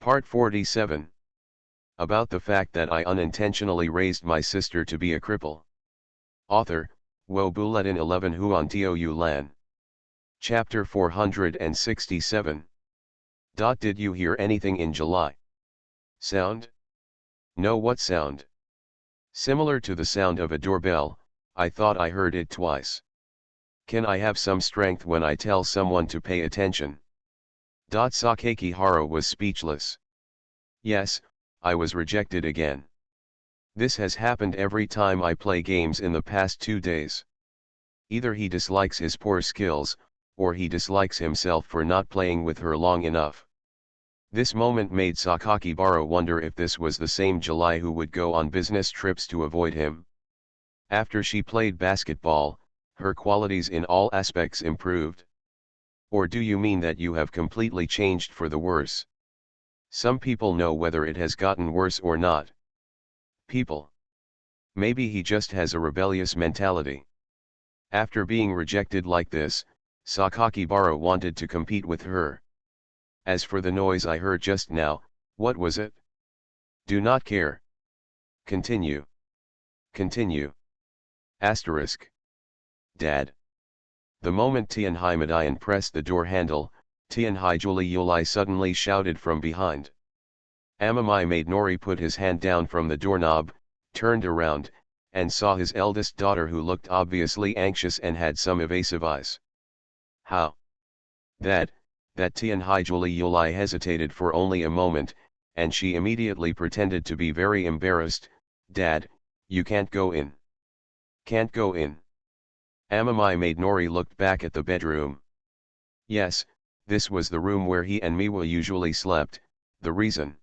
Part 47. About the fact that I unintentionally raised my sister to be a cripple. Author, Wo Bulletin 11 Huan Tiu Lan. Chapter 467. Did you hear anything in July? Sound? No, what sound? Similar to the sound of a doorbell, I thought I heard it twice. Can I have some strength when I tell someone to pay attention? Sakakihara was speechless. Yes, I was rejected again. This has happened every time I play games in the past 2 days. Either he dislikes his poor skills, or he dislikes himself for not playing with her long enough. This moment made Sakakibara wonder if this was the same July who would go on business trips to avoid him. After she played basketball, her qualities in all aspects improved. Or do you mean that you have completely changed for the worse? Some people know whether it has gotten worse or not. People. Maybe he just has a rebellious mentality. After being rejected like this, Sakakibara wanted to compete with her. As for the noise I heard just now, what was it? Do not care. Continue. Continue. Asterisk. Dad. The moment Tianhai Madayan pressed the door handle, Tianhai Juli Yulai suddenly shouted from behind. Amamai made Nori put his hand down from the doorknob, turned around, and saw his eldest daughter who looked obviously anxious and had some evasive eyes. How? That Tianhai Juli Yulai hesitated for only a moment, and she immediately pretended to be very embarrassed. Dad, you can't go in. Can't go in. Amamai made Nori looked back at the bedroom. Yes, this was the room where he and Miwa usually slept. The reason.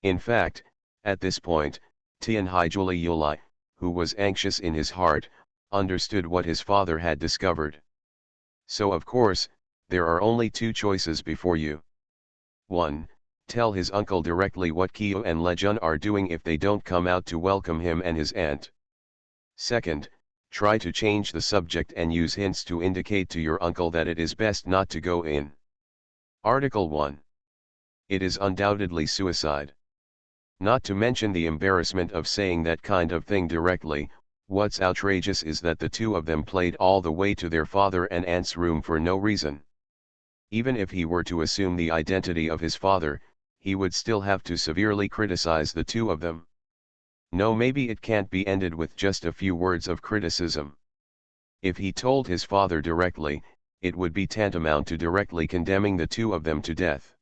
In fact, at this point, Tianhai Juli Yulai, who was anxious in his heart, understood what his father had discovered. So of course, there are only 2 choices before you. 1. Tell his uncle directly what Kyo and Lejun are doing if they don't come out to welcome him and his aunt. 2. Try to change the subject and use hints to indicate to your uncle that it is best not to go in. Article 1. It is undoubtedly suicide. Not to mention the embarrassment of saying that kind of thing directly. What's outrageous is that the 2 of them played all the way to their father and aunt's room for no reason. Even if he were to assume the identity of his father, he would still have to severely criticize the 2 of them. No, maybe it can't be ended with just a few words of criticism. If he told his father directly, it would be tantamount to directly condemning the 2 of them to death.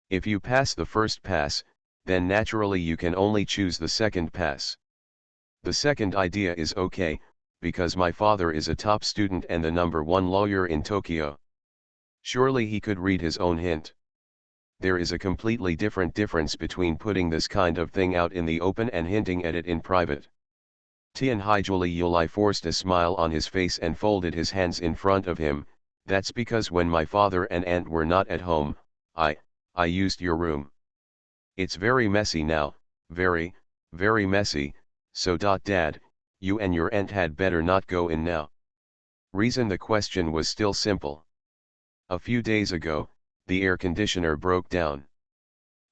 If you pass the first pass, then naturally you can only choose the second pass. The second idea is okay, because my father is a top student and the #1 lawyer in Tokyo. Surely he could read his own hint. There is a completely different difference between putting this kind of thing out in the open and hinting at it in private. Tianhai Juli Yulai forced a smile on his face and folded his hands in front of him. That's because when my father and aunt were not at home, I used your room. It's very messy now, very, very messy, so Dad, you and your aunt had better not go in now. Reason the question was still simple. A few days ago, the air conditioner broke down.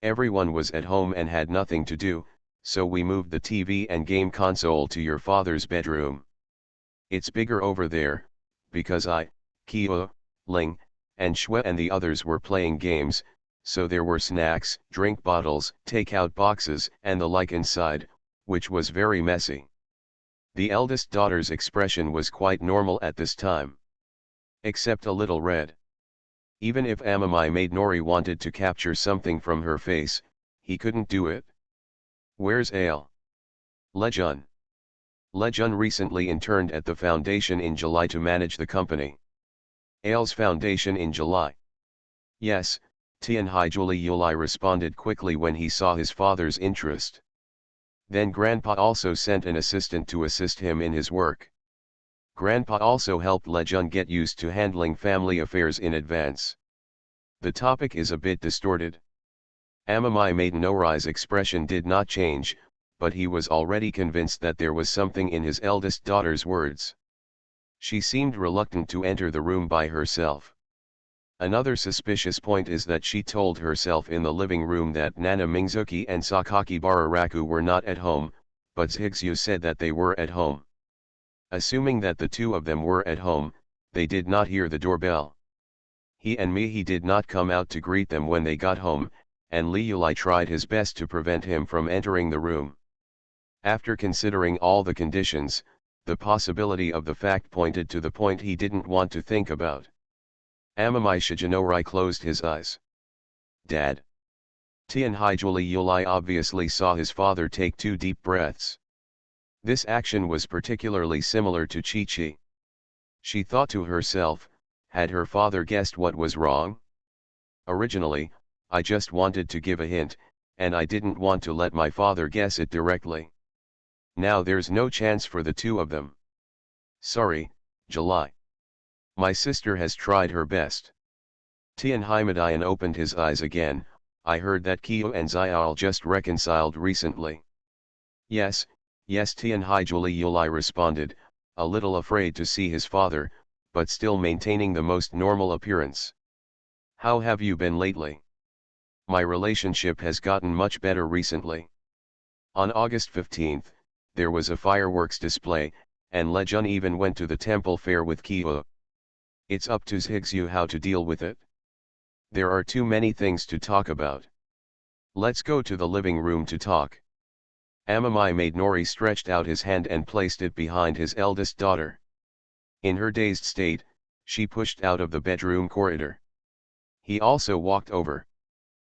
Everyone was at home and had nothing to do, so we moved the TV and game console to your father's bedroom. It's bigger over there, because Kyo, Ling, and Shue and the others were playing games, so there were snacks, drink bottles, takeout boxes, and the like inside, which was very messy. The eldest daughter's expression was quite normal at this time. Except a little red. Even if Amamai made Nori wanted to capture something from her face, he couldn't do it. Where's Ale? Lejun. Lejun recently interned at the foundation in July to manage the company. Ale's foundation in July. Yes, Tianhai Juli Yulai responded quickly when he saw his father's interest. Then Grandpa also sent an assistant to assist him in his work. Grandpa also helped Lejun get used to handling family affairs in advance. The topic is a bit distorted. Amamai made Nori's expression did not change, but he was already convinced that there was something in his eldest daughter's words. She seemed reluctant to enter the room by herself. Another suspicious point is that she told herself in the living room that Nana Mingzuki and Sakaki Bararaku were not at home, but Zhigzhu said that they were at home. Assuming that the two of them were at home, they did not hear the doorbell. He and Mihi did not come out to greet them when they got home, and Liulai tried his best to prevent him from entering the room. After considering all the conditions, the possibility of the fact pointed to the point he didn't want to think about. Amamai Shigenori closed his eyes. Dad. Tianhaijuli Yulai obviously saw his father take 2 deep breaths. This action was particularly similar to Chi-Chi. She thought to herself, had her father guessed what was wrong? Originally, I just wanted to give a hint, and I didn't want to let my father guess it directly. Now there's no chance for the two of them. Sorry, July. My sister has tried her best. Tianhaimadayan opened his eyes again. I heard that Kyo and Xiao just reconciled recently. Yes, Tianhaijuli Yulai responded, a little afraid to see his father, but still maintaining the most normal appearance. How have you been lately? My relationship has gotten much better recently. On August 15th, there was a fireworks display, and Lejun even went to the temple fair with Kyo. It's up to Zhigzhu how to deal with it. There are too many things to talk about. Let's go to the living room to talk. Amamai made Nori stretched out his hand and placed it behind his eldest daughter. In her dazed state, she pushed out of the bedroom corridor. He also walked over.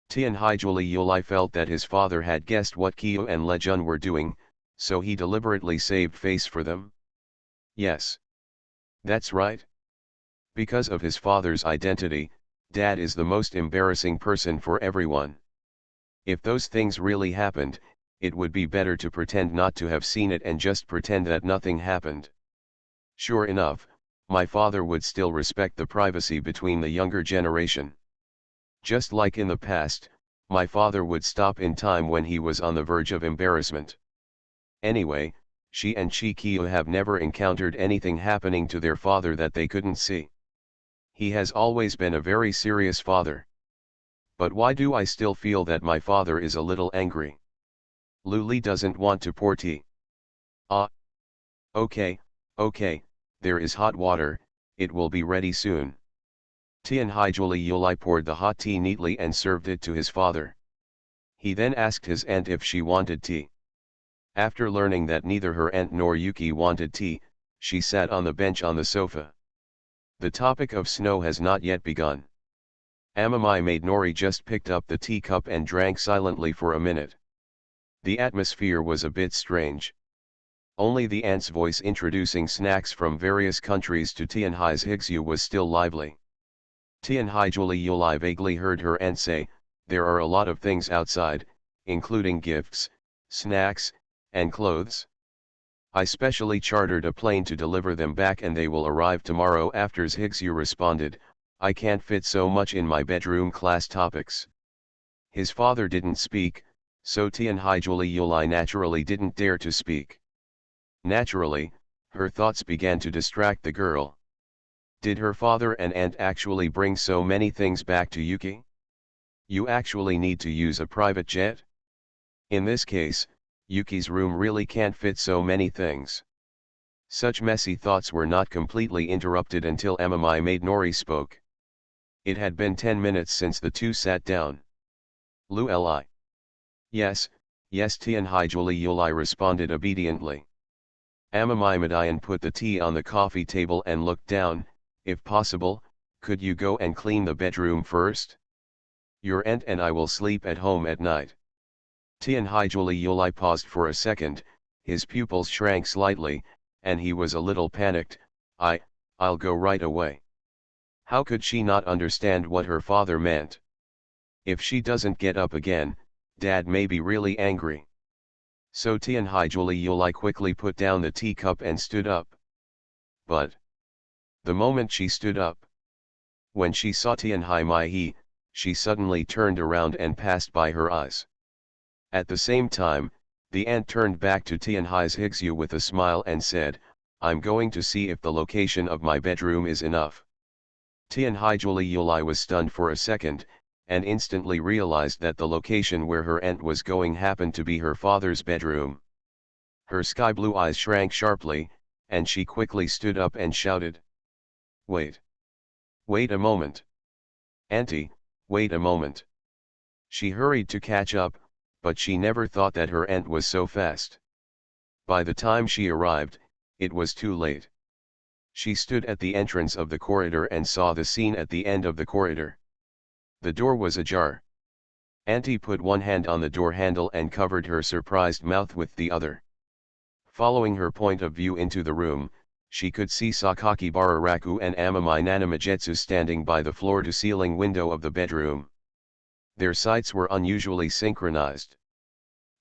Tianhaijuli Yulai felt that his father had guessed what Kyo and Lejun were doing, so he deliberately saved face for them. Yes. That's right. Because of his father's identity, Dad is the most embarrassing person for everyone. If those things really happened, it would be better to pretend not to have seen it and just pretend that nothing happened. Sure enough, my father would still respect the privacy between the younger generation. Just like in the past, my father would stop in time when he was on the verge of embarrassment. Anyway, she and Chi-Kyo have never encountered anything happening to their father that they couldn't see. He has always been a very serious father. But why do I still feel that my father is a little angry? Luli doesn't want to pour tea. Ah. Okay, there is hot water, it will be ready soon. Tianhaijuli Yulai poured the hot tea neatly and served it to his father. He then asked his aunt if she wanted tea. After learning that neither her aunt nor Yuki wanted tea, she sat on the bench on the sofa. The topic of snow has not yet begun. Amamai made Nori just picked up the teacup and drank silently for a minute. The atmosphere was a bit strange. Only the aunt's voice introducing snacks from various countries to Tianhai's Higsu was still lively. Tianhaijuli Yulai vaguely heard her aunt say, there are a lot of things outside, including gifts, snacks, and clothes. I specially chartered a plane to deliver them back and they will arrive tomorrow after. Higsu responded, I can't fit so much in my bedroom. Class topics. His father didn't speak, so Tianhaijuli Yulai naturally didn't dare to speak. Naturally, her thoughts began to distract the girl. Did her father and aunt actually bring so many things back to Yuki? You actually need to use a private jet? In this case, Yuki's room really can't fit so many things. Such messy thoughts were not completely interrupted until Amamai made Nori spoke. It had been 10 minutes since the two sat down. Li. Yes, Tianhaijuli Yulai responded obediently. Amamai Madayan put the tea on the coffee table and looked down. If possible, could you go and clean the bedroom first? Your aunt and I will sleep at home at night. Tianhaijuli Yulai paused for a second, his pupils shrank slightly, and he was a little panicked. I'll go right away. How could she not understand what her father meant? If she doesn't get up again, Dad may be really angry. So Tianhaijuli Yulai quickly put down the teacup and stood up. But the moment she stood up, when she saw Tianhaimai, she suddenly turned around and passed by her eyes. At the same time, the aunt turned back to Tianhai's Higsu with a smile and said, I'm going to see if the location of my bedroom is enough. Tianhaijuli was stunned for a second, and instantly realized that the location where her aunt was going happened to be her father's bedroom. Her sky-blue eyes shrank sharply, and she quickly stood up and shouted. "Wait! Wait a moment! Auntie, wait a moment!" She hurried to catch up, but she never thought that her aunt was so fast. By the time she arrived, it was too late. She stood at the entrance of the corridor and saw the scene at the end of the corridor. The door was ajar. Auntie put one hand on the door handle and covered her surprised mouth with the other. Following her point of view into the room, she could see Sakakibara Raku and Amami Nanamajetsu standing by the floor-to-ceiling window of the bedroom. Their sights were unusually synchronized.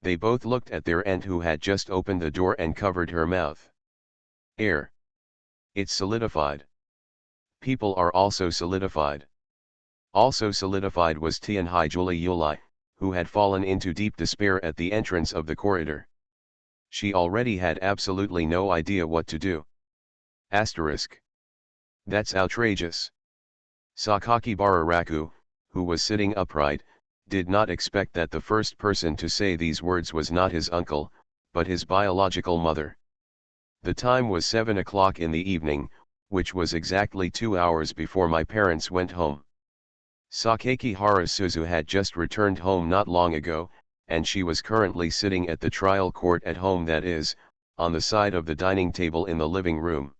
They both looked at their aunt who had just opened the door and covered her mouth. Air. It's solidified. People are also solidified. Also solidified was Tianhaijuli, who had fallen into deep despair at the entrance of the corridor. She already had absolutely no idea what to do. Asterisk. That's outrageous. Sakakibara Raku, who was sitting upright, did not expect that the first person to say these words was not his uncle, but his biological mother. The time was 7 o'clock in the evening, which was exactly 2 hours before my parents went home. Sakakihara Suzu had just returned home not long ago, and she was currently sitting at the trial court at home, that is, on the side of the dining table in the living room.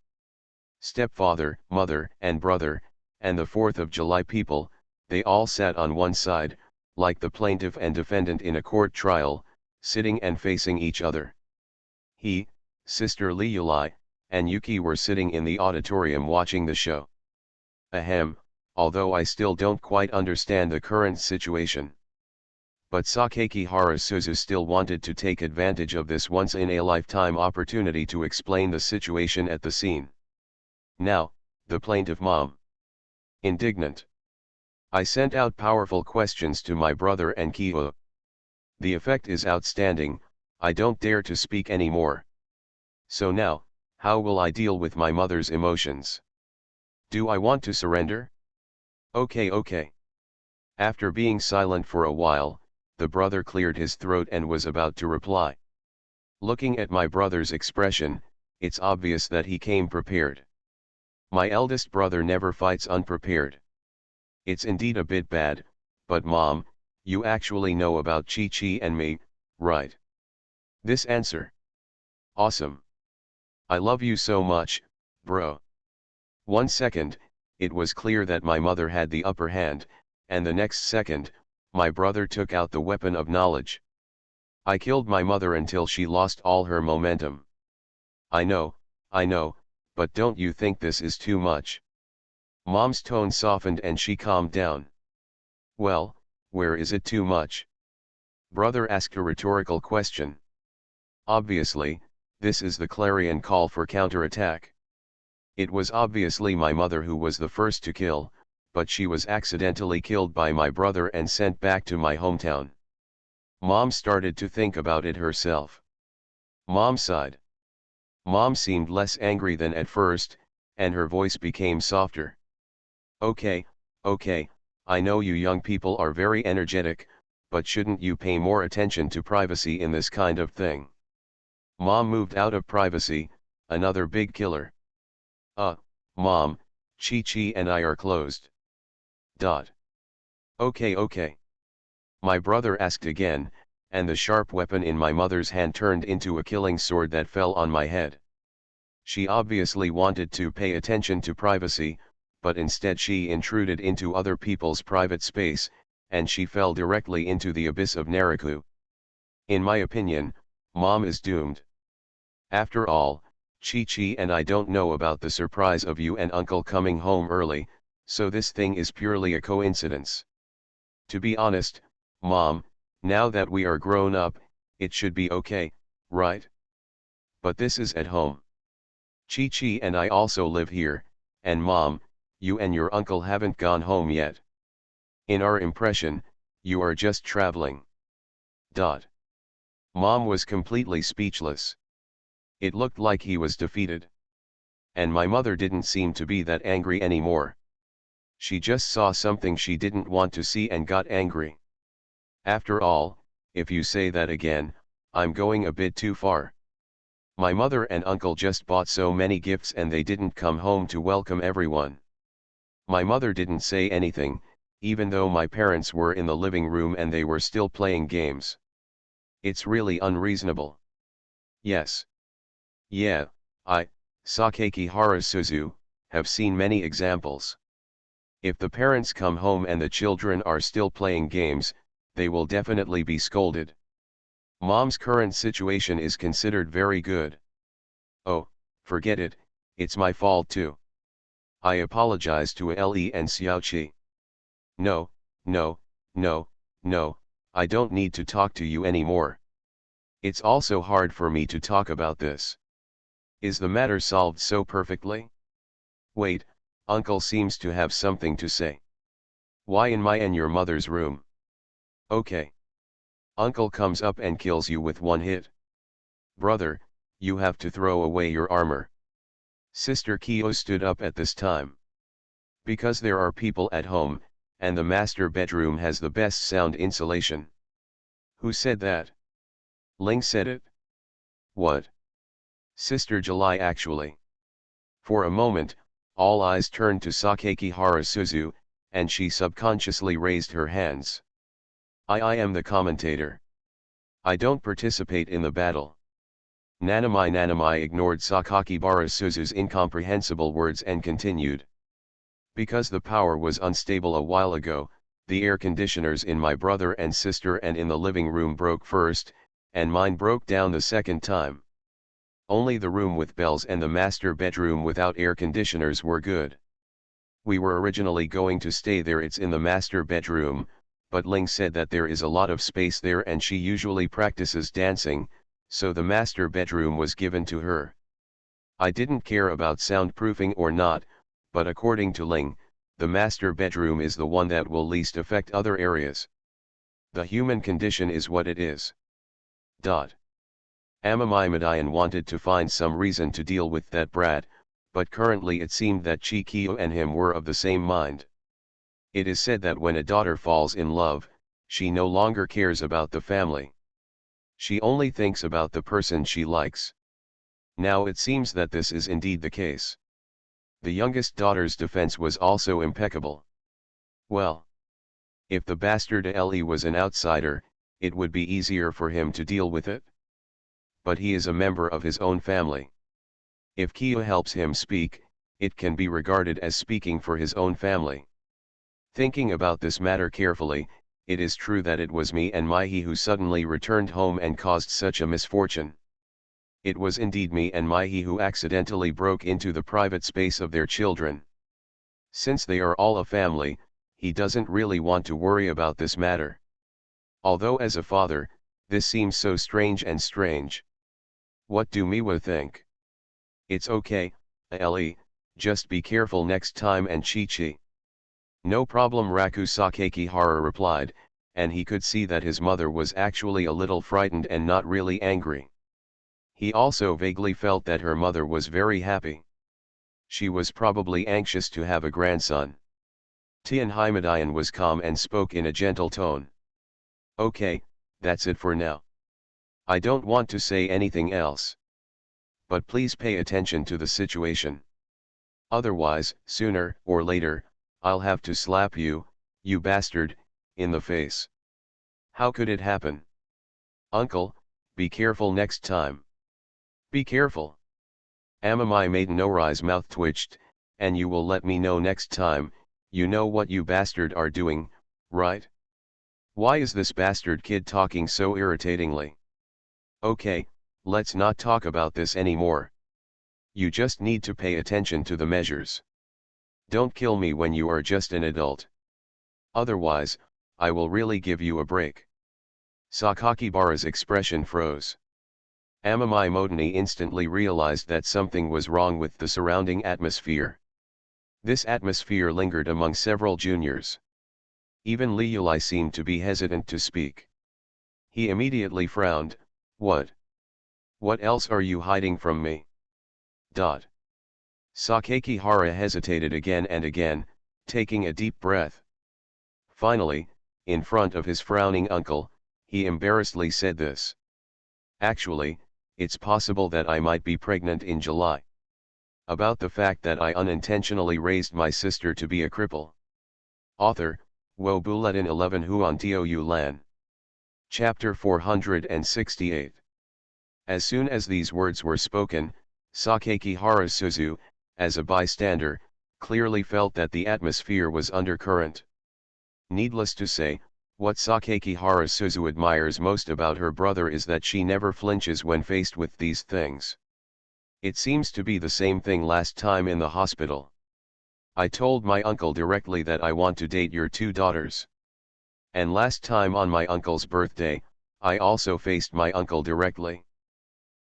Stepfather, mother, and brother, and the 4th of July people, they all sat on one side, like the plaintiff and defendant in a court trial, sitting and facing each other. He, Sister Liuli, and Yuki were sitting in the auditorium watching the show. Ahem, although I still don't quite understand the current situation. But Sakakihara Suzu still wanted to take advantage of this once-in-a-lifetime opportunity to explain the situation at the scene. Now, the plaintiff mom. Indignant. I sent out powerful questions to my brother and Kyo. The effect is outstanding, I don't dare to speak anymore. So now, how will I deal with my mother's emotions? Do I want to surrender? Okay. After being silent for a while, the brother cleared his throat and was about to reply. Looking at my brother's expression, it's obvious that he came prepared. My eldest brother never fights unprepared. It's indeed a bit bad, but Mom, you actually know about Chi-Chi and me, right? This answer. Awesome. I love you so much, bro. 1 second, it was clear that my mother had the upper hand, and the next second, my brother took out the weapon of knowledge. I killed my mother until she lost all her momentum. I know, but don't you think this is too much? Mom's tone softened and she calmed down. Well, where is it too much? Brother asked a rhetorical question. Obviously, this is the clarion call for counterattack. It was obviously my mother who was the first to kill, but she was accidentally killed by my brother and sent back to my hometown. Mom started to think about it herself. Mom sighed. Mom seemed less angry than at first, and her voice became softer. Okay, I know you young people are very energetic, but shouldn't you pay more attention to privacy in this kind of thing? Mom moved out of privacy, another big killer. Mom, Chi-Chi and I are closed. Okay. My brother asked again, and the sharp weapon in my mother's hand turned into a killing sword that fell on my head. She obviously wanted to pay attention to privacy, but instead she intruded into other people's private space, and she fell directly into the abyss of Naraku. In my opinion, Mom is doomed. After all, Chi-Chi and I don't know about the surprise of you and Uncle coming home early, so this thing is purely a coincidence. To be honest, Mom, now that we are grown up, it should be okay, right? But this is at home. Chi-Chi and I also live here, and Mom, you and your uncle haven't gone home yet. In our impression, you are just traveling. Mom was completely speechless. It looked like he was defeated. And my mother didn't seem to be that angry anymore. She just saw something she didn't want to see and got angry. After all, if you say that again, I'm going a bit too far. My mother and uncle just bought so many gifts and they didn't come home to welcome everyone. My mother didn't say anything, even though my parents were in the living room and they were still playing games. It's really unreasonable. Yes. Yeah, I, Sakaki Harasuzu, have seen many examples. If the parents come home and the children are still playing games, they will definitely be scolded. Mom's current situation is considered very good. Oh, forget it, it's my fault too. I apologize to Le and Xiaoqi. No, no, no, no, I don't need to talk to you anymore. It's also hard for me to talk about this. Is the matter solved so perfectly? Wait, Uncle seems to have something to say. Why in my and your mother's room? Okay. Uncle comes up and kills you with one hit. Brother, you have to throw away your armor. Sister Kyo stood up at this time. Because there are people at home, and the master bedroom has the best sound insulation. Who said that? Ling said it. What? Sister July actually. For a moment, all eyes turned to Sakaki Harasuzu, and she subconsciously raised her hands. I am the commentator. I don't participate in the battle. Nanamai ignored Sakaki Harasuzu's incomprehensible words and continued. Because the power was unstable a while ago, the air conditioners in my brother and sister and in the living room broke first, and mine broke down the second time. Only the room with bells and the master bedroom without air conditioners were good. We were originally going to stay there. It's in the master bedroom, but Ling said that there is a lot of space there and she usually practices dancing, so the master bedroom was given to her. I didn't care about soundproofing or not, but according to Ling, the master bedroom is the one that will least affect other areas. The human condition is what it is. Amamimadayan wanted to find some reason to deal with that brat, but currently it seemed that Chikio and him were of the same mind. It is said that when a daughter falls in love, she no longer cares about the family. She only thinks about the person she likes. Now it seems that this is indeed the case. The youngest daughter's defense was also impeccable. Well, if the bastard Le was an outsider, it would be easier for him to deal with it. But he is a member of his own family. If Kyo helps him speak, it can be regarded as speaking for his own family. Thinking about this matter carefully, it is true that it was me and Maihi who suddenly returned home and caused such a misfortune. It was indeed me and Maihi who accidentally broke into the private space of their children. Since they are all a family, he doesn't really want to worry about this matter. Although as a father, this seems so strange and strange. What do Miwa think? It's okay, Ellie, just be careful next time and Chi-Chi. No problem, Raku Sakaki Hara replied, and he could see that his mother was actually a little frightened and not really angry. He also vaguely felt that her mother was very happy. She was probably anxious to have a grandson. Tian Haimadayan was calm and spoke in a gentle tone. Okay, that's it for now. I don't want to say anything else. But please pay attention to the situation. Otherwise, sooner or later, I'll have to slap you, you bastard, in the face. How could it happen? Uncle, be careful next time. Be careful. Amamai Maiden Ori's mouth twitched, and you will let me know next time. You know what you bastard are doing, right? Why is this bastard kid talking so irritatingly? Okay, let's not talk about this anymore. You just need to pay attention to the measures. Don't kill me when you are just an adult. Otherwise, I will really give you a break. Sakakibara's expression froze. Amamai Modani instantly realized that something was wrong with the surrounding atmosphere. This atmosphere lingered among several juniors. Even Li Yulai seemed to be hesitant to speak. He immediately frowned. What? What else are you hiding from me? Sakaki Hara hesitated again and again, taking a deep breath. Finally, in front of his frowning uncle, he embarrassedly said this. Actually, it's possible that I might be pregnant in July. About the fact that I unintentionally raised my sister to be a cripple. Author, Wo Bulletin 11 Huan Tiu Lan. Chapter 468. As soon as these words were spoken, Sakaki Harasuzu, as a bystander, clearly felt that the atmosphere was undercurrent. Needless to say, what Sakaki Harasuzu admires most about her brother is that she never flinches when faced with these things. It seems to be the same thing last time in the hospital. I told my uncle directly that I want to date your two daughters. And last time on my uncle's birthday, I also faced my uncle directly.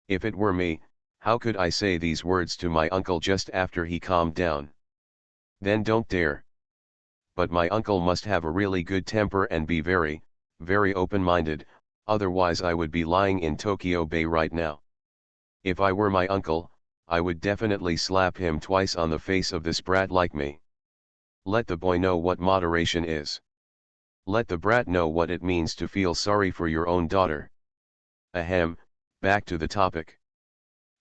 If it were me, how could I say these words to my uncle just after he calmed down? Then don't dare. But my uncle must have a really good temper and be very, very open-minded, otherwise I would be lying in Tokyo Bay right now. If I were my uncle, I would definitely slap him twice on the face of this brat like me. Let the boy know what moderation is. Let the brat know what it means to feel sorry for your own daughter. Ahem, back to the topic.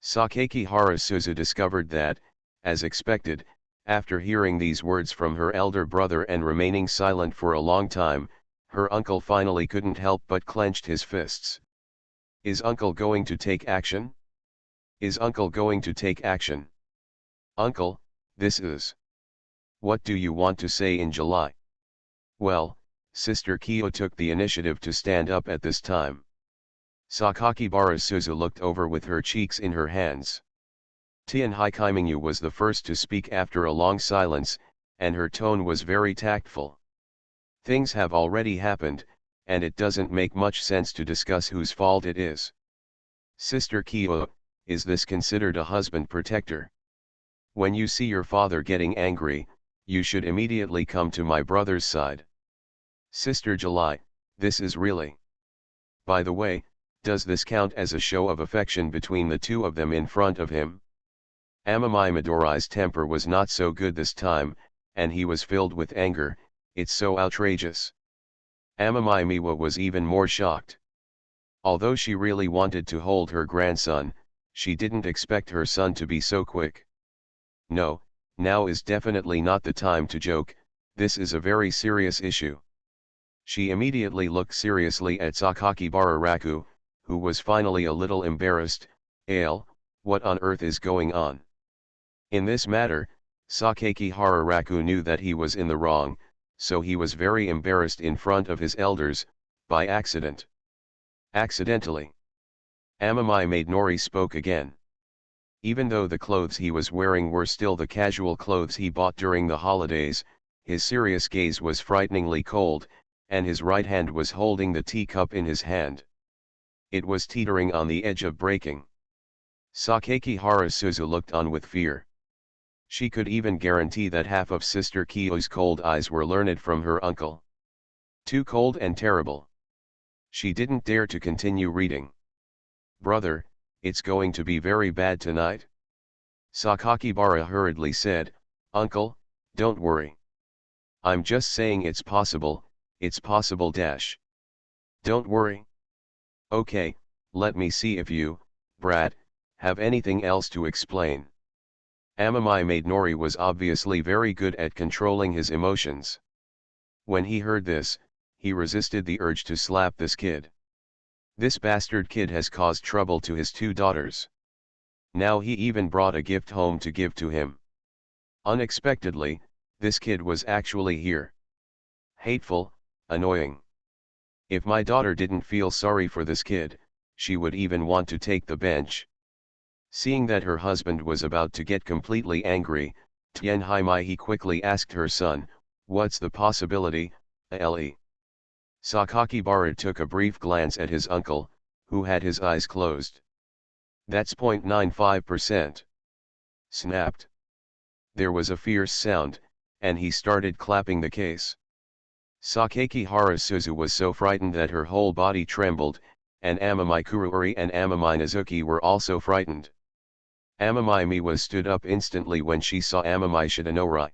Sakaki Harasuzu discovered that, as expected, after hearing these words from her elder brother and remaining silent for a long time, her uncle finally couldn't help but clenched his fists. Is uncle going to take action? Is uncle going to take action? Uncle, this is. What do you want to say in July? Well, Sister Kyo took the initiative to stand up at this time. Sakaki Harasuzu looked over with her cheeks in her hands. Tian Haikaiminyu was the first to speak after a long silence, and her tone was very tactful. Things have already happened, and it doesn't make much sense to discuss whose fault it is. Sister Kyo, is this considered a husband protector? When you see your father getting angry, you should immediately come to my brother's side. Sister July, this is really. By the way, does this count as a show of affection between the two of them in front of him? Amami Midori's temper was not so good this time, and he was filled with anger. It's so outrageous. Amami Miwa was even more shocked. Although she really wanted to hold her grandson, she didn't expect her son to be so quick. No, now is definitely not the time to joke, this is a very serious issue. She immediately looked seriously at Sakaki Bararaku, who was finally a little embarrassed. Ale, what on earth is going on? In this matter, Sakaki Hararaku knew that he was in the wrong, so he was very embarrassed in front of his elders, by accident. Accidentally. Amami Maidnori spoke again. Even though the clothes he was wearing were still the casual clothes he bought during the holidays, his serious gaze was frighteningly cold, and his right hand was holding the teacup in his hand. It was teetering on the edge of breaking. Sakaki Harasuzu looked on with fear. She could even guarantee that half of Sister Kyo's cold eyes were learned from her uncle. Too cold and terrible. She didn't dare to continue reading. Brother, it's going to be very bad tonight. Sakakibara hurriedly said, Uncle, don't worry. I'm just saying it's possible dash. Don't worry. Okay, let me see if you, brat, have anything else to explain. Amami Maidnori was obviously very good at controlling his emotions. When he heard this, he resisted the urge to slap this kid. This bastard kid has caused trouble to his two daughters. Now he even brought a gift home to give to him. Unexpectedly, this kid was actually here. Hateful, annoying. If my daughter didn't feel sorry for this kid, she would even want to take the bench. Seeing that her husband was about to get completely angry, Tian Haimai quickly asked her son, what's the possibility, Ale? Sakaki Bara took a brief glance at his uncle, who had his eyes closed. That's 0.95%. Snapped. There was a fierce sound, and he started clapping the case. Sakaki Harasuzu was so frightened that her whole body trembled, and Amami Kuruori and Amami Nazuki were also frightened. Amami Miwa stood up instantly when she saw Amami Shidanori.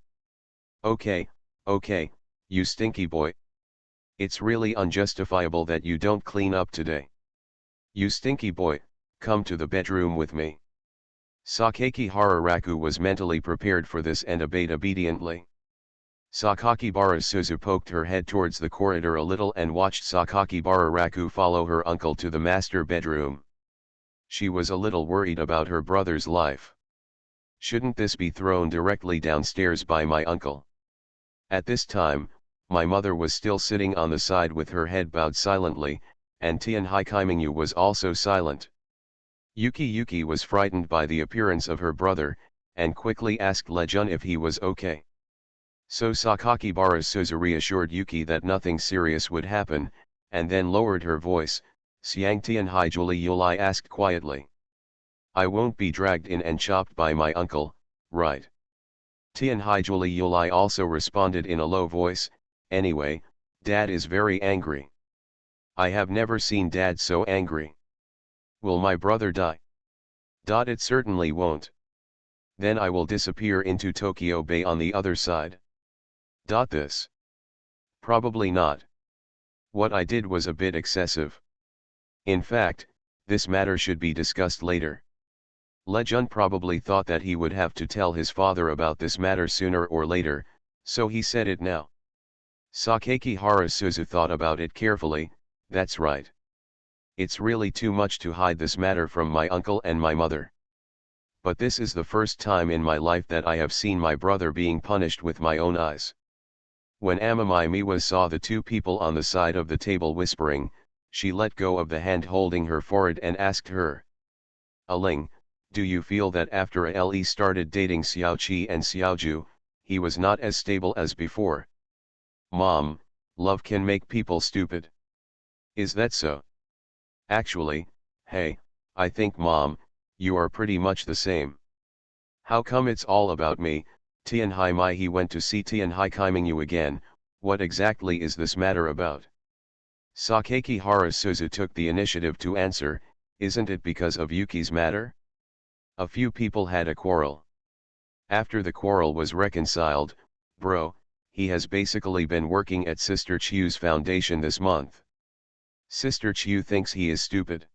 Okay, Okay, you stinky boy. It's really unjustifiable that you don't clean up today. You stinky boy, come to the bedroom with me. Sakakibara Raku was mentally prepared for this and obeyed obediently. Sakakibara Suzu poked her head towards the corridor a little and watched Sakakibara Raku follow her uncle to the master bedroom. She was a little worried about her brother's life. Shouldn't this be thrown directly downstairs by my uncle? At this time, my mother was still sitting on the side with her head bowed silently, and Tianhai Kaimingyu was also silent. Yuki was frightened by the appearance of her brother, and quickly asked Lejun if he was okay. So Sakakibara Suzu reassured Yuki that nothing serious would happen, and then lowered her voice. Xiang Tianhai Julie Yulai asked quietly. I won't be dragged in and chopped by my uncle, right? Tianhai Julie Yulai also responded in a low voice, anyway, Dad is very angry. I have never seen Dad so angry. Will my brother die? It certainly won't. Then I will disappear into Tokyo Bay on the other side. This? Probably not. What I did was a bit excessive. In fact, this matter should be discussed later. Lejun probably thought that he would have to tell his father about this matter sooner or later, so he said it now. Sakakibara Suzu thought about it carefully. That's right. It's really too much to hide this matter from my uncle and my mother. But this is the first time in my life that I have seen my brother being punished with my own eyes. When Amamai Miwa saw the two people on the side of the table whispering, she let go of the hand holding her forehead and asked her. Aling, do you feel that after Ale started dating Xiaoqi and Xiaoju, he was not as stable as before? Mom, love can make people stupid. Is that so? Actually, hey, I think Mom, you are pretty much the same. How come it's all about me? Tianhai Mai he went to see Tianhai Kaimingyu again, what exactly is this matter about? Sakakibara Suzu took the initiative to answer, isn't it because of Yuki's matter? A few people had a quarrel. After the quarrel was reconciled, bro, he has basically been working at Sister Chiu's foundation this month. Sister Chiu thinks he is stupid.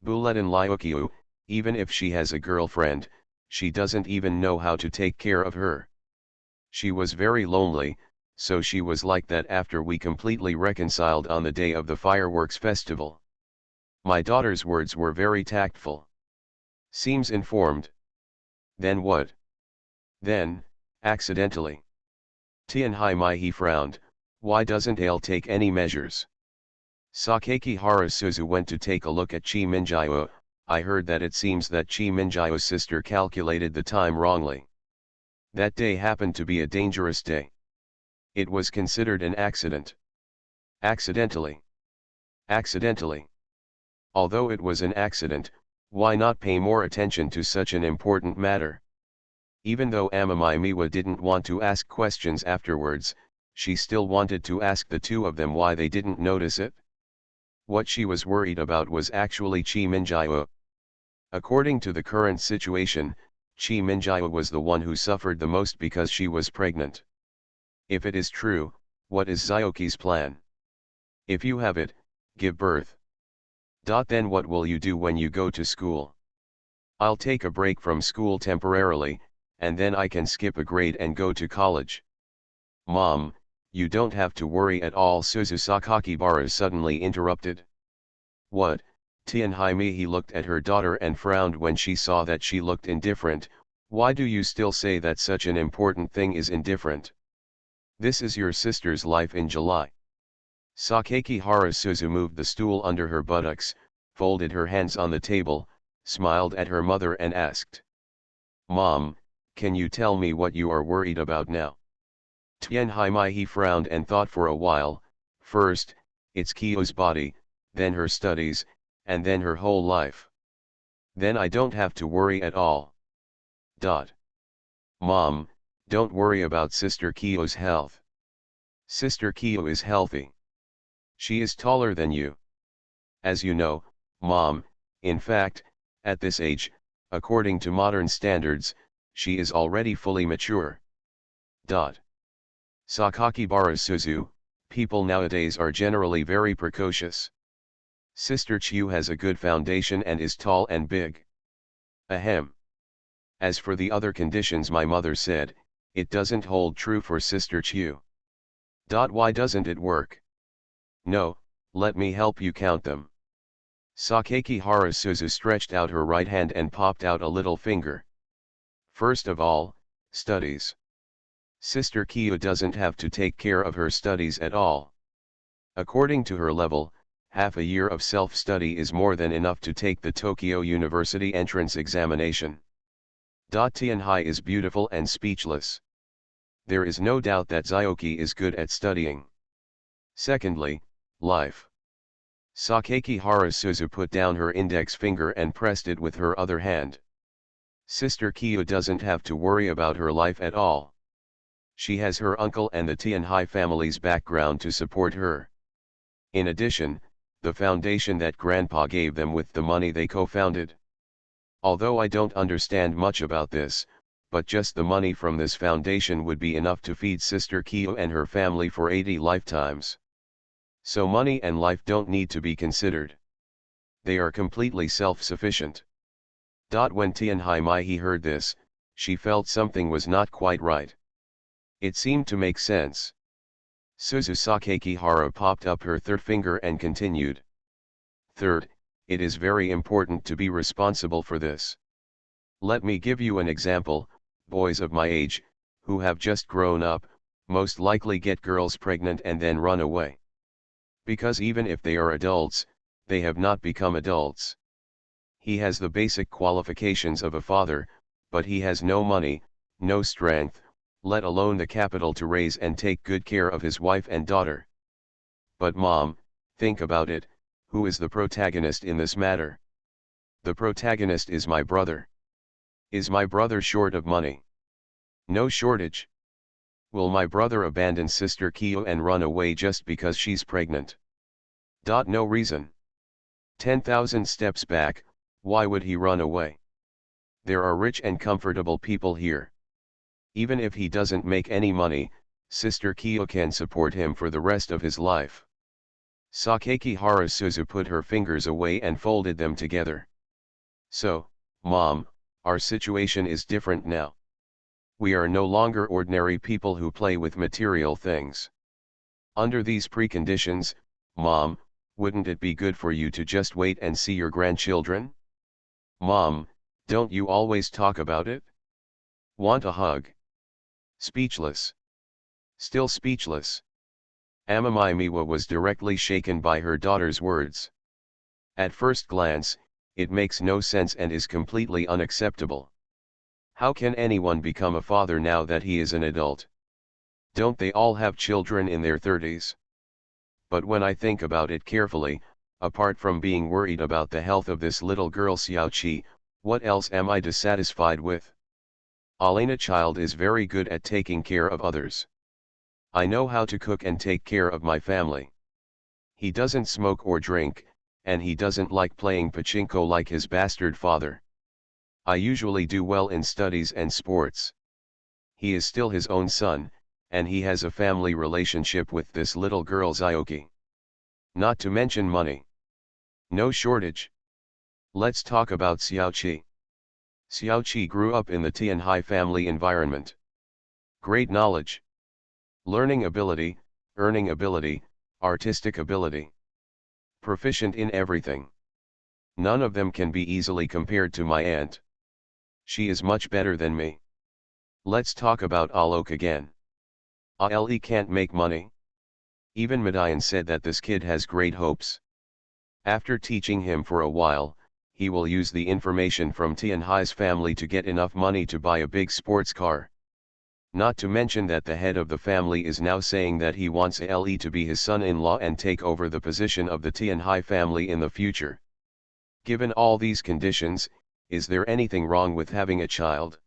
Buletin Liukiu, even if she has a girlfriend, she doesn't even know how to take care of her. She was very lonely, so she was like that after we completely reconciled on the day of the fireworks festival. My daughter's words were very tactful. Seems informed. Then what? Then, accidentally. Tianhai Mai he frowned, why doesn't Ale take any measures? Sakakibara Suzu went to take a look at Chi Minjiao. I heard that it seems that Chi Minjiao's sister calculated the time wrongly. That day happened to be a dangerous day. It was considered an accident. Accidentally. Accidentally. Although it was an accident, why not pay more attention to such an important matter? Even though Amamai Miwa didn't want to ask questions afterwards, she still wanted to ask the two of them why they didn't notice it. What she was worried about was actually Chi Minjiao. According to the current situation, Chi Minjiao was the one who suffered the most because she was pregnant. If it is true, what is Xiaoqi's plan? If you have it, give birth. Then what will you do when you go to school? I'll take a break from school temporarily, and then I can skip a grade and go to college. Mom, you don't have to worry at all, Suzu Sakakibara suddenly interrupted. What? Tianhai Mihi looked at her daughter and frowned when she saw that she looked indifferent. Why do you still say that such an important thing is indifferent? This is your sister's life in July. Sakakibara Suzu moved the stool under her buttocks, folded her hands on the table, smiled at her mother and asked. Mom, can you tell me what you are worried about now? Tianhai Mihi frowned and thought for a while. First, it's Kyo's body, then her studies, and then her whole life. Then I don't have to worry at all. Mom, don't worry about Sister Kyo's health. Sister Kyo is healthy. She is taller than you. As you know, Mom, in fact, at this age, according to modern standards, she is already fully mature. Sakakibara Suzu, people nowadays are generally very precocious. Sister Chiu has a good foundation and is tall and big. Ahem. As for the other conditions my mother said, it doesn't hold true for Sister Chiu. Why doesn't it work? No, let me help you count them. Sakakihara Suzu stretched out her right hand and popped out a little finger. First of all, studies. Sister Kiyo doesn't have to take care of her studies at all. According to her level, half a year of self-study is more than enough to take the Tokyo University entrance examination. Tianhai is beautiful and speechless. There is no doubt that Zyoki is good at studying. Secondly, life. Sakakihara Suzu put down her index finger and pressed it with her other hand. Sister Kiyo doesn't have to worry about her life at all. She has her uncle and the Tianhai family's background to support her. In addition, the foundation that grandpa gave them with the money they co-founded. Although I don't understand much about this, but just the money from this foundation would be enough to feed Sister Kiyo and her family for 80 lifetimes. So money and life don't need to be considered. They are completely self-sufficient. When Tianhai Mai heard this, she felt something was not quite right. It seemed to make sense. Suzu Sakakihara popped up her third finger and continued. Third, it is very important to be responsible for this. Let me give you an example. Boys of my age, who have just grown up, most likely get girls pregnant and then run away. Because even if they are adults, they have not become adults. He has the basic qualifications of a father, but he has no money, no strength, let alone the capital to raise and take good care of his wife and daughter. But mom, think about it, who is the protagonist in this matter? The protagonist is my brother. Is my brother short of money? No shortage. Will my brother abandon Sister Kiyo and run away just because she's pregnant? No reason. 10,000 steps back, why would he run away? There are rich and comfortable people here. Even if he doesn't make any money, Sister Kiyo can support him for the rest of his life. Sakakihara Suzu put her fingers away and folded them together. So, mom, our situation is different now. We are no longer ordinary people who play with material things. Under these preconditions, mom, wouldn't it be good for you to just wait and see your grandchildren? Mom, don't you always talk about it? Want a hug? Speechless. Still speechless. Amamai Miwa was directly shaken by her daughter's words. At first glance, it makes no sense and is completely unacceptable. How can anyone become a father now that he is an adult? Don't they all have children in their 30s? But when I think about it carefully, apart from being worried about the health of this little girl Xiaoqi, what else am I dissatisfied with? Alena child is very good at taking care of others. I know how to cook and take care of my family. He doesn't smoke or drink, and he doesn't like playing pachinko like his bastard father. I usually do well in studies and sports. He is still his own son, and he has a family relationship with this little girl Zyoki. Not to mention money. No shortage. Let's talk about Xiaoqi. Xiaoqi grew up in the Tianhai family environment. Great knowledge. Learning ability, earning ability, artistic ability. Proficient in everything. None of them can be easily compared to my aunt. She is much better than me. Let's talk about Alok again. Ale can't make money. Even Madian said that this kid has great hopes. After teaching him for a while, he will use the information from Tianhai's family to get enough money to buy a big sports car. Not to mention that the head of the family is now saying that he wants Ale to be his son-in-law and take over the position of the Tianhai family in the future. Given all these conditions, is there anything wrong with having a child?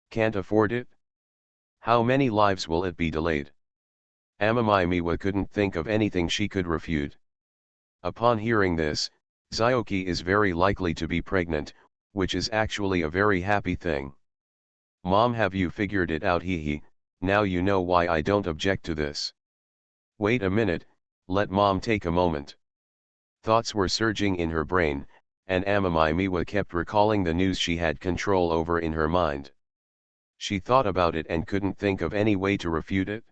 Can't afford it? How many lives will it be delayed? Amamai Miwa couldn't think of anything she could refute. Upon hearing this, Zyoki is very likely to be pregnant, which is actually a very happy thing. Mom, have you figured it out? Hee hee, Now you know why I don't object to this. Wait a minute, let mom take a moment. Thoughts were surging in her brain, and Amamimiwa kept recalling the news she had control over in her mind. She thought about it and couldn't think of any way to refute it.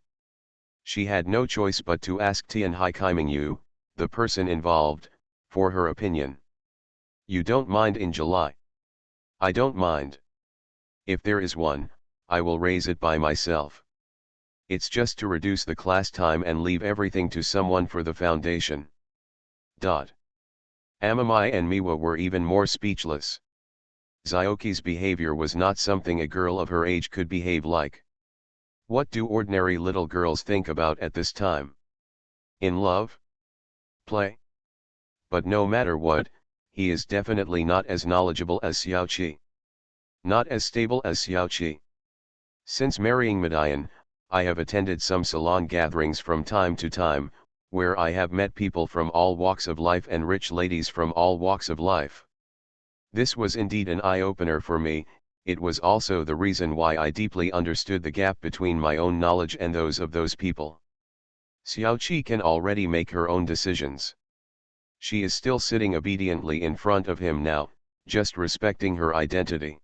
She had no choice but to ask Tianhai Kaimingyu, the person involved, for her opinion. You don't mind in July? I don't mind. If there is one, I will raise it by myself. It's just to reduce the class time and leave everything to someone for the foundation. Amamai and Miwa were even more speechless. Zioki's behavior was not something a girl of her age could behave like. What do ordinary little girls think about at this time? In love? Play? But no matter what, he is definitely not as knowledgeable as Xiaoqi. Not as stable as Xiaoqi. Since marrying Madian, I have attended some salon gatherings from time to time, where I have met people from all walks of life and rich ladies from all walks of life. This was indeed an eye-opener for me. It was also the reason why I deeply understood the gap between my own knowledge and those of those people. Xiaoqi can already make her own decisions. She is still sitting obediently in front of him now, just respecting her identity.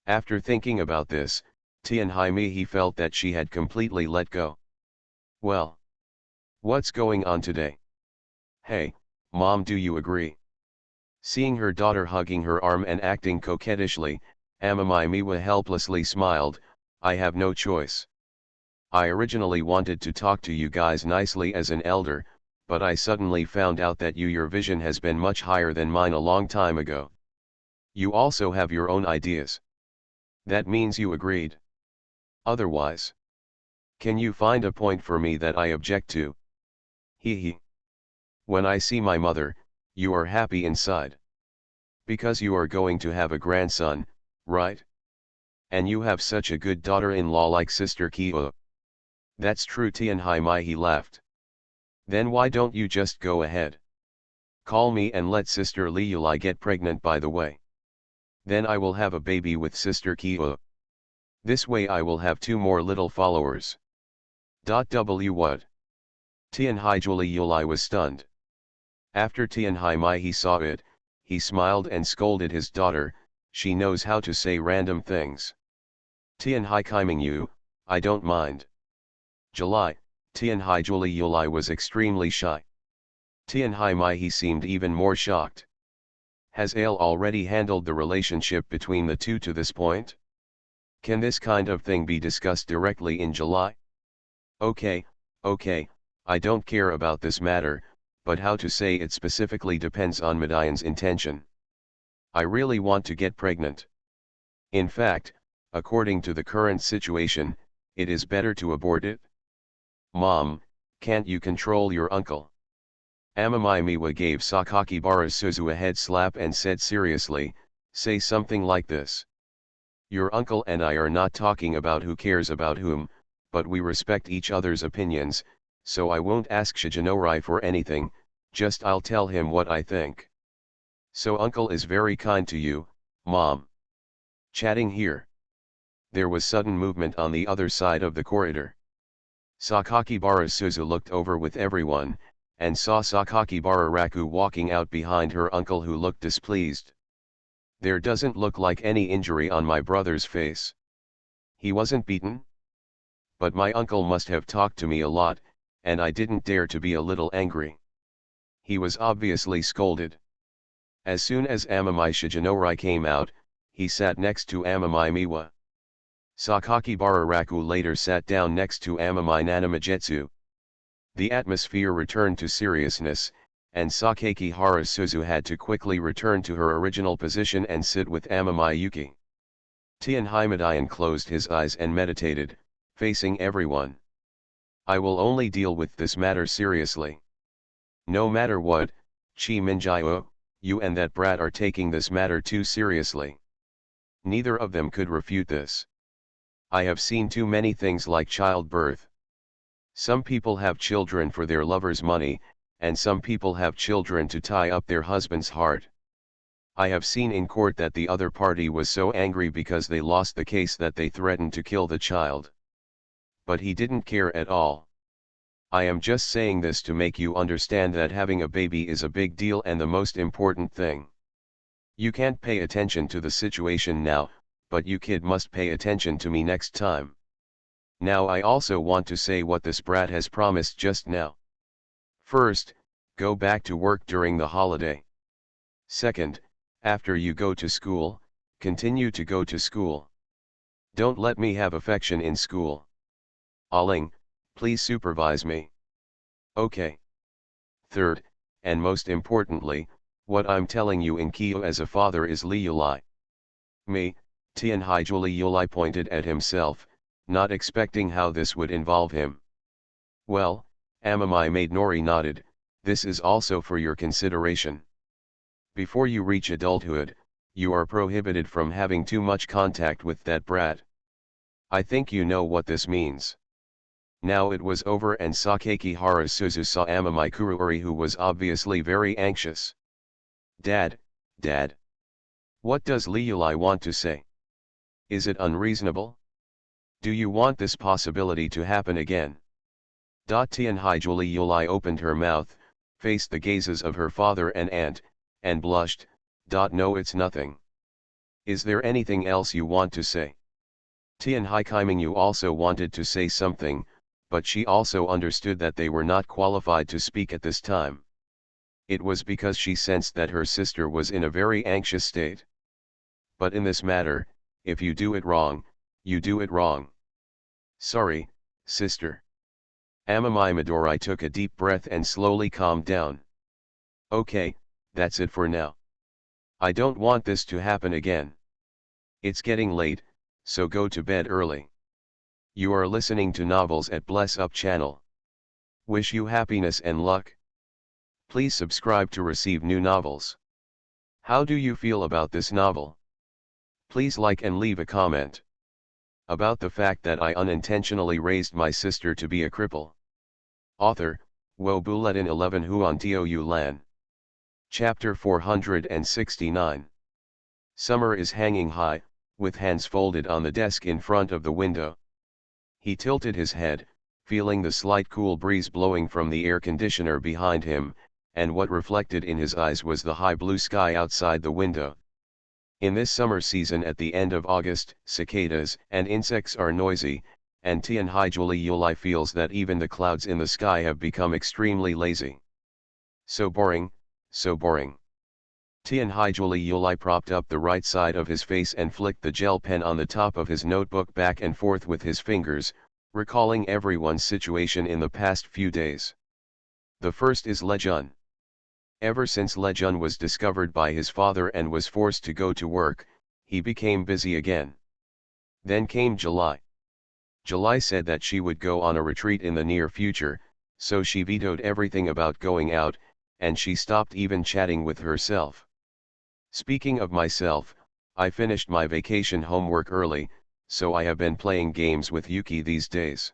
After thinking about this, Tianhai Mihi felt that she had completely let go. Well, what's going on today? Hey, Mom, do you agree? Seeing her daughter hugging her arm and acting coquettishly, Amamai Miwa helplessly smiled. I have no choice. I originally wanted to talk to you guys nicely as an elder, but I suddenly found out that your vision has been much higher than mine a long time ago. You also have your own ideas. That means you agreed. Otherwise, can you find a point for me that I object to? Hee. When I see my mother, you are happy inside. Because you are going to have a grandson, right? And you have such a good daughter-in-law like Sister Kyo. That's true, Tianhai Mihi laughed. Then why don't you just go ahead? Call me and let Sister Liuli get pregnant by the way. Then I will have a baby with Sister Kyo. This way I will have 2 more little followers. W what? Tianhai Liuli was stunned. After Tianhai Mihi saw it, he smiled and scolded his daughter. She knows how to say random things. Tianhai Kaimingyu, I don't mind. July, Tianhai Liuli was extremely shy. Tianhai Mihi seemed even more shocked. Has Ale already handled the relationship between the two to this point? Can this kind of thing be discussed directly in July? Okay, I don't care about this matter, but how to say it specifically depends on Madian's intention. I really want to get pregnant. In fact, according to the current situation, it is better to abort it. Mom, can't you control your uncle? Amamai Miwa gave Sakakibara Suzu a head slap and said seriously, say something like this. Your uncle and I are not talking about who cares about whom, but we respect each other's opinions, so I won't ask Shigenori for anything, just I'll tell him what I think. So uncle is very kind to you, Mom. Chatting here. There was sudden movement on the other side of the corridor. Sakakibara Suzu looked over with everyone, and saw Sakakibara Raku walking out behind her uncle who looked displeased. There doesn't look like any injury on my brother's face. He wasn't beaten? But my uncle must have talked to me a lot, and I didn't dare to be a little angry. He was obviously scolded. As soon as Amamai Shigenori came out, he sat next to Amamai Miwa. Sakakibara Raku later sat down next to Amamai Nanamajetsu. The atmosphere returned to seriousness, and Sakakihara Suzu had to quickly return to her original position and sit with Amamai Yuki. Tianhai Madian closed his eyes and meditated, facing everyone. I will only deal with this matter seriously. No matter what, Chi Minjio, you and that brat are taking this matter too seriously. Neither of them could refute this. I have seen too many things like childbirth. Some people have children for their lover's money, and some people have children to tie up their husband's heart. I have seen in court that the other party was so angry because they lost the case that they threatened to kill the child. but he didn't care at all. I am just saying this to make you understand that having a baby is a big deal and the most important thing. You can't pay attention to the situation now, but you kid must pay attention to me next time. Now I also want to say what this brat has promised just now. First, go back to work during the holiday. Second, after you go to school, continue to go to school. Don't let me have affection in school. Aling, please supervise me. Okay. Third, and most importantly, what I'm telling you in Kyo as a father is Li Yulai. Me, Tianhaijuli Yulai pointed at himself, not expecting how this would involve him. Well, Amamai maid Nori nodded, this is also for your consideration. Before you reach adulthood, you are prohibited from having too much contact with that brat. I think you know what this means. Now it was over and Sakeki Harasuzu saw Amamai Kuruori, who was obviously very anxious. Dad. What does Liulai want to say? Is it unreasonable? Do you want this possibility to happen again? Tianhaijuli Yulai opened her mouth, faced the gazes of her father and aunt, and blushed. No, it's nothing. Is there anything else you want to say? Tianhai Kaimingyu also wanted to say something, but she also understood that they were not qualified to speak at this time. It was because she sensed that her sister was in a very anxious state. But in this matter, if you do it wrong, you do it wrong. Sorry, sister. Amamai Midori took a deep breath and slowly calmed down. Okay, that's it for now. I don't want this to happen again. It's getting late, so go to bed early. You are listening to novels at Bless Up channel. Wish you happiness and luck. Please subscribe to receive new novels. How do you feel about this novel? Please like and leave a comment. About the fact that I unintentionally raised my sister to be a cripple. Author, Wo Buletin 11 Huan Tio Yu Lan. Chapter 469. Summer is hanging high, with hands folded on the desk in front of the window. He tilted his head, feeling the slight cool breeze blowing from the air conditioner behind him, and what reflected in his eyes was the high blue sky outside the window. In this summer season at the end of August, cicadas and insects are noisy, and Tianhaijuli Yulai feels that even the clouds in the sky have become extremely lazy. So boring, so boring. Tianhaijuli Yulai propped up the right side of his face and flicked the gel pen on the top of his notebook back and forth with his fingers, recalling everyone's situation in the past few days. The first is Lejun. Ever since Lejun was discovered by his father and was forced to go to work, he became busy again. Then came July. July said that she would go on a retreat in the near future, so she vetoed everything about going out, and she stopped even chatting with herself. Speaking of myself, I finished my vacation homework early, so I have been playing games with Yuki these days.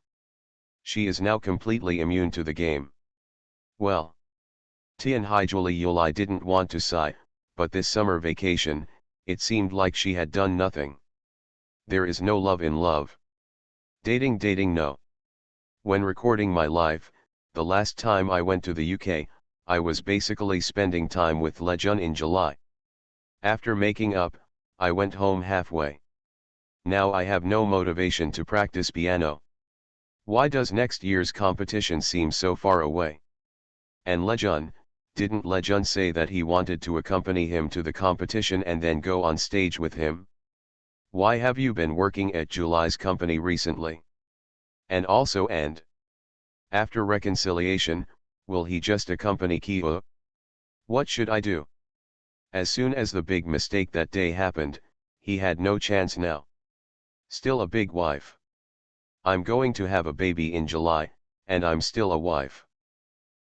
She is now completely immune to the game. Well. Tianhaijuli Yulai didn't want to sigh, but this summer vacation, it seemed like she had done nothing. There is no love in love. Dating no. When recording my life, the last time I went to the UK, I was basically spending time with Lejun in July. After making up, I went home halfway. Now I have no motivation to practice piano. Why does next year's competition seem so far away? And Lejun, didn't Lejun say that he wanted to accompany him to the competition and then go on stage with him? Why have you been working at July's company recently? And after reconciliation, will he just accompany Kyo? What should I do? As soon as the big mistake that day happened, he had no chance now. Still a big wife. I'm going to have a baby in July, and I'm still a wife.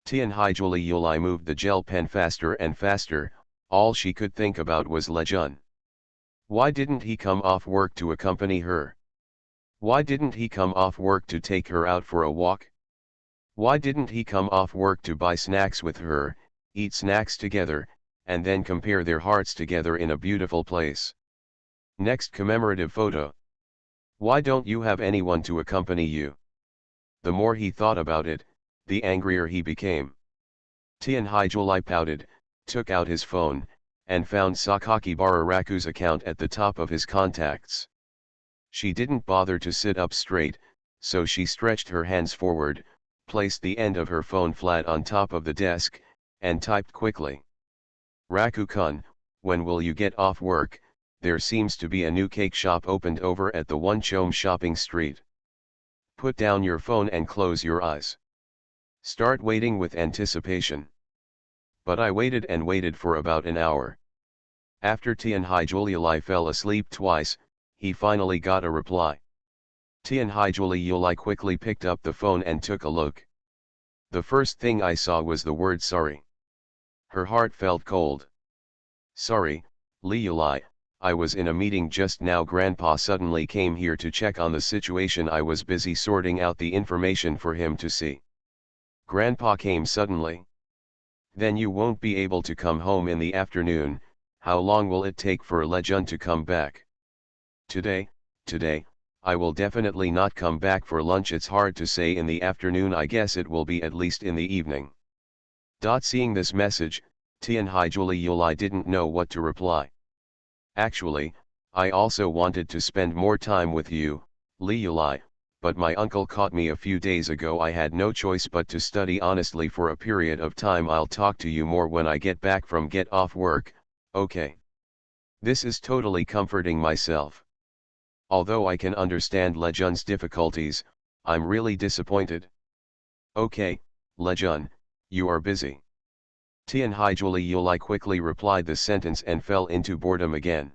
Tianhaijuli Yulai moved the gel pen faster and faster, all she could think about was Lejun. Why didn't he come off work to accompany her? Why didn't he come off work to take her out for a walk? Why didn't he come off work to buy snacks with her, eat snacks together, and then compare their hearts together in a beautiful place? Next commemorative photo. Why don't you have anyone to accompany you? The more he thought about it, the angrier he became. Tianhaijulai pouted, took out his phone, and found Sakakibara Raku's account at the top of his contacts. She didn't bother to sit up straight, so she stretched her hands forward, placed the end of her phone flat on top of the desk, and typed quickly. Raku-kun, when will you get off work? There seems to be a new cake shop opened over at the Wonchome shopping street. Put down your phone and close your eyes. Start waiting with anticipation. But I waited and waited for about an hour. After Tianhaijulai fell asleep twice, he finally got a reply. Tianhaijulai quickly picked up the phone and took a look. The first thing I saw was the word sorry. Her heart felt cold. Sorry, Liulai, I was in a meeting just now. Grandpa suddenly came here to check on the situation. I was busy sorting out the information for him to see. Grandpa came suddenly. Then you won't be able to come home in the afternoon. How long will it take for Lejun to come back? Today, I will definitely not come back for lunch. It's hard to say in the afternoon. I guess it will be at least in the evening. Seeing this message, Tianhaijulai didn't know what to reply. Actually, I also wanted to spend more time with you, Liulai, but my uncle caught me a few days ago. I had no choice but to study honestly for a period of time. I'll talk to you more when I get back from get off work, okay? This is totally comforting myself. Although I can understand Lejun's difficulties, I'm really disappointed. Okay, Lejun, you are busy. Tianhaijulai quickly replied the sentence and fell into boredom again.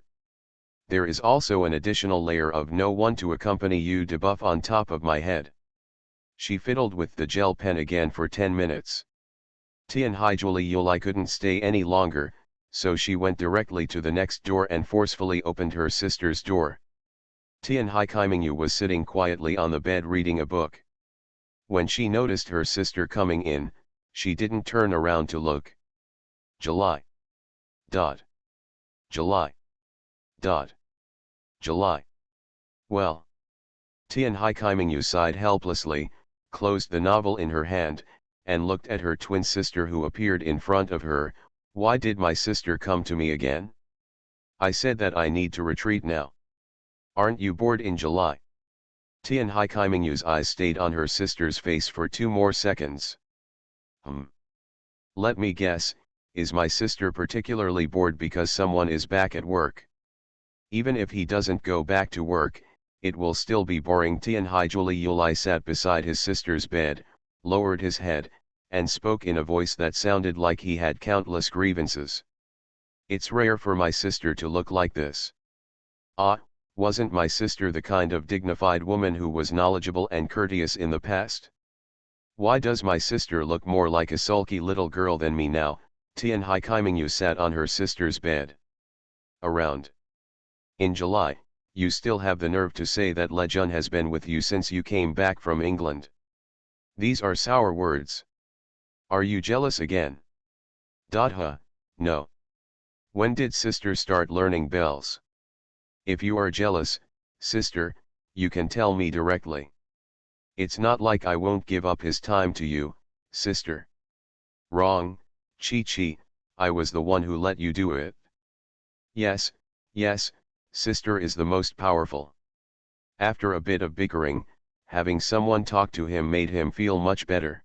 There is also an additional layer of no one to accompany you debuff on top of my head. She fiddled with the gel pen again for 10 minutes. Tianhaijulai couldn't stay any longer, so she went directly to the next door and forcefully opened her sister's door. Tianhaikaiminyu was sitting quietly on the bed reading a book. When she noticed her sister coming in, she didn't turn around to look. July. July. July. Well. Tianhaikaiminyu sighed helplessly, closed the novel in her hand, and looked at her twin sister who appeared in front of her. Why did my sister come to me again? I said that I need to retreat now. Aren't you bored in July? Tianhaikaimingyu's eyes stayed on her sister's face for 2 more seconds. Let me guess, is my sister particularly bored because someone is back at work? Even if he doesn't go back to work, it will still be boring. Tianhaijulai sat beside his sister's bed, lowered his head, and spoke in a voice that sounded like he had countless grievances. It's rare for my sister to look like this. Wasn't my sister the kind of dignified woman who was knowledgeable and courteous in the past? Why does my sister look more like a sulky little girl than me now? Tianhaikaiminyu sat on her sister's bed. Around. In July, you still have the nerve to say that Lejun has been with you since you came back from England. These are sour words. Are you jealous again? No. When did sister start learning bells? If you are jealous, sister, you can tell me directly. It's not like I won't give up his time to you, sister. Wrong, Chi-Chi, I was the one who let you do it. Yes, sister is the most powerful. After a bit of bickering, having someone talk to him made him feel much better.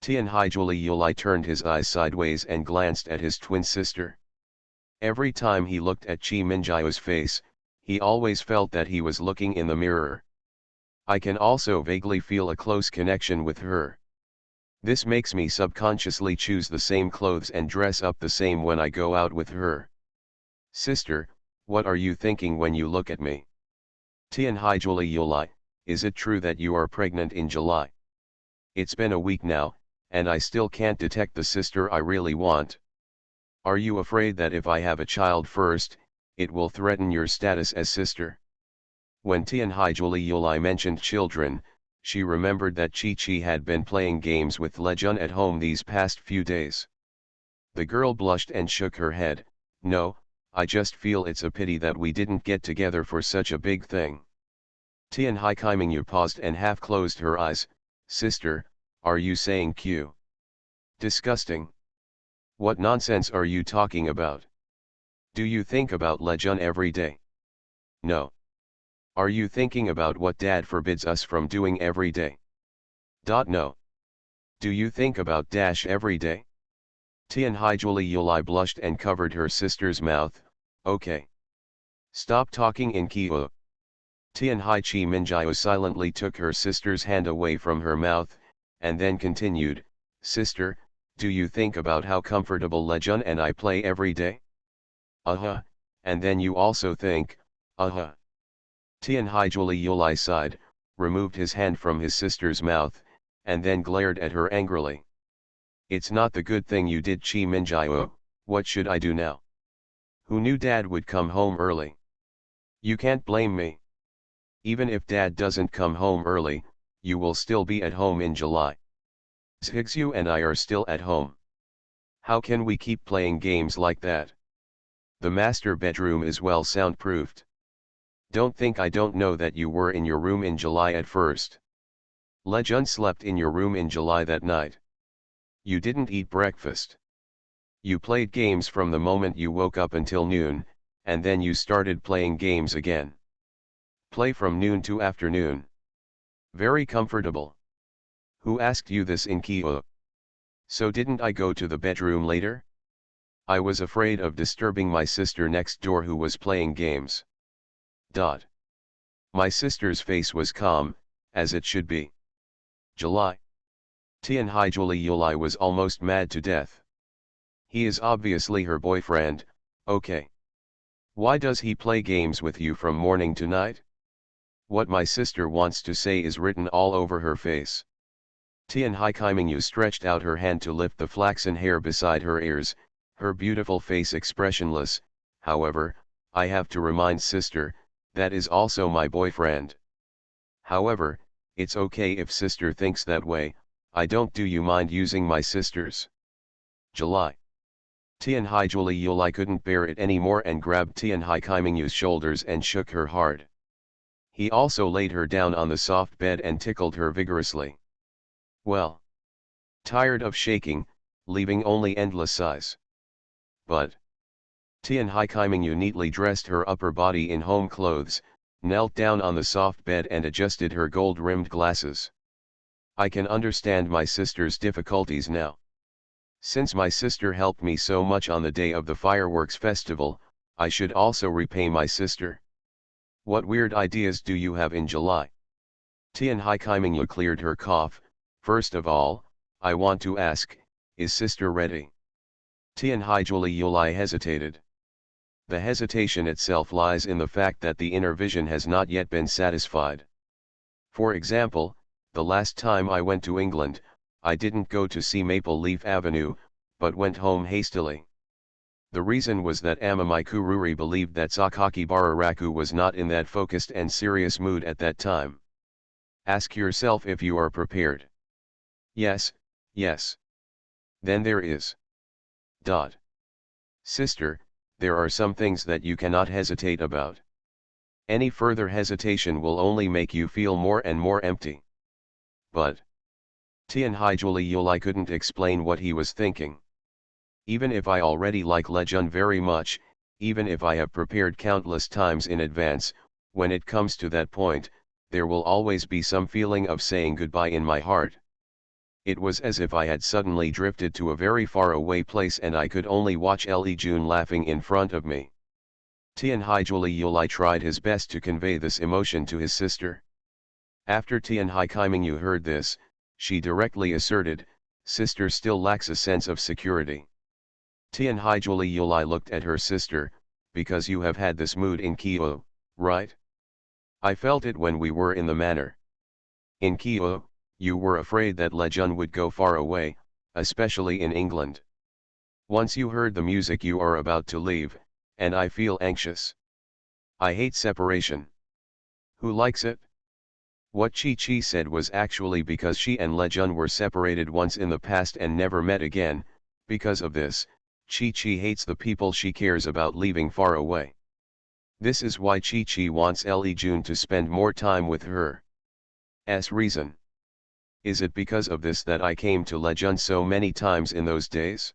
Tianhaijulai turned his eyes sideways and glanced at his twin sister. Every time he looked at Chi Minjiu's face, he always felt that he was looking in the mirror. I can also vaguely feel a close connection with her. This makes me subconsciously choose the same clothes and dress up the same when I go out with her. Sister, what are you thinking when you look at me? Tianhaijulai, is it true that you are pregnant in July? It's been a week now, and I still can't detect the sister I really want. Are you afraid that if I have a child first, it will threaten your status as sister? When Tianhaijulai mentioned children, she remembered that Chi-Chi had been playing games with Lejun at home these past few days. The girl blushed and shook her head. No, I just feel it's a pity that we didn't get together for such a big thing. Tianhaikaiminyu paused and half closed her eyes. Sister, are you saying Q? Disgusting. What nonsense are you talking about? Do you think about Lejun every day? No. Are you thinking about what dad forbids us from doing every day? No. Do you think about dash every day? Tianhaijuli Yulai blushed and covered her sister's mouth. Okay. Stop talking in Kiu. Tianhaichi Minjiao silently took her sister's hand away from her mouth, and then continued, Sister, do you think about how comfortable Lejun and I play every day? And then you also think, Tianhaijuli Yulai sighed, removed his hand from his sister's mouth, and then glared at her angrily. It's not the good thing you did, Chi Minjiao. What should I do now? Who knew Dad would come home early? You can't blame me. Even if Dad doesn't come home early, you will still be at home in July. Zhigzu and I are still at home. How can we keep playing games like that? The master bedroom is well soundproofed. Don't think I don't know that you were in your room in July at first. Lejun slept in your room in July that night. You didn't eat breakfast. You played games from the moment you woke up until noon, and then you started playing games again. Play from noon to afternoon. Very comfortable. Who asked you this in Kyiv? So didn't I go to the bedroom later? I was afraid of disturbing my sister next door who was playing games. My sister's face was calm, as it should be. July. Tianhaijuli Yulai was almost mad to death. He is obviously her boyfriend, okay. Why does he play games with you from morning to night? What my sister wants to say is written all over her face. Tianhaikaimingu stretched out her hand to lift the flaxen hair beside her ears, her beautiful face expressionless. However, I have to remind sister, that is also my boyfriend. However, it's okay if sister thinks that way, I don't. Do you mind using my sister's? July. Tianhaijuli Yulai couldn't bear it anymore and grabbed Tianhaikaimingu's shoulders and shook her hard. He also laid her down on the soft bed and tickled her vigorously. Well. Tired of shaking, leaving only endless sighs. But. Tianhaikaimingu neatly dressed her upper body in home clothes, knelt down on the soft bed and adjusted her gold-rimmed glasses. I can understand my sister's difficulties now. Since my sister helped me so much on the day of the fireworks festival, I should also repay my sister. What weird ideas do you have in July? Tianhaikaimingu cleared her cough. First of all, I want to ask, is sister ready? Tianhaijuli Yulai hesitated. The hesitation itself lies in the fact that the inner vision has not yet been satisfied. For example, the last time I went to England, I didn't go to see Maple Leaf Avenue, but went home hastily. The reason was that Amamai Kururi believed that Sakaki Bararaku was not in that focused and serious mood at that time. Ask yourself if you are prepared. Yes, yes. Then there is. Sister, there are some things that you cannot hesitate about. Any further hesitation will only make you feel more and more empty. But. Tianhaijuli Yulai couldn't explain what he was thinking. Even if I already like Lejun very much, even if I have prepared countless times in advance, when it comes to that point, there will always be some feeling of saying goodbye in my heart. It was as if I had suddenly drifted to a very far away place and I could only watch Lee Jun laughing in front of me. Tianhaijuli Yulai tried his best to convey this emotion to his sister. After Tianhaikaimingu heard this, she directly asserted, sister still lacks a sense of security. Tianhaijuli Yulai looked at her sister, because you have had this mood in Kyiv, right? I felt it when we were in the manor. In Kyiv, you were afraid that Lejun would go far away, especially in England. Once you heard the music you are about to leave, and I feel anxious. I hate separation. Who likes it? What Chi-Chi said was actually because she and Lejun were separated once in the past and never met again. Because of this, Chi-Chi hates the people she cares about leaving far away. This is why Chi-Chi wants Lee Jun to spend more time with her. S reason. Is it because of this that I came to Lejun so many times in those days?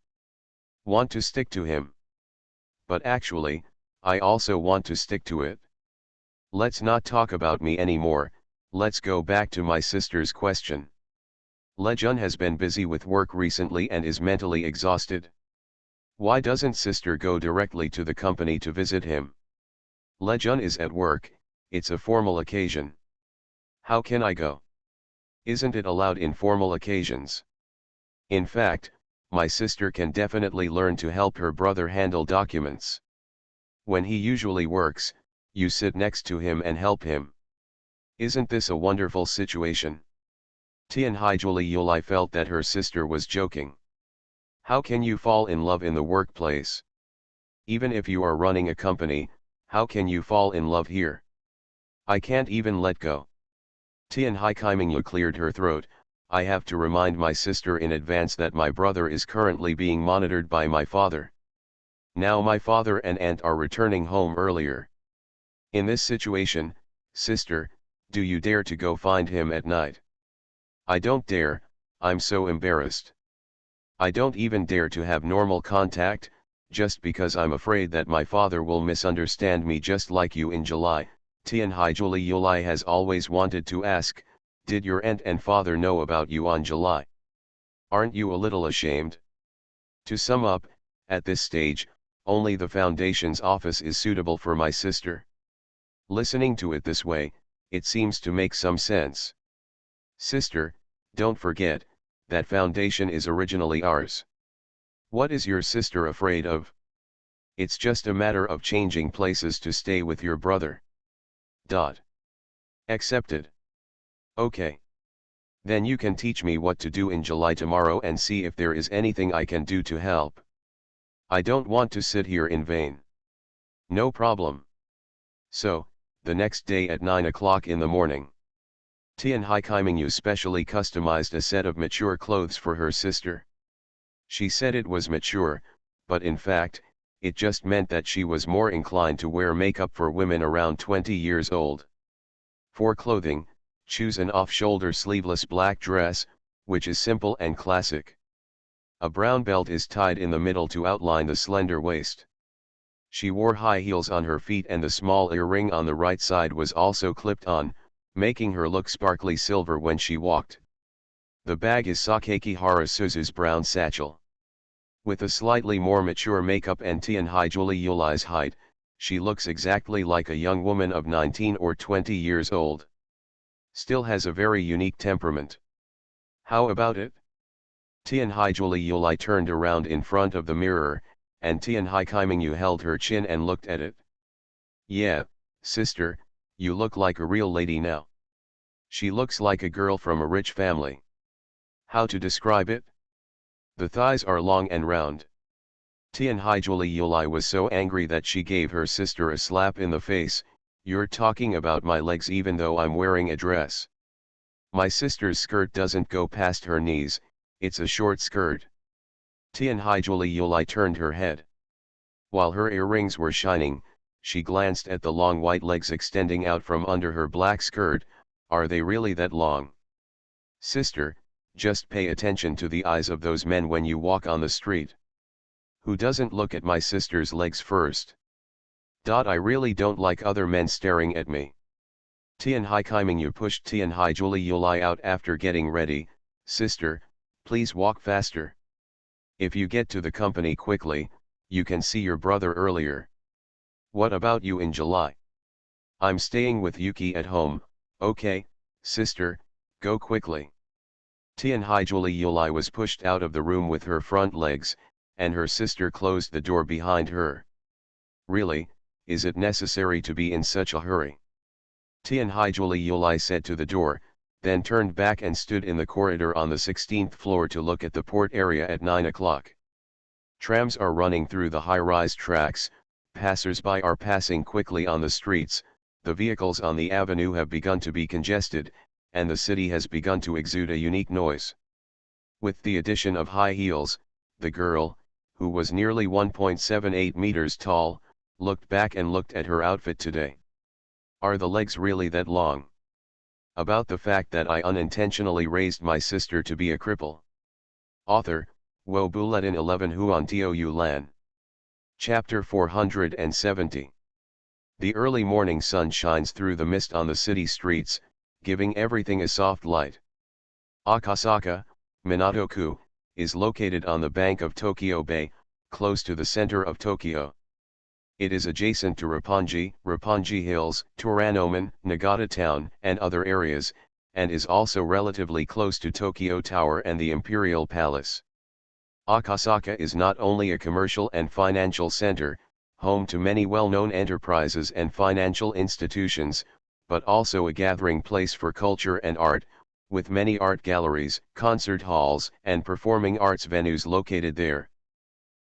Want to stick to him. But actually, I also want to stick to it. Let's not talk about me anymore, let's go back to my sister's question. Lejun has been busy with work recently and is mentally exhausted. Why doesn't sister go directly to the company to visit him? Lejun is at work, it's a formal occasion. How can I go? Isn't it allowed in formal occasions? In fact, my sister can definitely learn to help her brother handle documents. When he usually works, you sit next to him and help him. Isn't this a wonderful situation? Tianhaijuli Yulai felt that her sister was joking. How can you fall in love in the workplace? Even if you are running a company, how can you fall in love here? I can't even let go. Tianhaikimingyu cleared her throat. I have to remind my sister in advance that my brother is currently being monitored by my father. Now my father and aunt are returning home earlier. In this situation, sister, do you dare to go find him at night? I don't dare, I'm so embarrassed. I don't even dare to have normal contact, just because I'm afraid that my father will misunderstand me just like you in July. Tianhaijuli Yulai has always wanted to ask, did your aunt and father know about you on July? Aren't you a little ashamed? To sum up, at this stage, only the foundation's office is suitable for my sister. Listening to it this way, it seems to make some sense. Sister, don't forget, that foundation is originally ours. What is your sister afraid of? It's just a matter of changing places to stay with your brother. Accepted. Okay. Then you can teach me what to do in July tomorrow and see if there is anything I can do to help. I don't want to sit here in vain. No problem. So, the next day at 9 o'clock in the morning. Tianhaikimingyu specially customized a set of mature clothes for her sister. She said it was mature, but in fact, it just meant that she was more inclined to wear makeup for women around 20 years old. For clothing, choose an off-shoulder sleeveless black dress, which is simple and classic. A brown belt is tied in the middle to outline the slender waist. She wore high heels on her feet and the small earring on the right side was also clipped on, making her look sparkly silver when she walked. The bag is Sakeki Harasuzu's brown satchel. With a slightly more mature makeup and Tianhaijuli Yulai's height, she looks exactly like a young woman of 19 or 20 years old. Still has a very unique temperament. How about it? Tianhaijuli Yulai turned around in front of the mirror, and Tianhaikimingyu held her chin and looked at it. Yeah, sister, you look like a real lady now. She looks like a girl from a rich family. How to describe it? The thighs are long and round. Tianhaijuli Yulai was so angry that she gave her sister a slap in the face. You're talking about my legs even though I'm wearing a dress. My sister's skirt doesn't go past her knees, it's a short skirt. Tianhaijuli Yulai turned her head. While her earrings were shining, she glanced at the long white legs extending out from under her black skirt. Are they really that long? Sister, just pay attention to the eyes of those men when you walk on the street. Who doesn't look at my sister's legs first? I really don't like other men staring at me. Tianhaikimingyu pushed Tianhaijuli Yulai out after getting ready. Sister, please walk faster. If you get to the company quickly, you can see your brother earlier. What about you in July? I'm staying with Yuki at home. Okay, sister, go quickly. Tianhaijuli Yulai was pushed out of the room with her front legs, and her sister closed the door behind her. Really, is it necessary to be in such a hurry? Tianhaijuli Yulai said to the door, then turned back and stood in the corridor on the 16th floor to look at the port area at 9 o'clock. Trams are running through the high-rise tracks, passers-by are passing quickly on the streets, the vehicles on the avenue have begun to be congested, and the city has begun to exude a unique noise. With the addition of high heels, the girl, who was nearly 1.78 meters tall, looked back and looked at her outfit today. Are the legs really that long? about the fact that I unintentionally raised my sister to be a cripple. Author, Wo Buletin 11 Huan Tio Yu Lan. Chapter 470. The early morning sun shines through the mist on the city streets, giving everything a soft light. Akasaka, Minato-ku, is located on the bank of Tokyo Bay, close to the center of Tokyo. It is adjacent to Roppongi Hills, Toranomon, Nagata Town, and other areas, and is also relatively close to Tokyo Tower and the Imperial Palace. Akasaka is not only a commercial and financial center, home to many well-known enterprises and financial institutions, but also a gathering place for culture and art, with many art galleries, concert halls, and performing arts venues located there.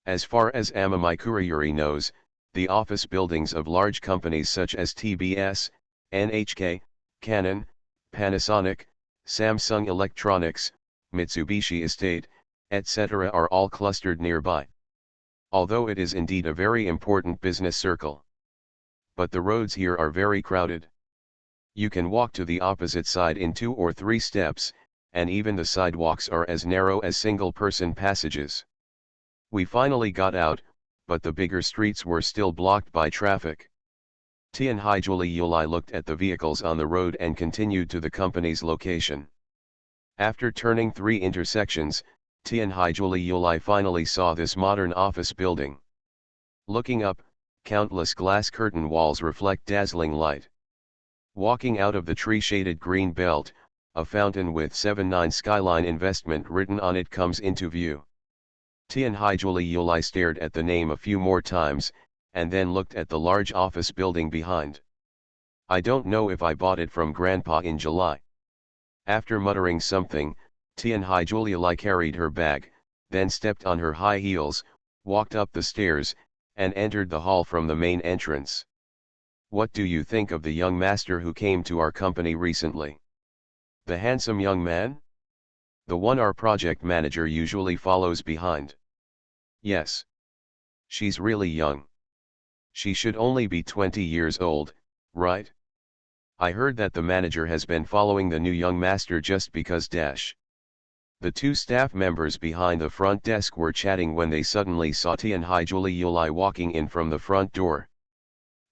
As far as Amamikurayuri knows, the office buildings of large companies such as TBS, NHK, Canon, Panasonic, Samsung Electronics, Mitsubishi Estate, etc. are all clustered nearby. Although it is indeed a very important business circle. But the roads here are very crowded. You can walk to the opposite side in 2 or 3 steps, and even the sidewalks are as narrow as single-person passages. We finally got out, but the bigger streets were still blocked by traffic. Tianhaijuli Yulai looked at the vehicles on the road and continued to the company's location. After turning 3 intersections, Tianhaijuli Yulai finally saw this modern office building. Looking up, countless glass curtain walls reflect dazzling light. Walking out of the tree-shaded green belt, a fountain with 79 Skyline Investment written on it comes into view. Tianhaijuli Yulai stared at the name a few more times, and then looked at the large office building behind. I don't know if I bought it from Grandpa in July. After muttering something, Tianhaijuli Yulai carried her bag, then stepped on her high heels, walked up the stairs, and entered the hall from the main entrance. What do you think of the young master who came to our company recently? The handsome young man? The one our project manager usually follows behind. Yes. She's really young. She should only be 20 years old, right? I heard that the manager has been following the new young master just because dash. The 2 staff members behind the front desk were chatting when they suddenly saw Tianhaijuli Yulai walking in from the front door.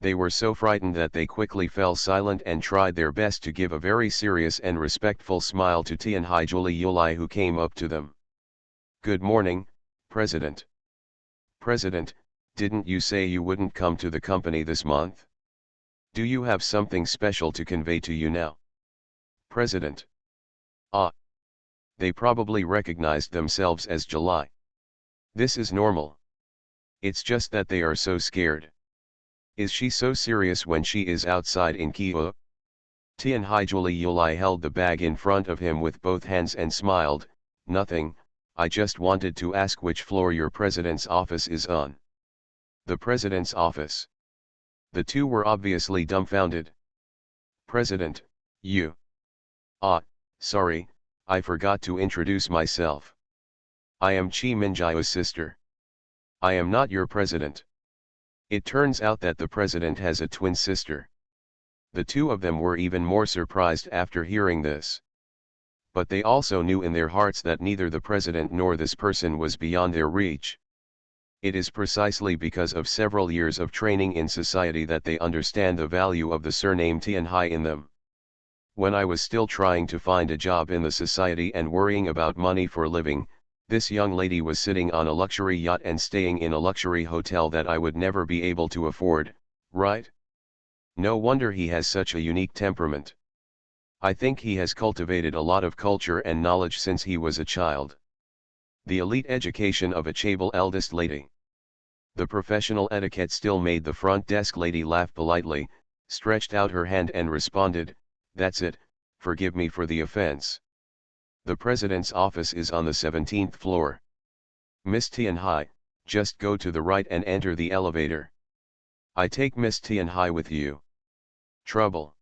They were so frightened that they quickly fell silent and tried their best to give a very serious and respectful smile to Tianhaijuli Yulai, who came up to them. Good morning, President. President, didn't you say you wouldn't come to the company this month? Do you have something special to convey to you now? President. Ah. They probably recognized themselves as July. This is normal. It's just that they are so scared. Is she so serious when she is outside in Kyoto? Tianhaijuli Yulai held the bag in front of him with both hands and smiled. Nothing, I just wanted to ask which floor your president's office is on. The president's office. The 2 were obviously dumbfounded. President, you. Ah, sorry, I forgot to introduce myself. I am Chi Minjao's sister. I am not your president. It turns out that the president has a twin sister. The 2 of them were even more surprised after hearing this. But they also knew in their hearts that neither the president nor this person was beyond their reach. It is precisely because of several years of training in society that they understand the value of the surname Tianhai in them. When I was still trying to find a job in the society and worrying about money for living, this young lady was sitting on a luxury yacht and staying in a luxury hotel that I would never be able to afford, right? No wonder he has such a unique temperament. I think he has cultivated a lot of culture and knowledge since he was a child. The elite education of a chaebol eldest lady. The professional etiquette still made the front desk lady laugh politely, stretched out her hand and responded, that's it, forgive me for the offense. The president's office is on the 17th floor. Miss Tianhai, just go to the right and enter the elevator. I take Miss Tianhai with you. Trouble.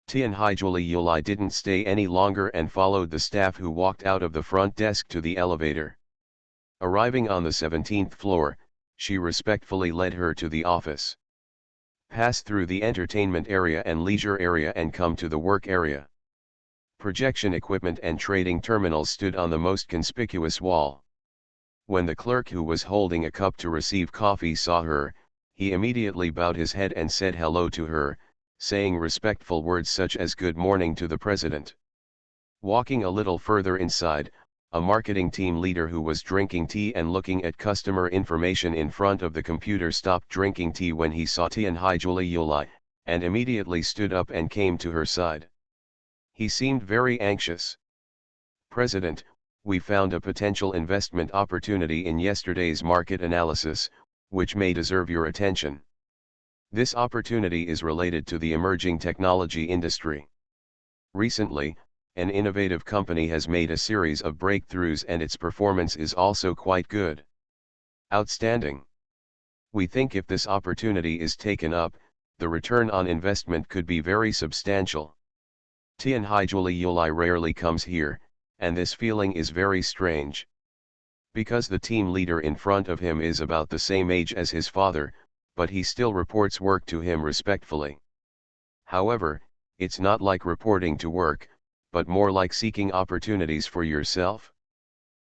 Tianhaijuli Yulai didn't stay any longer and followed the staff who walked out of the front desk to the elevator. Arriving on the 17th floor, she respectfully led her to the office. Pass through the entertainment area and leisure area and come to the work area. Projection equipment and trading terminals stood on the most conspicuous wall. When the clerk who was holding a cup to receive coffee saw her, he immediately bowed his head and said hello to her, saying respectful words such as "Good morning" to the president. Walking a little further inside, a marketing team leader who was drinking tea and looking at customer information in front of the computer stopped drinking tea when he saw Tianhaijuli, and immediately stood up and came to her side. He seemed very anxious. "President, we found a potential investment opportunity in yesterday's market analysis, which may deserve your attention. This opportunity is related to the emerging technology industry. Recently, an innovative company has made a series of breakthroughs and its performance is also quite good. Outstanding. We think if this opportunity is taken up, the return on investment could be very substantial. Tianhaijuli rarely comes here, and this feeling is very strange. Because the team leader in front of him is about the same age as his father, but he still reports work to him respectfully. However, it's not like reporting to work, but more like seeking opportunities for yourself."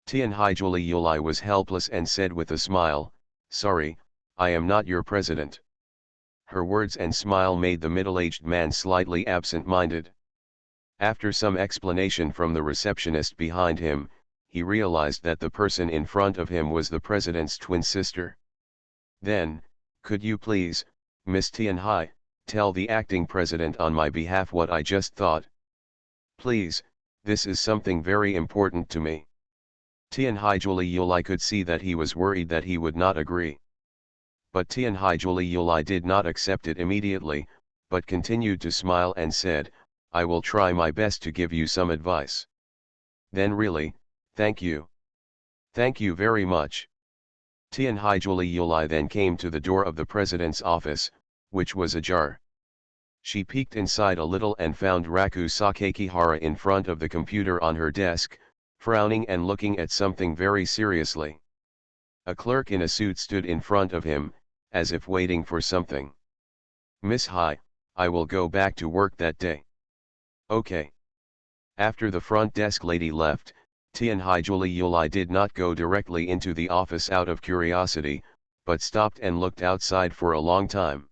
Tianhaijuli was helpless and said with a smile, "Sorry, I am not your president." Her words and smile made the middle-aged man slightly absent-minded. After some explanation from the receptionist behind him, he realized that the person in front of him was the president's twin sister. Then, "Could you please, Miss Tianhai, tell the acting president on my behalf what I just thought? Please, this is something very important to me." Tianhaijuli could see that he was worried that he would not agree. But Tianhaijuli did not accept it immediately, but continued to smile and said, "I will try my best to give you some advice." Then really, thank you. Thank you very much. Tianhaijuli then came to the door of the president's office, which was ajar. She peeked inside a little and found Raku Sakakihara in front of the computer on her desk, frowning and looking at something very seriously. A clerk in a suit stood in front of him, as if waiting for something. "Miss Hai, I will go back to work that day." "Okay." After the front desk lady left, Tianhaijuli did not go directly into the office out of curiosity, but stopped and looked outside for a long time.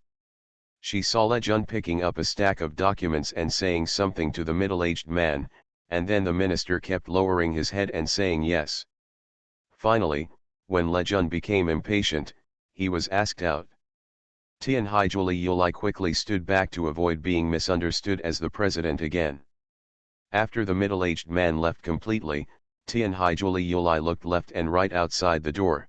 She saw Lejun picking up a stack of documents and saying something to the middle-aged man, and then the minister kept lowering his head and saying yes. Finally, when Lejun became impatient, he was asked out. Tianhaijuli quickly stood back to avoid being misunderstood as the president again. After the middle-aged man left completely, Tianhaijuli looked left and right outside the door.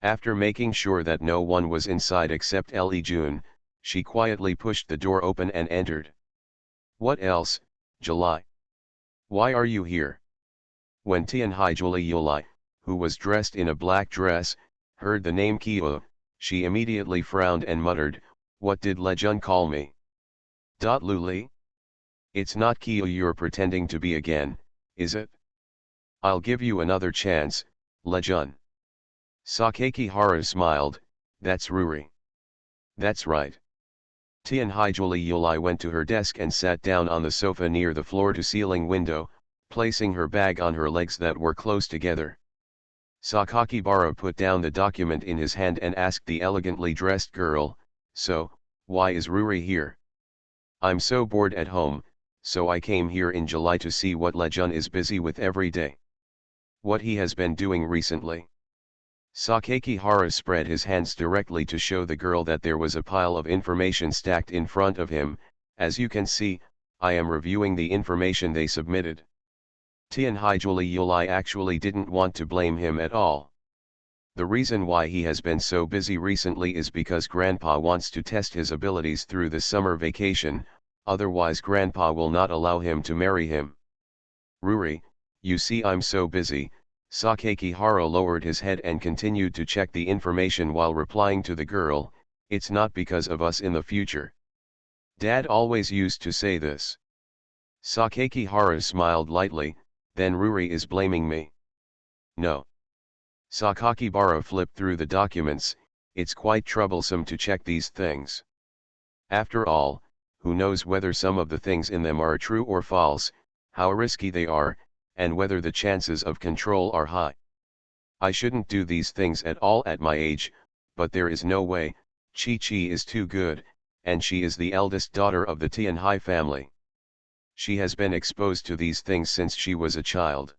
After making sure that no one was inside except Li Jun, she quietly pushed the door open and entered. "What else, July? Why are you here?" When Tianhaijuli, who was dressed in a black dress, heard the name Kyo, she immediately frowned and muttered, "What did Lejun call me? Luli? It's not Kyo you're pretending to be again, is it? I'll give you another chance, Lejun." Sakakihara smiled, "That's Ruri." "That's right." Tianhaijuli went to her desk and sat down on the sofa near the floor-to-ceiling window, placing her bag on her legs that were close together. Sakakibara put down the document in his hand and asked the elegantly dressed girl, "So, why is Ruri here?" "I'm so bored at home, so I came here in July to see what Lejun is busy with every day. What he has been doing recently." Sakakihara spread his hands directly to show the girl that there was a pile of information stacked in front of him. "As you can see, I am reviewing the information they submitted." Tianhaijuli actually didn't want to blame him at all. The reason why he has been so busy recently is because Grandpa wants to test his abilities through the summer vacation, otherwise Grandpa will not allow him to marry him. "Ruri, you see I'm so busy." Sakakihara lowered his head and continued to check the information while replying to the girl, "It's not because of us in the future. Dad always used to say this." Sakakihara smiled lightly, "Then Ruri is blaming me." "No." Sakakibara flipped through the documents, "It's quite troublesome to check these things. After all, who knows whether some of the things in them are true or false, how risky they are, and whether the chances of control are high. I shouldn't do these things at all at my age, but there is no way. Chi-Chi is too good, and she is the eldest daughter of the Tianhai family. She has been exposed to these things since she was a child.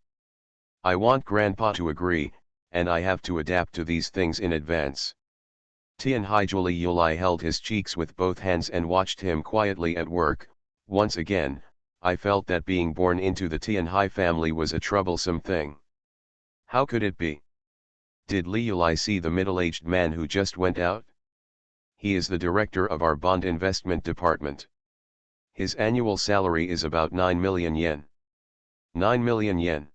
I want Grandpa to agree, and I have to adapt to these things in advance. Tianhai Yuli held his cheeks with both hands and watched him quietly at work. Once again, I felt that being born into the Tianhai family was a troublesome thing. How could it be? Did Li Yuli see the middle-aged man who just went out? He is the director of our bond investment department. His annual salary is about 9 million yen. 9 million yen.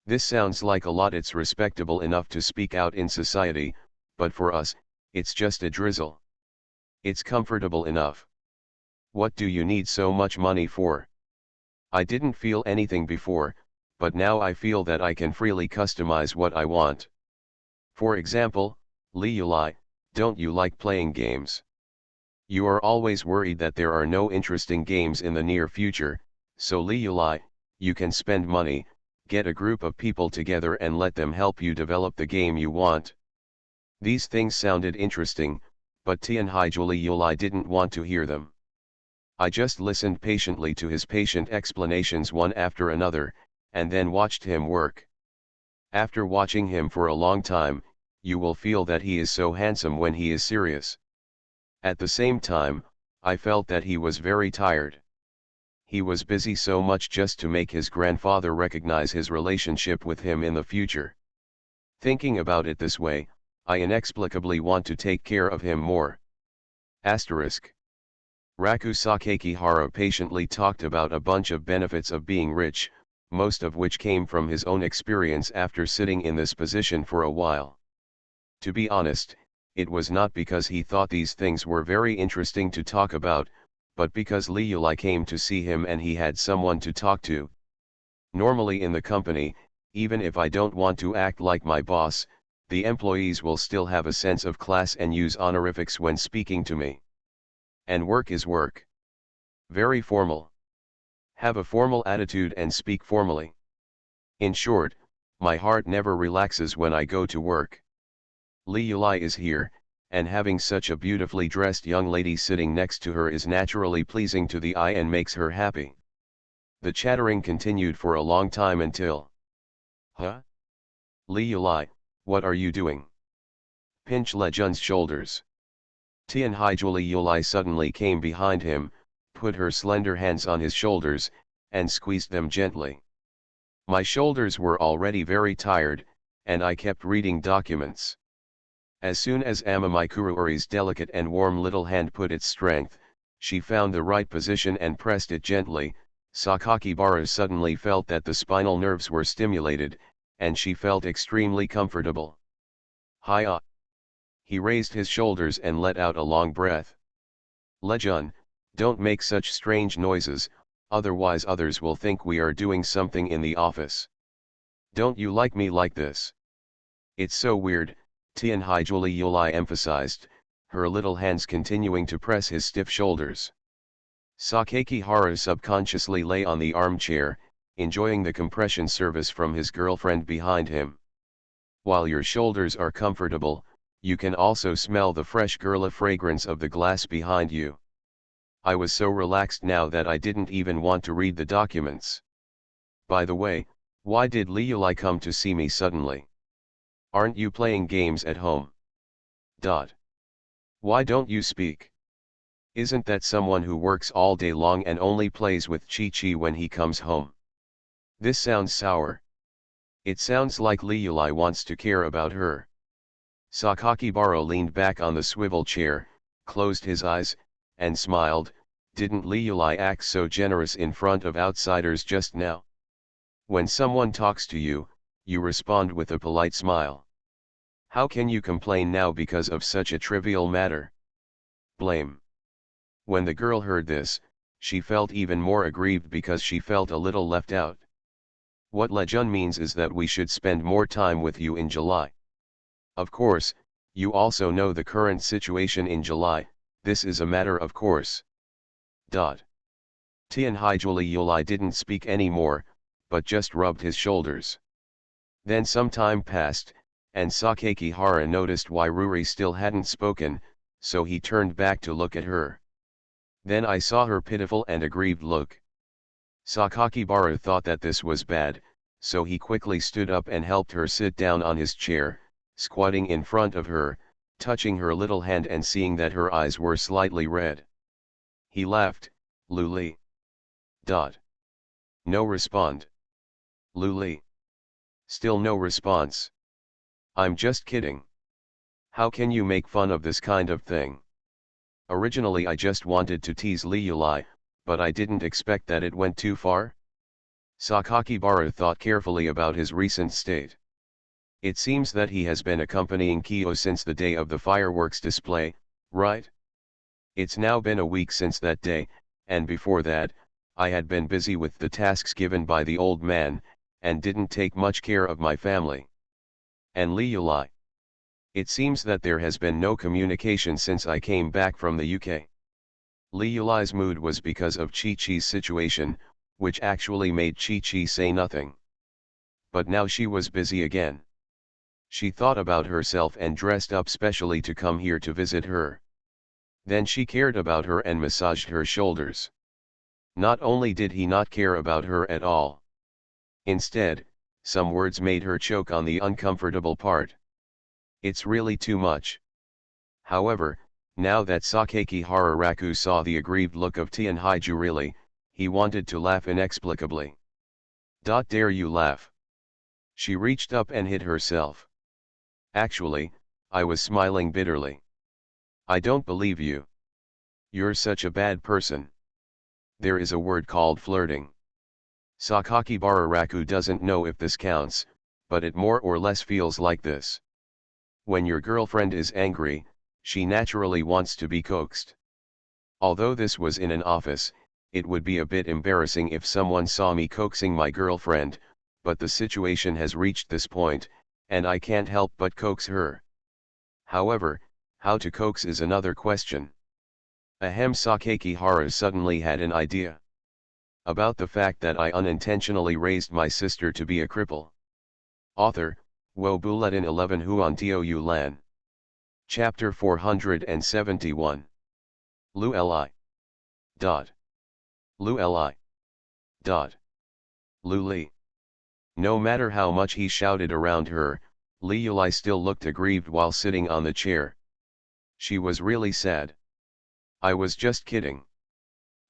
This sounds like a lot. It's respectable enough to speak out in society, but for us, it's just a drizzle. It's comfortable enough. What do you need so much money for? I didn't feel anything before, but now I feel that I can freely customize what I want. For example, Li Yuli, don't you like playing games? You are always worried that there are no interesting games in the near future, so Li Yuli, you can spend money, get a group of people together and let them help you develop the game you want. These things sounded interesting, but Tianhai Yuli didn't want to hear them. I just listened patiently to his patient explanations one after another, and then watched him work. After watching him for a long time, you will feel that he is so handsome when he is serious. At the same time, I felt that he was very tired. He was busy so much just to make his grandfather recognize his relationship with him in the future. Thinking about it this way, I inexplicably want to take care of him more. Asterisk. Raku Sakakihara patiently talked about a bunch of benefits of being rich, most of which came from his own experience after sitting in this position for a while. To be honest, it was not because he thought these things were very interesting to talk about, but because Li Yuli came to see him and he had someone to talk to. Normally in the company, even if I don't want to act like my boss, the employees will still have a sense of class and use honorifics when speaking to me. And work is work. Very formal. Have a formal attitude and speak formally. In short, my heart never relaxes when I go to work. Li Yuli is here, and having such a beautifully dressed young lady sitting next to her is naturally pleasing to the eye and makes her happy. The chattering continued for a long time until... Huh? Li Yuli, what are you doing? Pinch Lejun's shoulders. Tianhai Yuli suddenly came behind him, put her slender hands on his shoulders, and squeezed them gently. My shoulders were already very tired, and I kept reading documents. As soon as Amamikuruori's delicate and warm little hand put its strength, she found the right position and pressed it gently. Sakakibara suddenly felt that the spinal nerves were stimulated, and she felt extremely comfortable. Hiya! He raised his shoulders and let out a long breath. Lejun, don't make such strange noises, otherwise others will think we are doing something in the office. Don't you like me like this? It's so weird, Tianhai Yuli emphasized, her little hands continuing to press his stiff shoulders. Sakakihara subconsciously lay on the armchair, enjoying the compression service from his girlfriend behind him. While your shoulders are comfortable, you can also smell the fresh girla fragrance of the glass behind you. I was so relaxed now that I didn't even want to read the documents. By the way, why did Li Yuli come to see me suddenly? Aren't you playing games at home? Why don't you speak? Isn't that someone who works all day long and only plays with Chi-Chi when he comes home? This sounds sour. It sounds like Li Yuli wants to care about her. Sakakibara leaned back on the swivel chair, closed his eyes, and smiled. Didn't Li Yuli act so generous in front of outsiders just now? When someone talks to you, you respond with a polite smile. How can you complain now because of such a trivial matter? Blame. When the girl heard this, she felt even more aggrieved because she felt a little left out. What Lejun means is that we should spend more time with you in July. Of course, you also know the current situation in July, this is a matter of course. Tianhaijuli Yulai didn't speak anymore, but just rubbed his shoulders. Then some time passed, and Sakaki Hara noticed why Ruri still hadn't spoken, so he turned back to look at her. Then I saw her pitiful and aggrieved look. Sakakibara thought that this was bad, so he quickly stood up and helped her sit down on his chair, squatting in front of her, touching her little hand and seeing that her eyes were slightly red. He laughed, Luli. No respond. Luli. Still no response. I'm just kidding. How can you make fun of this kind of thing? Originally I just wanted to tease Li Yulai, but I didn't expect that it went too far. Sakakibara thought carefully about his recent state. It seems that he has been accompanying Kyo since the day of the fireworks display, right? It's now been a week since that day, and before that, I had been busy with the tasks given by the old man, and didn't take much care of my family. And Li Yulai. It seems that there has been no communication since I came back from the UK. Li Yulai's mood was because of Chi-Chi's situation, which actually made Chi-Chi say nothing. But now she was busy again. She thought about herself and dressed up specially to come here to visit her. Then she cared about her and massaged her shoulders. Not only did he not care about her at all. Instead, some words made her choke on the uncomfortable part. It's really too much. However, now that Sakaki Hararaku saw the aggrieved look of Tianhaijurili, he wanted to laugh inexplicably. Dare you laugh? She reached up and hit herself. Actually, I was smiling bitterly. I don't believe you. You're such a bad person. There is a word called flirting. Sakaki Bararaku doesn't know if this counts, but it more or less feels like this. When your girlfriend is angry, she naturally wants to be coaxed. Although this was in an office, it would be a bit embarrassing if someone saw me coaxing my girlfriend, but the situation has reached this point, and I can't help but coax her. However, how to coax is another question. Ahem, Sakaki Hara suddenly had an idea. About the fact that I unintentionally raised my sister to be a cripple. Author, Wo Bulletin 11 Huan Tio Yu Lan. Chapter 471. Lu Li. Lu Li. Lu Li. No matter how much he shouted around her, Li Yulai still looked aggrieved while sitting on the chair. She was really sad. I was just kidding.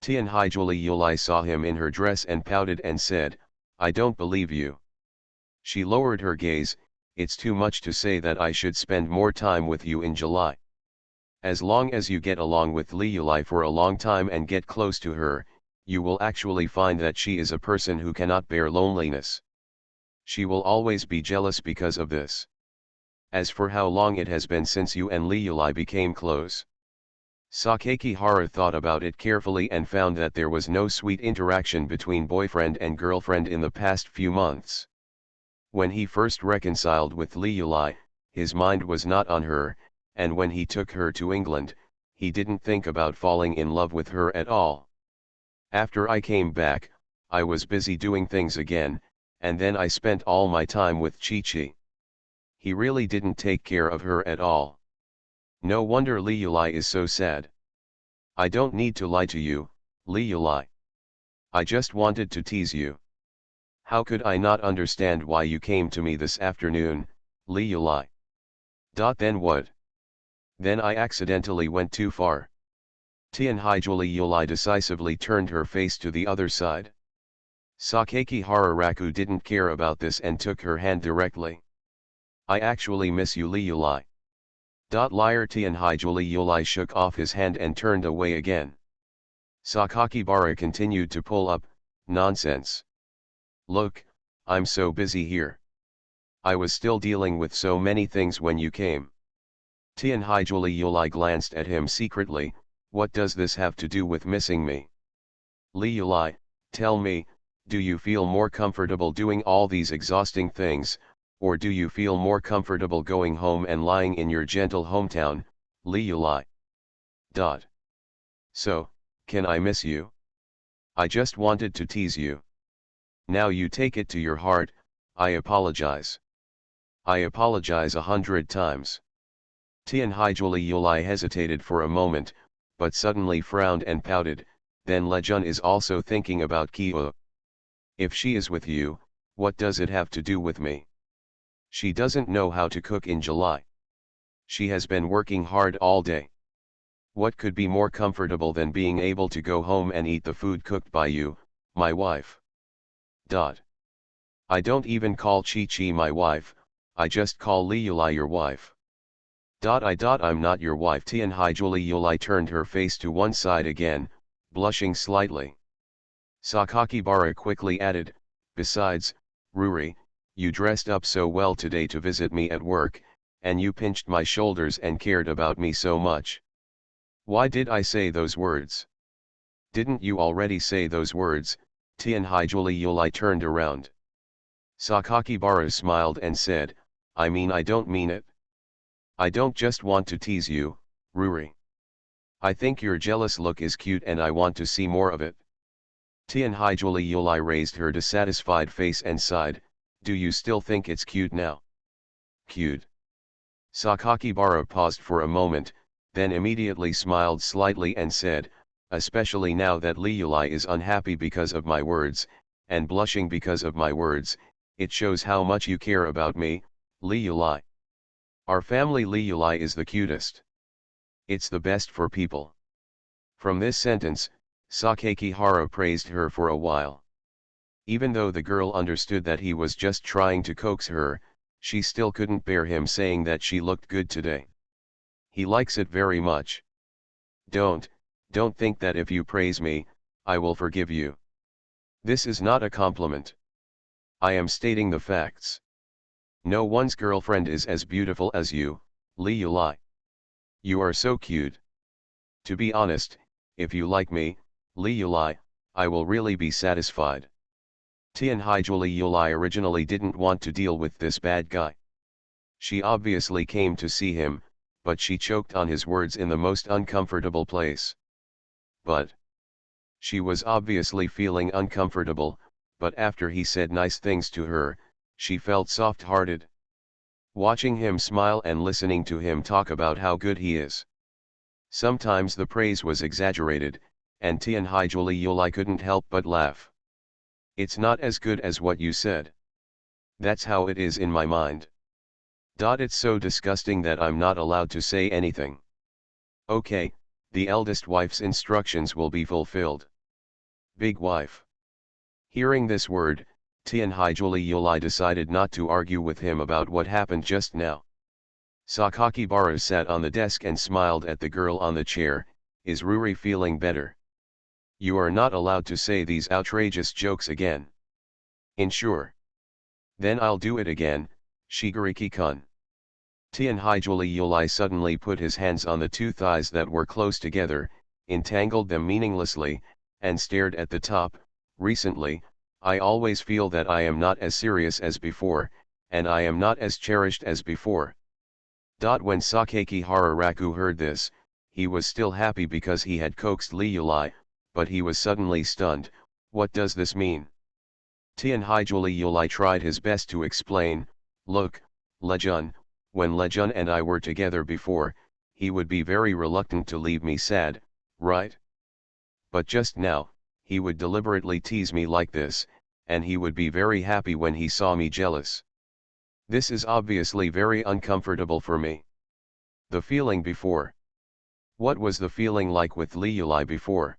Tianhaijuli Yulai saw him in her dress and pouted and said, I don't believe you. She lowered her gaze, it's too much to say that I should spend more time with you in July. As long as you get along with Li Yulai for a long time and get close to her, you will actually find that she is a person who cannot bear loneliness. She will always be jealous because of this. As for how long it has been since you and Li Yulai became close. Sakaki Hara thought about it carefully and found that there was no sweet interaction between boyfriend and girlfriend in the past few months. When he first reconciled with Li Yulai, his mind was not on her, and when he took her to England, he didn't think about falling in love with her at all. After I came back, I was busy doing things again, and then I spent all my time with Chi-Chi. He really didn't take care of her at all. No wonder Li Yulai is so sad. I don't need to lie to you, Li Yulai. I just wanted to tease you. How could I not understand why you came to me this afternoon, Li Yulai? Then what? Then I accidentally went too far. Tianhaijuli Yulai decisively turned her face to the other side. Sakaki Hararaku didn't care about this and took her hand directly. I actually miss you, Li Yulai. Liar. Tianhaijuli Yulai shook off his hand and turned away again. Sakakibara continued to pull up, nonsense. Look, I'm so busy here. I was still dealing with so many things when you came. Tianhaijuli Yulai glanced at him secretly, what does this have to do with missing me? Li Yulai, tell me, do you feel more comfortable doing all these exhausting things, or do you feel more comfortable going home and lying in your gentle hometown, Li Yulai? So, can I miss you? I just wanted to tease you. Now you take it to your heart. I apologize. I apologize 100 times. Tianhaijuli Yulai hesitated for a moment, but suddenly frowned and pouted. Then Lejun is also thinking about Kyo. If she is with you, what does it have to do with me? She doesn't know how to cook in July. She has been working hard all day. What could be more comfortable than being able to go home and eat the food cooked by you, my wife? I don't even call Chi Chi my wife, I just call Li Yulai your wife. I'm not your wife. Tianhaijuli Yulai turned her face to one side again, blushing slightly. Sakakibara quickly added, besides, Ruri, you dressed up so well today to visit me at work, and you pinched my shoulders and cared about me so much. Why did I say those words? Didn't you already say those words? Tianhaijuli Yulai turned around. Sakakibara smiled and said, I mean I don't mean it. I don't just want to tease you, Ruri. I think your jealous look is cute and I want to see more of it. Tianhaijuli Yulai raised her dissatisfied face and sighed, do you still think it's cute now? Cute. Sakakibara paused for a moment, then immediately smiled slightly and said, especially now that Li Yulai is unhappy because of my words, and blushing because of my words, it shows how much you care about me, Li Yulai. Our family Li Yulai is the cutest. It's the best for people. From this sentence, Sakakihara praised her for a while. Even though the girl understood that he was just trying to coax her, she still couldn't bear him saying that she looked good today. He likes it very much. Don't think that if you praise me, I will forgive you. This is not a compliment. I am stating the facts. No one's girlfriend is as beautiful as you, Li Yulai. You are so cute. To be honest, if you like me, Li Yulai, I will really be satisfied. Tianhaijuli Yulai originally didn't want to deal with this bad guy. She obviously came to see him, but she choked on his words in the most uncomfortable place. But she was obviously feeling uncomfortable, but after he said nice things to her, she felt soft-hearted. Watching him smile and listening to him talk about how good he is. Sometimes the praise was exaggerated, and Tianhaijuli Yulai couldn't help but laugh. It's not as good as what you said. That's how it is in my mind. It's so disgusting that I'm not allowed to say anything. Okay, the eldest wife's instructions will be fulfilled. Big wife. Hearing this word, Tianhaijuli Yulai decided not to argue with him about what happened just now. Sakakibara sat on the desk and smiled at the girl on the chair. Is Ruri feeling better? You are not allowed to say these outrageous jokes again. Sure. Then I'll do it again, Shigariki-kun. Tianhaijuli Yulai suddenly put his hands on the two thighs that were close together, entangled them meaninglessly, and stared at the top. Recently, I always feel that I am not as serious as before, and I am not as cherished as before. When Sakakihara Raku heard this, he was still happy because he had coaxed Li Yulai, but he was suddenly stunned. What does this mean? Tianhaijuli Yulai tried his best to explain, look, Lejun, when Lejun and I were together before, he would be very reluctant to leave me sad, right? But just now, he would deliberately tease me like this, and he would be very happy when he saw me jealous. This is obviously very uncomfortable for me. The feeling before. What was the feeling like with Li Yulai before?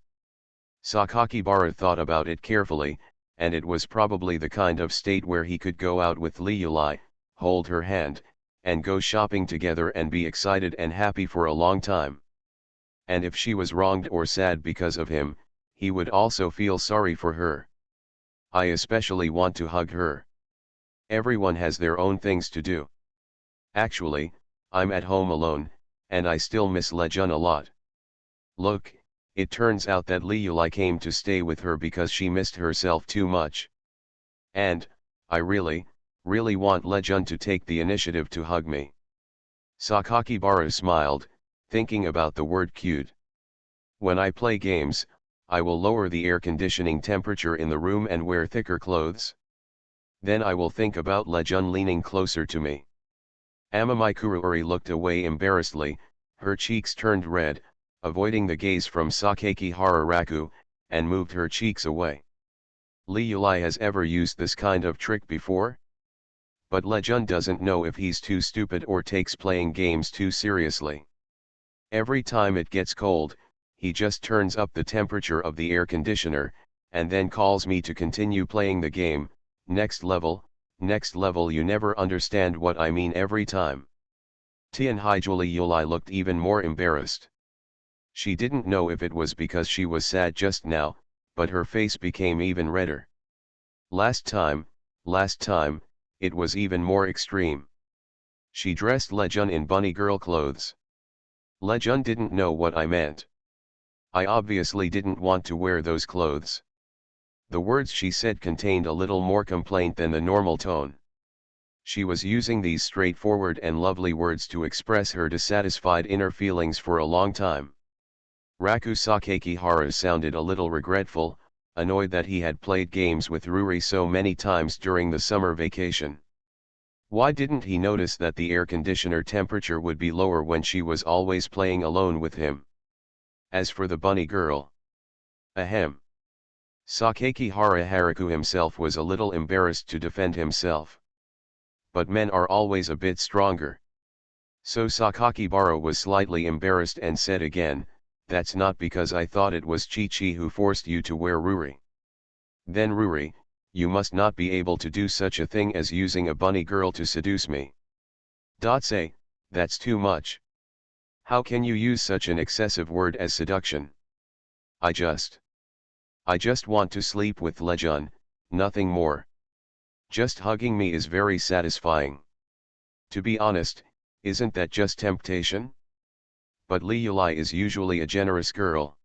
Sakakibara thought about it carefully, and it was probably the kind of state where he could go out with Li Yulai, hold her hand, and go shopping together and be excited and happy for a long time. And if she was wronged or sad because of him, he would also feel sorry for her. I especially want to hug her. Everyone has their own things to do. Actually, I'm at home alone, and I still miss Lejun a lot. Look, it turns out that Li Yulai came to stay with her because she missed herself too much. And, I really want Lejun to take the initiative to hug me. Sakakibara smiled, thinking about the word cute. When I play games, I will lower the air conditioning temperature in the room and wear thicker clothes. Then I will think about Lejun leaning closer to me. Amamai Kurori looked away embarrassedly, her cheeks turned red, avoiding the gaze from Sakaki Hararaku, and moved her cheeks away. Lee Yulai has ever used this kind of trick before? But Lejun doesn't know if he's too stupid or takes playing games too seriously. Every time it gets cold, he just turns up the temperature of the air conditioner, and then calls me to continue playing the game. Next level, you never understand what I mean every time. Tianhaijuli Yulai looked even more embarrassed. She didn't know if it was because she was sad just now, but her face became even redder. Last time, it was even more extreme. She dressed Lejun in bunny girl clothes. Lejun didn't know what I meant. I obviously didn't want to wear those clothes. The words she said contained a little more complaint than the normal tone. She was using these straightforward and lovely words to express her dissatisfied inner feelings for a long time. Raku Sakaki Hara sounded a little regretful, annoyed that he had played games with Ruri so many times during the summer vacation. Why didn't he notice that the air conditioner temperature would be lower when she was always playing alone with him? As for the bunny girl. Ahem. Sakaki Haraku himself was a little embarrassed to defend himself. But men are always a bit stronger. So Sakakibara was slightly embarrassed and said again, "That's not because I thought it was Chi-Chi who forced you to wear Ruri." Then Ruri, you must not be able to do such a thing as using a bunny girl to seduce me. Say, that's too much. How can you use such an excessive word as seduction? I just want to sleep with Lejun, nothing more. Just hugging me is very satisfying. To be honest, isn't that just temptation? But Lee Yulai is usually a generous girl.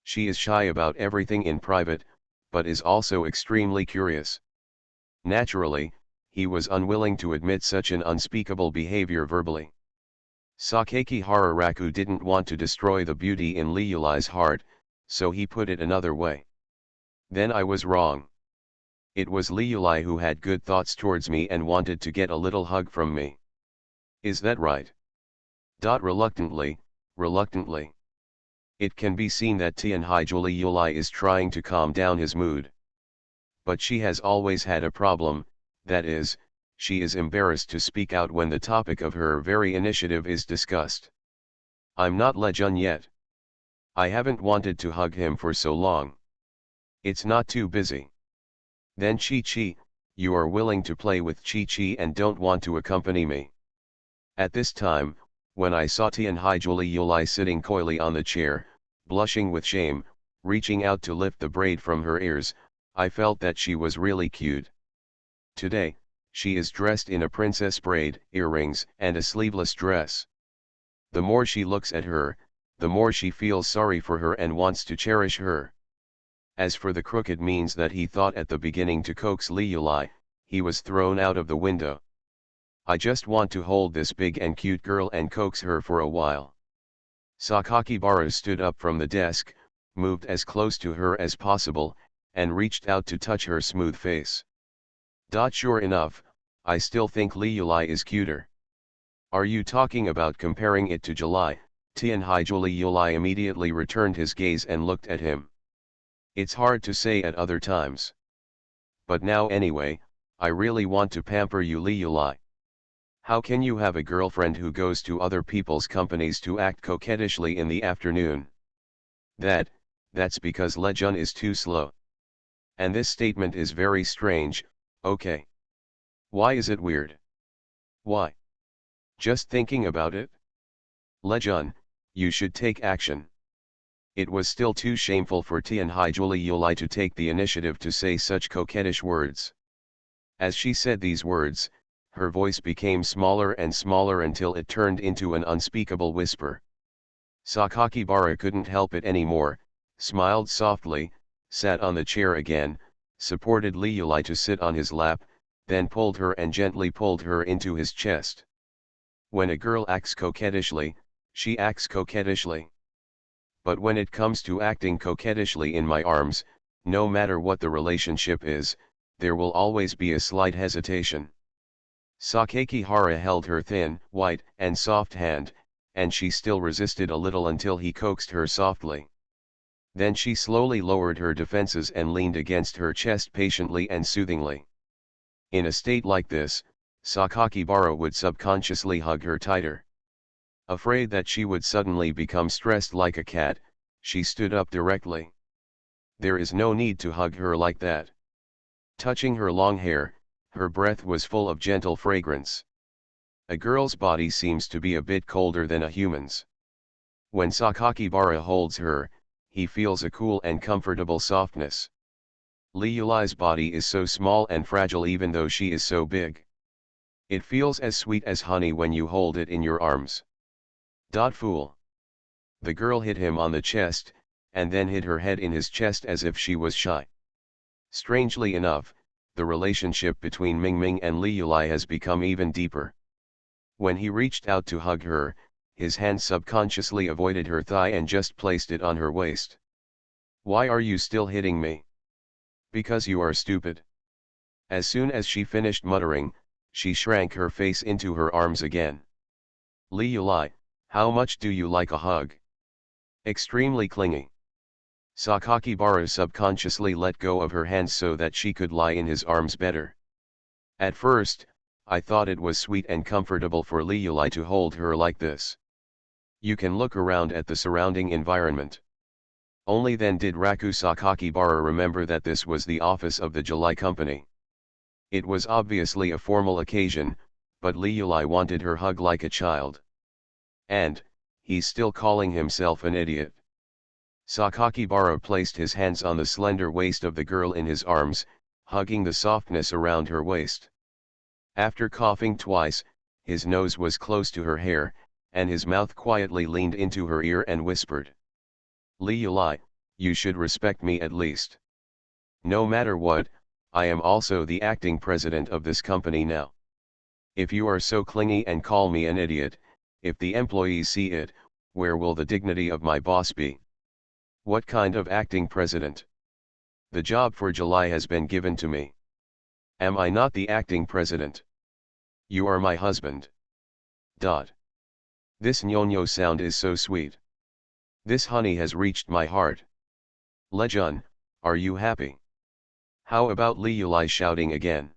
She is shy about everything in private, but is also extremely curious. Naturally, he was unwilling to admit such an unspeakable behavior verbally. Sakaki Hararaku didn't want to destroy the beauty in Lee Yulai's heart, so he put it another way. Then I was wrong. It was Lee Yulai who had good thoughts towards me and wanted to get a little hug from me. Is that right? Reluctantly. It can be seen that Tianhaijuli Yulai is trying to calm down his mood. But she has always had a problem, that is, she is embarrassed to speak out when the topic of her very initiative is discussed. I'm not Lejun yet. I haven't wanted to hug him for so long. It's not too busy. Then Chi-Chi, you are willing to play with Chi-Chi and don't want to accompany me. At this time, when I saw Tianhaijuli Yulai sitting coyly on the chair, blushing with shame, reaching out to lift the braid from her ears, I felt that she was really cute. Today, she is dressed in a princess braid, earrings, and a sleeveless dress. The more she looks at her, the more she feels sorry for her and wants to cherish her. As for the crooked means that he thought at the beginning to coax Lee Yulai, he was thrown out of the window. I just want to hold this big and cute girl and coax her for a while. Sakakibara stood up from the desk, moved as close to her as possible, and reached out to touch her smooth face. Sure enough, I still think Lee Yulai is cuter. Are you talking about comparing it to July? Tianhaijuli Yulai immediately returned his gaze and looked at him. It's hard to say at other times. But now anyway, I really want to pamper you, Lee Yulai. How can you have a girlfriend who goes to other people's companies to act coquettishly in the afternoon? That's because Lejun is too slow. And this statement is very strange, okay. Why is it weird? Why? Just thinking about it? Lejun, you should take action. It was still too shameful for Tianhaijuli Yulai to take the initiative to say such coquettish words. As she said these words, her voice became smaller and smaller until it turned into an unspeakable whisper. Sakakibara couldn't help it anymore, smiled softly, sat on the chair again, supported Lee Yulai to sit on his lap, then pulled her and gently pulled her into his chest. When a girl acts coquettishly, she acts coquettishly. but when it comes to acting coquettishly in my arms, no matter what the relationship is, there will always be a slight hesitation. Sakakihara held her thin, white, and soft hand, and she still resisted a little until he coaxed her softly. Then she slowly lowered her defenses and leaned against her chest patiently and soothingly. In a state like this, Sakakibara would subconsciously hug her tighter. Afraid that she would suddenly become stressed like a cat, she stood up directly. There is no need to hug her like that. Touching her long hair, her breath was full of gentle fragrance. A girl's body seems to be a bit colder than a human's. When Sakakibara holds her, he feels a cool and comfortable softness. Liulai's body is so small and fragile even though she is so big. It feels as sweet as honey when you hold it in your arms. Fool. The girl hit him on the chest, and then hid her head in his chest as if she was shy. Strangely enough, the relationship between Mingming and Liulai has become even deeper. When he reached out to hug her, his hand subconsciously avoided her thigh and just placed it on her waist. Why are you still hitting me? Because you are stupid. As soon as she finished muttering, she shrank her face into her arms again. Liulai, how much do you like a hug? Extremely clingy. Sakakibara subconsciously let go of her hands so that she could lie in his arms better. At first, I thought it was sweet and comfortable for Liulai to hold her like this. You can look around at the surrounding environment. Only then did Raku Sakakibara remember that this was the office of the July company. It was obviously a formal occasion, but Liulai wanted her hug like a child. And, he's still calling himself an idiot. Sakakibara placed his hands on the slender waist of the girl in his arms, hugging the softness around her waist. After coughing twice, his nose was close to her hair, and his mouth quietly leaned into her ear and whispered. Liulai, you should respect me at least. No matter what, I am also the acting president of this company now. If you are so clingy and call me an idiot, if the employees see it, where will the dignity of my boss be? What kind of acting president? The job for July has been given to me. Am I not the acting president? You are my husband. This ñoño sound is so sweet. This honey has reached my heart. Lejun, are you happy? How about Liulai shouting again?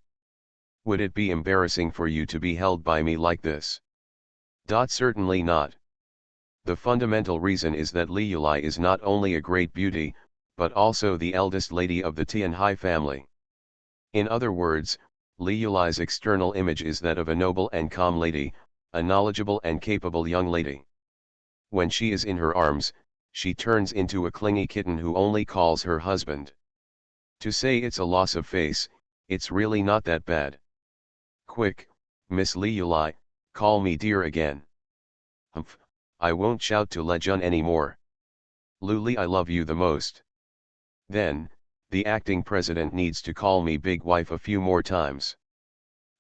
Would it be embarrassing for you to be held by me like this? Certainly not. The fundamental reason is that Liulai is not only a great beauty, but also the eldest lady of the Tianhai family. In other words, Liulai's external image is that of a noble and calm lady, a knowledgeable and capable young lady. When she is in her arms, she turns into a clingy kitten who only calls her husband. To say it's a loss of face, it's really not that bad. Quick, Miss Liulai, call me dear again. Humph, I won't shout to Lejun anymore. Luli, I love you the most. Then, the acting president needs to call me big wife a few more times.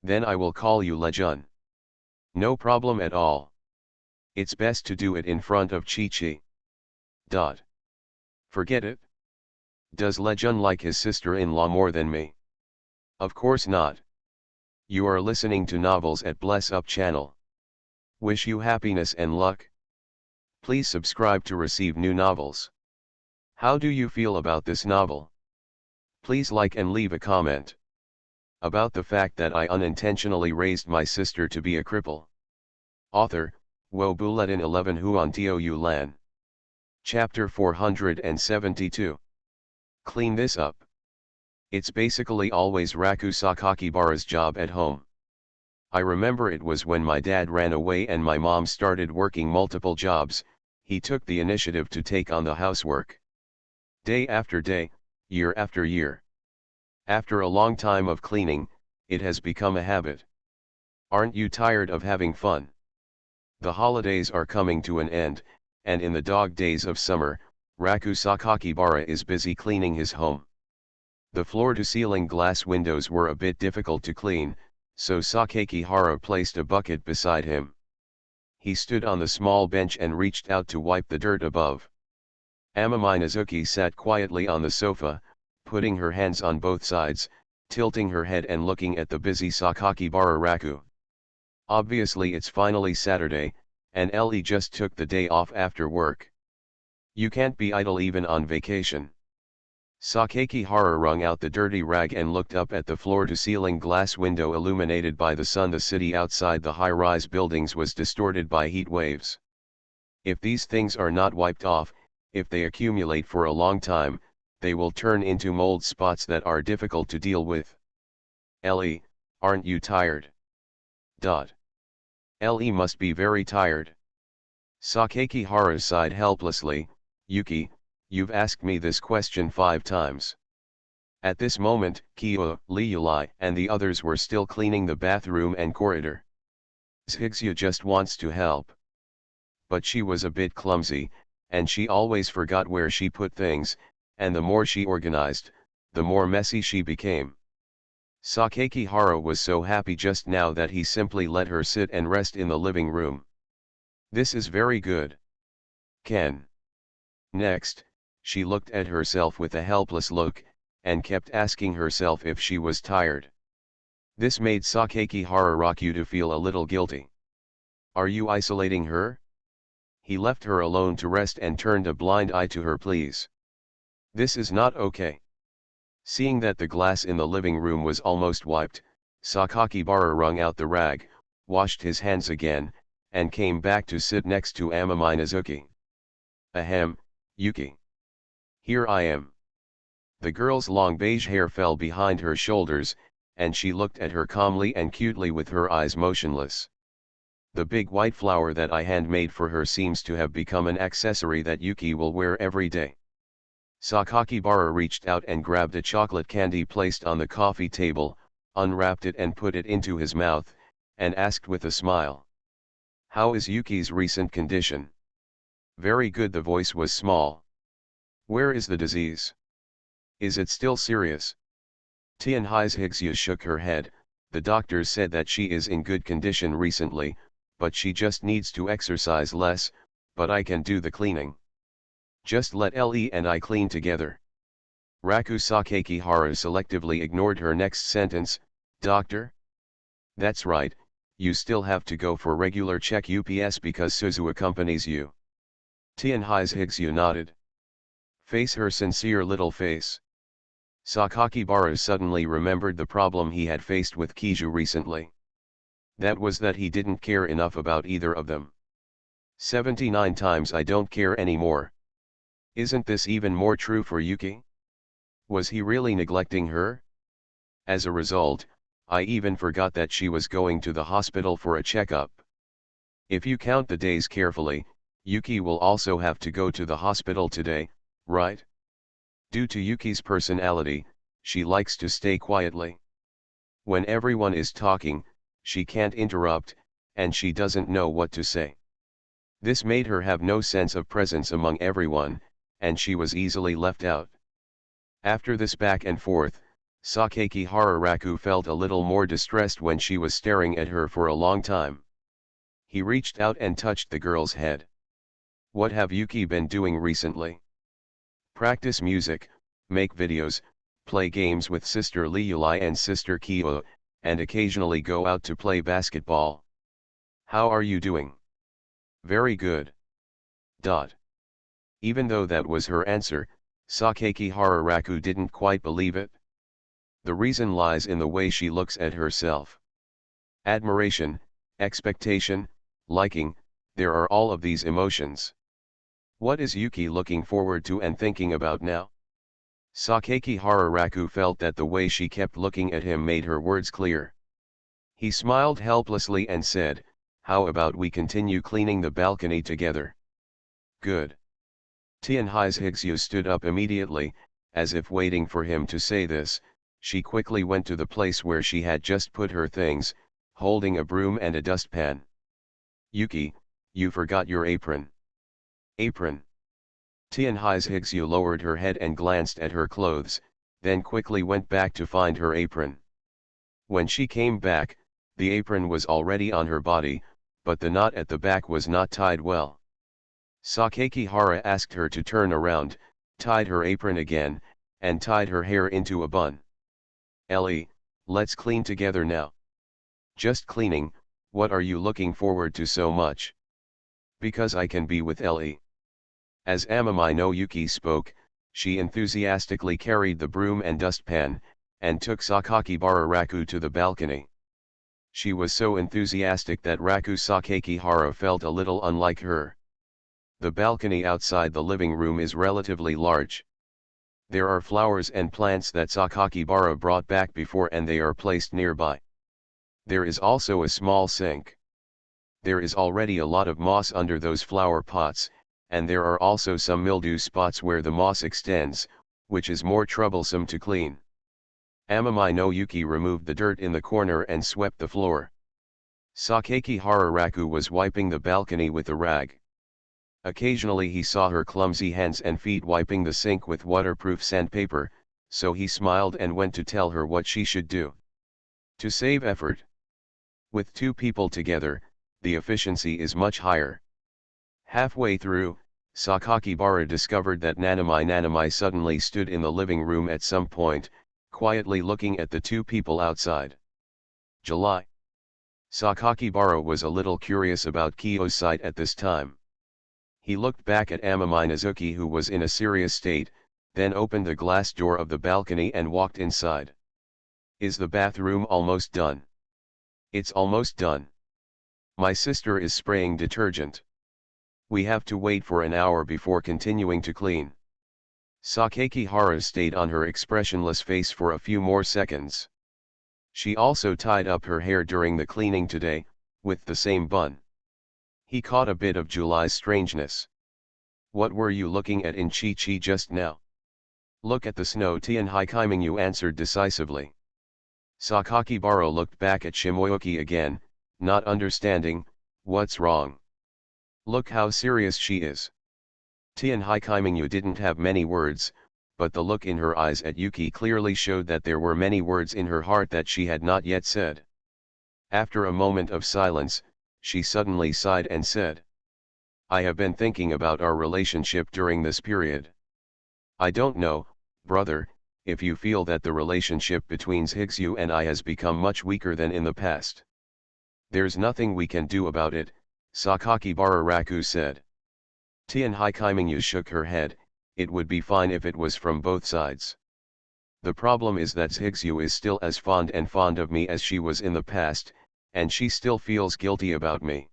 Then I will call you Lejun. No problem at all. It's best to do it in front of Chi-Chi. Forget it. Does Lejun like his sister-in-law more than me? Of course not. You are listening to Novels at Bless Up channel. Wish you happiness and luck. Please subscribe to receive new novels. How do you feel about this novel? Please like and leave a comment. About the fact that I unintentionally raised my sister to be a cripple. Author, Wo Bulletin 11 Huan Tio Yu Lan. Chapter 472. Clean this up. It's basically always Raku Sakakibara's job at home. I remember it was when my dad ran away and my mom started working multiple jobs, he took the initiative to take on the housework. Day after day, year after year. After a long time of cleaning, it has become a habit. Aren't you tired of having fun? The holidays are coming to an end, and in the dog days of summer, Raku Sakakibara is busy cleaning his home. The floor-to-ceiling glass windows were a bit difficult to clean, so Sakakihara placed a bucket beside him. He stood on the small bench and reached out to wipe the dirt above. Minazuki sat quietly on the sofa, putting her hands on both sides, tilting her head and looking at the busy Sakakibara Raku. Obviously it's finally Saturday, and Ellie just took the day off after work. You can't be idle even on vacation. Sakakihara wrung out the dirty rag and looked up at the floor-to-ceiling glass window illuminated by the sun. The city outside the high-rise buildings was distorted by heat waves. If these things are not wiped off, if they accumulate for a long time, they will turn into mold spots that are difficult to deal with. Ellie, aren't you tired? Ellie must be very tired. Sakakihara sighed helplessly. Yuki, you've asked me this question 5 times. At this moment, Kyo, Liuli and the others were still cleaning the bathroom and corridor. Shigyu just wants to help. But she was a bit clumsy, and she always forgot where she put things, and the more she organized, the more messy she became. Sakakihara was so happy just now that he simply let her sit and rest in the living room. This is very good. Ken. Next, she looked at herself with a helpless look, and kept asking herself if she was tired. This made Sakakihara Raku feel a little guilty. Are you isolating her? He left her alone to rest and turned a blind eye to her pleas. This is not okay. Seeing that the glass in the living room was almost wiped, Sakakibara wrung out the rag, washed his hands again, and came back to sit next to Minazuki. Ahem, Yuki. Here I am. The girl's long beige hair fell behind her shoulders, and she looked at her calmly and cutely with her eyes motionless. The big white flower that I handmade for her seems to have become an accessory that Yuki will wear every day. Sakakibara reached out and grabbed a chocolate candy placed on the coffee table, unwrapped it and put it into his mouth, and asked with a smile. How is Yuki's recent condition? Very good. The voice was small. Where is the disease? Is it still serious? Tianhai's Higsu shook her head. The doctors said that she is in good condition recently, but she just needs to exercise less, but I can do the cleaning. Just let Ellie and I clean together. Raku Sakakihara selectively ignored her next sentence. Doctor? That's right, you still have to go for regular check ups because Suzu accompanies you. Tianhai's Higsu nodded. Face her sincere little face. Sakakibara suddenly remembered the problem he had faced with Kiju recently. That was that he didn't care enough about either of them. 79 times I don't care anymore. Isn't this even more true for Yuki? Was he really neglecting her? As a result, I even forgot that she was going to the hospital for a checkup. If you count the days carefully, Yuki will also have to go to the hospital today, right? Due to Yuki's personality, she likes to stay quietly. When everyone is talking, she can't interrupt, and she doesn't know what to say. This made her have no sense of presence among everyone, and she was easily left out. After this back and forth, Sakakihara Raku felt a little more distressed when she was staring at her for a long time. He reached out and touched the girl's head. What have Yuki been doing recently? Practice music, make videos, play games with sister Liuli and sister Kyo, and occasionally go out to play basketball. How are you doing? Very good. Even though that was her answer, Sakakihara Raku didn't quite believe it. The reason lies in the way she looks at herself. Admiration, expectation, liking, there are all of these emotions. What is Yuki looking forward to and thinking about now? Sakakihara Raku felt that the way she kept looking at him made her words clear. He smiled helplessly and said, how about we continue cleaning the balcony together? Good. Tianhai's Higsu stood up immediately, as if waiting for him to say this. She quickly went to the place where she had just put her things, holding a broom and a dustpan. Yuki, you forgot your apron. Apron. Tianhai's Higsu lowered her head and glanced at her clothes, then quickly went back to find her apron. When she came back, the apron was already on her body, but the knot at the back was not tied well. Sakakihara asked her to turn around, tied her apron again, and tied her hair into a bun. Ellie, let's clean together now. Just cleaning, what are you looking forward to so much? Because I can be with Ellie. As Amami no Yuki spoke, she enthusiastically carried the broom and dustpan, and took Sakakibara Raku to the balcony. She was so enthusiastic that Raku Sakakihara felt a little unlike her. The balcony outside the living room is relatively large. There are flowers and plants that Sakakibara brought back before and they are placed nearby. There is also a small sink. There is already a lot of moss under those flower pots, and there are also some mildew spots where the moss extends, which is more troublesome to clean. Amami no Yuki removed the dirt in the corner and swept the floor. Sakakihara Raku was wiping the balcony with a rag. Occasionally he saw her clumsy hands and feet wiping the sink with waterproof sandpaper, so he smiled and went to tell her what she should do. To save effort. With two people together, the efficiency is much higher. Halfway through, Sakakibara discovered that Nanami suddenly stood in the living room at some point, quietly looking at the two people outside. July. Sakakibara was a little curious about Kyo's sight at this time. He looked back at Amami Nazuki, who was in a serious state, then opened the glass door of the balcony and walked inside. Is the bathroom almost done? It's almost done. My sister is spraying detergent. We have to wait for an hour before continuing to clean. Sakakihara stayed on her expressionless face for a few more seconds. She also tied up her hair during the cleaning today, with the same bun. He caught a bit of July's strangeness. What were you looking at in Chi-Chi just now? Look at the snow. Tian Hikimingyu answered decisively. Sakakibara looked back at Shimoyuki again, not understanding, what's wrong? Look how serious she is. Tian Hikimingyu didn't have many words, but the look in her eyes at Yuki clearly showed that there were many words in her heart that she had not yet said. After a moment of silence, she suddenly sighed and said, I have been thinking about our relationship during this period. I don't know, brother, if you feel that the relationship between Higsu and I has become much weaker than in the past. There's nothing we can do about it, Sakakibara Raku said. Tian Hikimingyu shook her head. It would be fine if it was from both sides. The problem is that Higsu is still as fond of me as she was in the past, and she still feels guilty about me.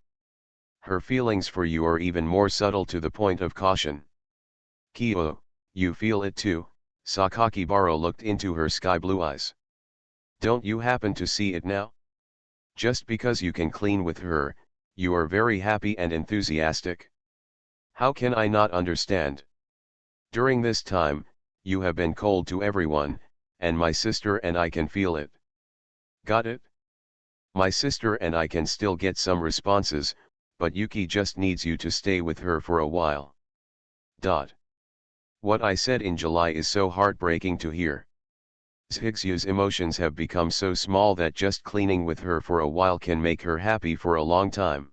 Her feelings for you are even more subtle, to the point of caution. Kyo, you feel it too? Sakakibara looked into her sky blue eyes. Don't you happen to see it now? Just because you can clean with her, you are very happy and enthusiastic. How can I not understand? During this time, you have been cold to everyone, and my sister and I can feel it. Got it? My sister and I can still get some responses, but Yuki just needs you to stay with her for a while. What I said in July is so heartbreaking to hear. Higsu's emotions have become so small that just cleaning with her for a while can make her happy for a long time.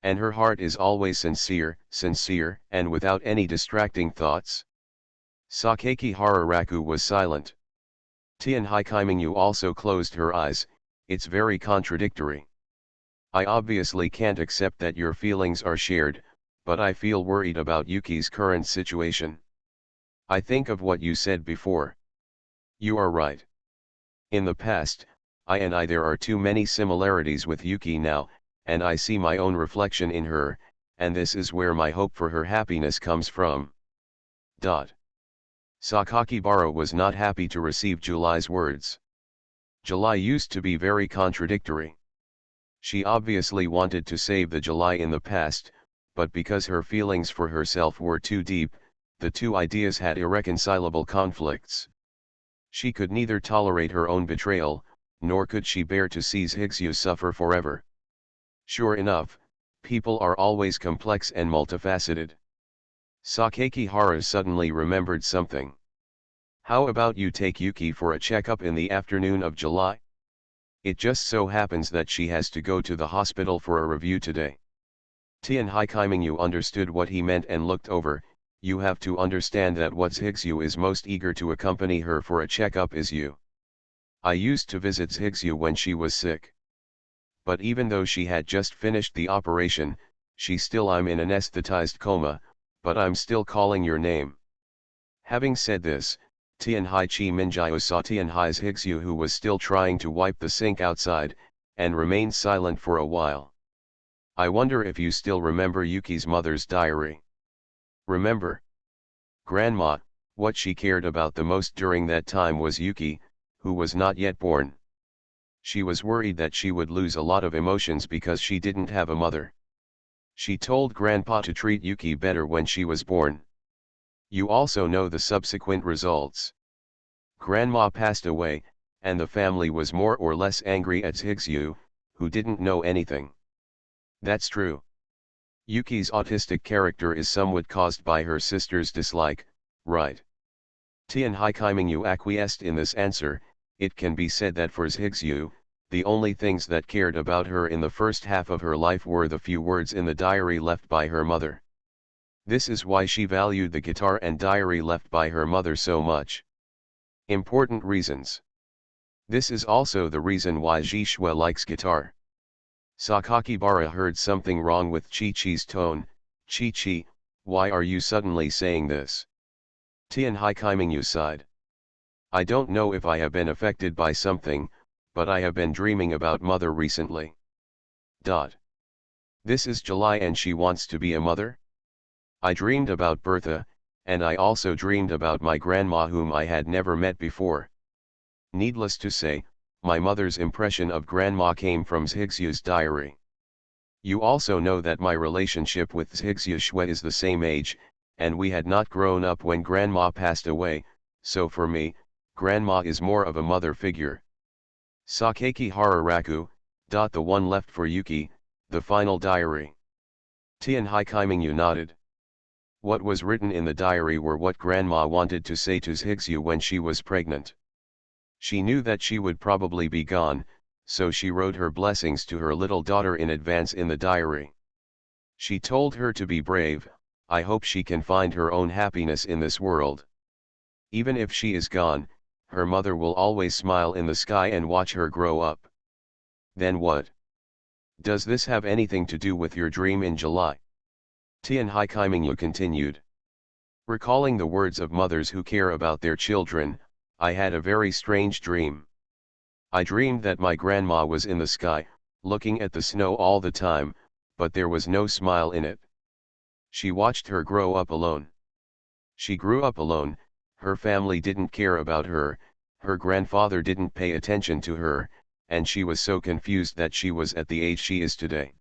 And her heart is always sincere, and without any distracting thoughts. Sakakihara Raku was silent. Tian Hikimingyu also closed her eyes. It's very contradictory. I obviously can't accept that your feelings are shared, but I feel worried about Yuki's current situation. I think of what you said before. You are right. In the past, there are too many similarities with Yuki now, and I see my own reflection in her, and this is where my hope for her happiness comes from. Sakakibara was not happy to receive July's words. July used to be very contradictory. She obviously wanted to save the July in the past, but because her feelings for herself were too deep, the two ideas had irreconcilable conflicts. She could neither tolerate her own betrayal, nor could she bear to see Higsu suffer forever. Sure enough, people are always complex and multifaceted. Sakakihara suddenly remembered something. How about you take Yuki for a checkup in the afternoon of July? It just so happens that she has to go to the hospital for a review today. Tian Haikiming understood what he meant and looked over. You have to understand that what Zhigzu is most eager to accompany her for a checkup is you. I used to visit Zhigzu when she was sick. But even though she had just finished the operation, I'm in anesthetized coma, but I'm still calling your name. Having said this, Tian Hai Chi Minjiao saw Tian Hai's Zhigzu, who was still trying to wipe the sink outside, and remained silent for a while. I wonder if you still remember Yuki's mother's diary. Remember? Grandma, what she cared about the most during that time was Yuki, who was not yet born. She was worried that she would lose a lot of emotions because she didn't have a mother. She told Grandpa to treat Yuki better when she was born. You also know the subsequent results. Grandma passed away, and the family was more or less angry at Zhigzu, who didn't know anything. That's true. Yuki's autistic character is somewhat caused by her sister's dislike, right? Tian Haikiming acquiesced in this answer. It can be said that for Zhigzu, the only things that cared about her in the first half of her life were the few words in the diary left by her mother. This is why she valued the guitar and diary left by her mother so much. Important reasons. This is also the reason why Zhishue likes guitar. Sakakibara heard something wrong with Chi-Chi's tone. Chi-Chi, why are you suddenly saying this? Tian Haikiming sighed. I don't know if I have been affected by something, but I have been dreaming about mother recently. This is July and she wants to be a mother? I dreamed about Bertha, and I also dreamed about my grandma whom I had never met before. Needless to say, my mother's impression of grandma came from Zhigzu's diary. You also know that my relationship with Zhigzu Shui is the same age, and we had not grown up when grandma passed away, so for me, grandma is more of a mother figure. Sakaki Hararaku, the one left for Yuki, the final diary. Tian Haikiming nodded. What was written in the diary were what grandma wanted to say to Zhigzu when she was pregnant. She knew that she would probably be gone, so she wrote her blessings to her little daughter in advance in the diary. She told her to be brave. I hope she can find her own happiness in this world. Even if she is gone, her mother will always smile in the sky and watch her grow up. Then what? Does this have anything to do with your dream in July? Tian Haikiming continued. Recalling the words of mothers who care about their children, I had a very strange dream. I dreamed that my grandma was in the sky, looking at the snow all the time, but there was no smile in it. She watched her grow up alone. She grew up alone, her family didn't care about her, her grandfather didn't pay attention to her, and she was so confused that she was at the age she is today.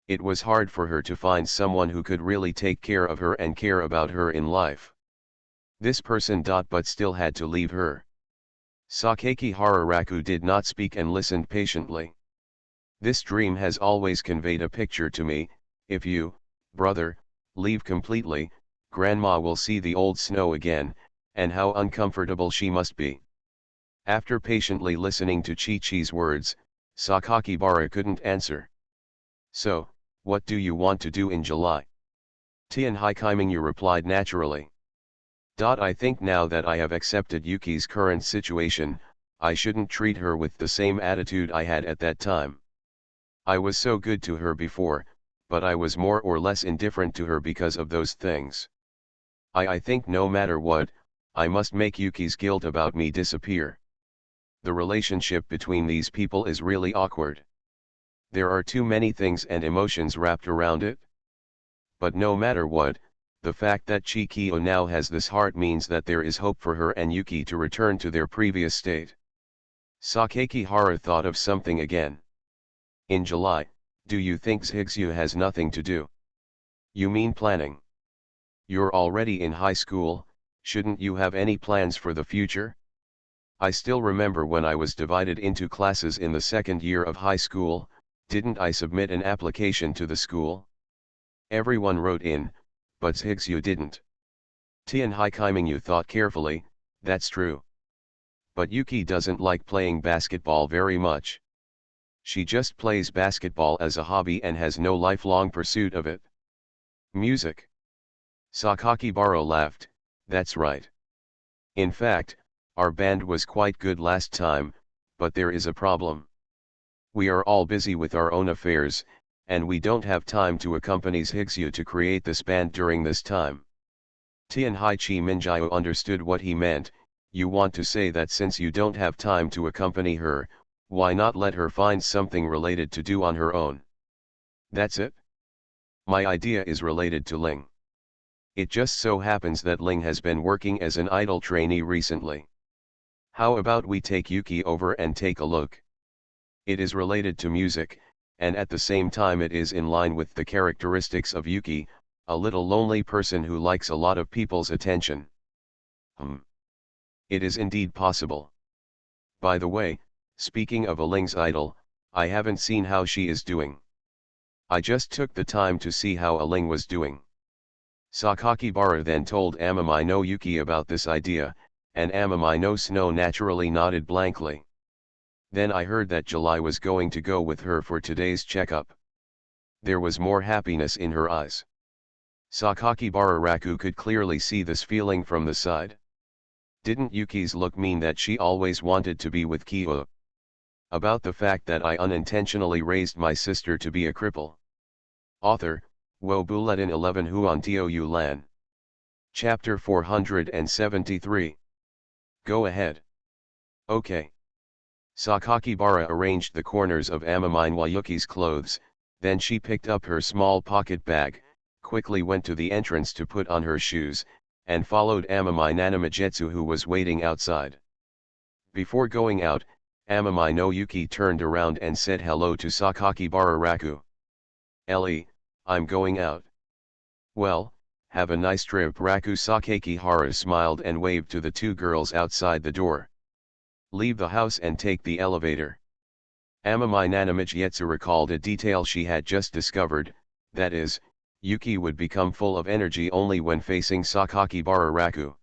It was hard for her to find someone who could really take care of her and care about her in life. This person but still had to leave her. Sakaki Hararaku did not speak and listened patiently. This dream has always conveyed a picture to me. If you, brother, leave completely, grandma will see the old snow again, and how uncomfortable she must be. After patiently listening to Chi-Chi's words, Sakakibara couldn't answer. So, what do you want to do in July? Tian Haikiming replied naturally. I think now that I have accepted Yuki's current situation, I shouldn't treat her with the same attitude I had at that time. I was so good to her before, but I was more or less indifferent to her because of those things. I think no matter what, I must make Yuki's guilt about me disappear. The relationship between these people is really awkward. There are too many things and emotions wrapped around it. But no matter what, the fact that Chikio now has this heart means that there is hope for her and Yuki to return to their previous state. Sakaki Hara thought of something again. In July, do you think Zhigzu has nothing to do? You mean planning? You're already in high school, shouldn't you have any plans for the future? I still remember when I was divided into classes in the second year of high school, didn't I submit an application to the school? Everyone wrote in, but Zhigzu didn't. Tian Haikiming thought carefully, that's true. But Yuki doesn't like playing basketball very much. She just plays basketball as a hobby and has no lifelong pursuit of it. Music. Sakakibara laughed, that's right. In fact, our band was quite good last time, but there is a problem. We are all busy with our own affairs, and we don't have time to accompany Higsu to create this band during this time. Tianhai Minjiao understood what he meant. You want to say that since you don't have time to accompany her, why not let her find something related to do on her own? That's it? My idea is related to Ling. It just so happens that Ling has been working as an idol trainee recently. How about we take Yuki over and take a look? It is related to music, and at the same time it is in line with the characteristics of Yuki, a little lonely person who likes a lot of people's attention. It is indeed possible. By the way, speaking of a Ling's idol, I haven't seen how she is doing. I just took the time to see how a Ling was doing. Sakakibara then told Amami no Yuki about this idea, and Amami no Snow naturally nodded blankly. Then I heard that July was going to go with her for today's checkup. There was more happiness in her eyes. Sakakibara Raku could clearly see this feeling from the side. Didn't Yuki's look mean that she always wanted to be with Kyo? About the fact that I unintentionally raised my sister to be a cripple. Author, Wo Bulletin 11 Huan Tio Yu Lan. Chapter 473. Go ahead. Okay. Sakakibara arranged the corners of Amami Yuki's clothes, then she picked up her small pocket bag, quickly went to the entrance to put on her shoes, and followed Amami Nanamajetsu who was waiting outside. Before going out, Amami no Yuki turned around and said hello to Sakakibara Raku. Ellie, I'm going out. Well, have a nice trip. Raku Sakakihara smiled and waved to the two girls outside the door. Leave the house and take the elevator. Amami Nanamajetsu recalled a detail she had just discovered, that is, Yuki would become full of energy only when facing Sakakibara Raku.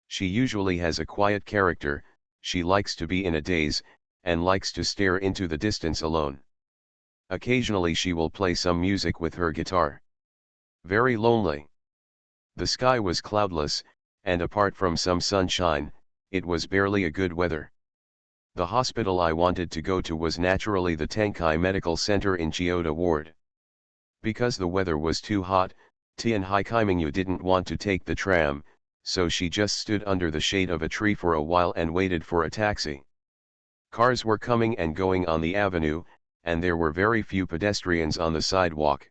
She usually has a quiet character, she likes to be in a daze, and likes to stare into the distance alone. Occasionally she will play some music with her guitar. Very lonely. The sky was cloudless, and apart from some sunshine, it was barely a good weather. The hospital I wanted to go to was naturally the Tenkai Medical Center in Chiyoda Ward. Because the weather was too hot, Tianhai Kaimingyu didn't want to take the tram, so she just stood under the shade of a tree for a while and waited for a taxi. Cars were coming and going on the avenue, and there were very few pedestrians on the sidewalk.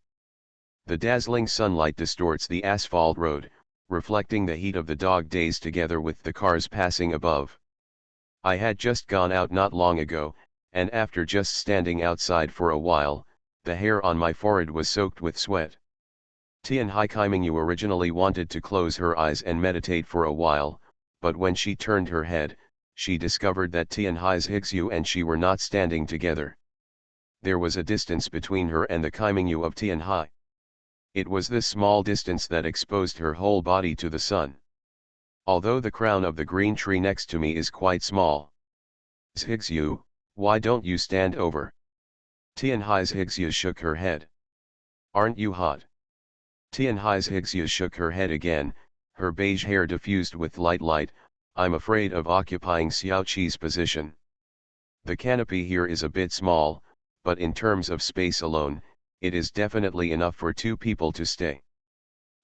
The dazzling sunlight distorts the asphalt road, reflecting the heat of the dog days together with the cars passing above. I had just gone out not long ago, and after just standing outside for a while, the hair on my forehead was soaked with sweat. Tianhai Kaimingyu originally wanted to close her eyes and meditate for a while, but when she turned her head, she discovered that Tianhai's Higsu and she were not standing together. There was a distance between her and the Kaimingyu of Tianhai. It was this small distance that exposed her whole body to the sun. Although the crown of the green tree next to me is quite small. Higsu, why don't you stand over? Tianhai's Higsu shook her head. Aren't you hot? Tianhai's Higsu shook her head again, her beige hair diffused with light. I'm afraid of occupying Xiaoqi's position. The canopy here is a bit small, but in terms of space alone, it is definitely enough for two people to stay.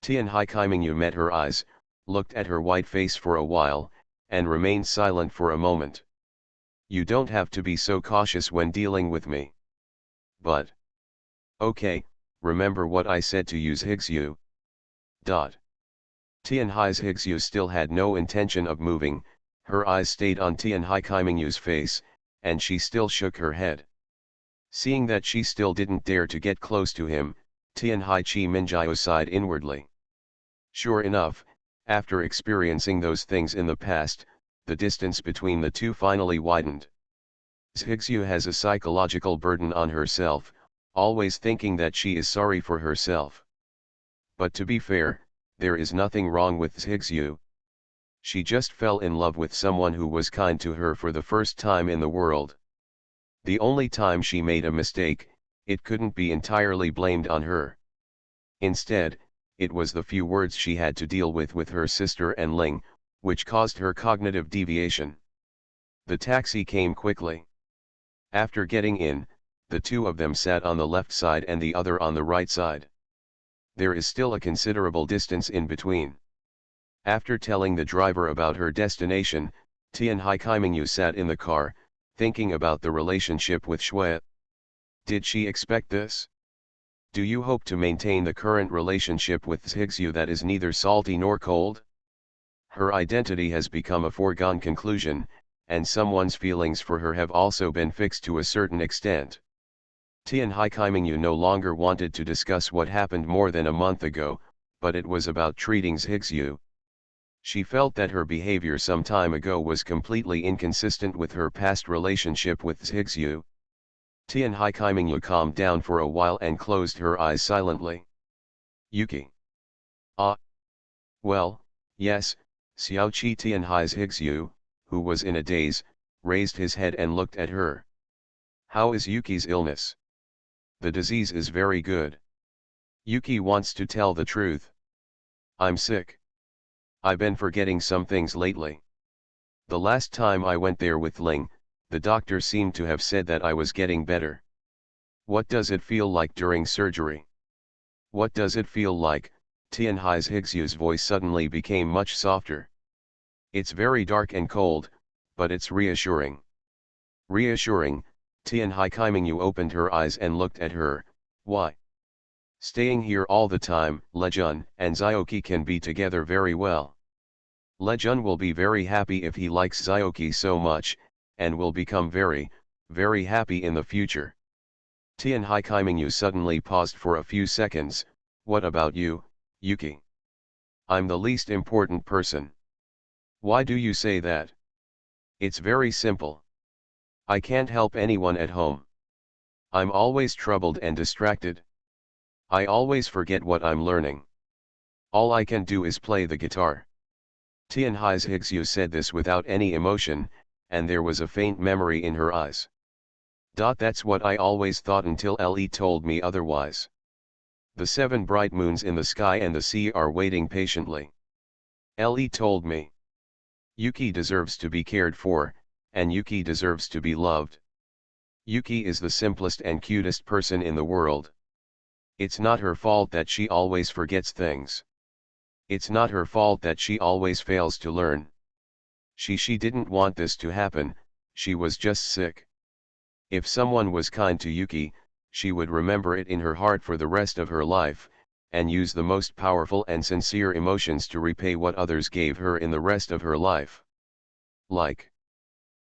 Tianhai Kaimingyu met her eyes, looked at her white face for a while, and remained silent for a moment. You don't have to be so cautious when dealing with me. But. Okay, remember what I said to use Higsu. Tianhai's Higsu still had no intention of moving, her eyes stayed on Tianhai Kaimingyu's face, and she still shook her head. Seeing that she still didn't dare to get close to him, Tianhai Minjiao sighed inwardly. Sure enough, after experiencing those things in the past, the distance between the two finally widened. Higsu has a psychological burden on herself, always thinking that she is sorry for herself. But to be fair, there is nothing wrong with Higsu. She just fell in love with someone who was kind to her for the first time in the world. The only time she made a mistake, it couldn't be entirely blamed on her. Instead, it was the few words she had to deal with her sister and Ling, which caused her cognitive deviation. The taxi came quickly. After getting in, the two of them sat on the left side and the other on the right side. There is still a considerable distance in between. After telling the driver about her destination, Tian Haikimingyu sat in the car, thinking about the relationship with Shui. Did she expect this? Do you hope to maintain the current relationship with Zhigzhu that is neither salty nor cold? Her identity has become a foregone conclusion, and someone's feelings for her have also been fixed to a certain extent. Tian Haikimingyu no longer wanted to discuss what happened more than a month ago, but it was about treating Zhigzhu. She felt that her behavior some time ago was completely inconsistent with her past relationship with Zhigzhu. Tian Haikimingyu calmed down for a while and closed her eyes silently. Yuki. Ah. Well, yes, Xiaoqi Tianhai Zhigzhu, who was in a daze, raised his head and looked at her. How is Yuki's illness? The disease is very good. Yuki wants to tell the truth. I'm sick. I've been forgetting some things lately. The last time I went there with Ling, the doctor seemed to have said that I was getting better. What does it feel like during surgery? What does it feel like? Tianhai Zhigzhu's voice suddenly became much softer. It's very dark and cold, but it's reassuring. Reassuring, Tian Haikimingyu opened her eyes and looked at her. Why? Staying here all the time, Lejun and Zioki can be together very well. Lejun will be very happy if he likes Zioki so much, and will become very, very happy in the future. Tian Haikimingyu suddenly paused for a few seconds. What about you, Yuki? I'm the least important person. Why do you say that? It's very simple. I can't help anyone at home. I'm always troubled and distracted. I always forget what I'm learning. All I can do is play the guitar. Tianhai Zhigzhu said this without any emotion, and there was a faint memory in her eyes. That's what I always thought until Le told me otherwise. The 7 bright moons in the sky and the sea are waiting patiently. Le told me. Yuki deserves to be cared for, and Yuki deserves to be loved. Yuki is the simplest and cutest person in the world. It's not her fault that she always forgets things. It's not her fault that she always fails to learn. She didn't want this to happen, she was just sick. If someone was kind to Yuki, she would remember it in her heart for the rest of her life, and use the most powerful and sincere emotions to repay what others gave her in the rest of her life. Like.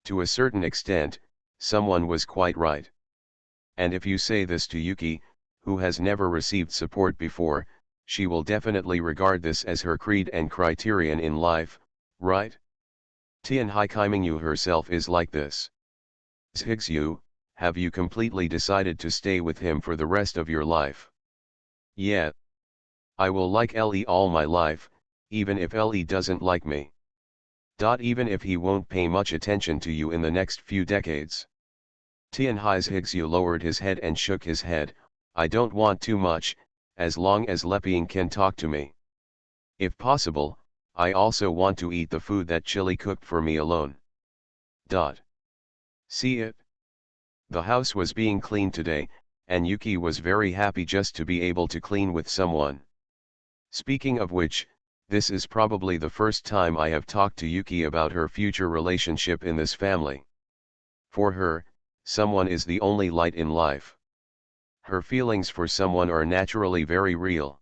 To a certain extent, someone was quite right. And if you say this to Yuki, who has never received support before, she will definitely regard this as her creed and criterion in life, right? Tian Haikimingyu herself is like this. Zhigzhu, have you completely decided to stay with him for the rest of your life? Yeah. I will like Le all my life, even if Le doesn't like me. Even if he won't pay much attention to you in the next few decades. Tianhai Zhigzhu lowered his head and shook his head. I don't want too much, as long as Leping can talk to me. If possible, I also want to eat the food that Chili cooked for me alone. See it? The house was being cleaned today, and Yuki was very happy just to be able to clean with someone. Speaking of which, this is probably the first time I have talked to Yuki about her future relationship in this family. For her, someone is the only light in life. Her feelings for someone are naturally very real.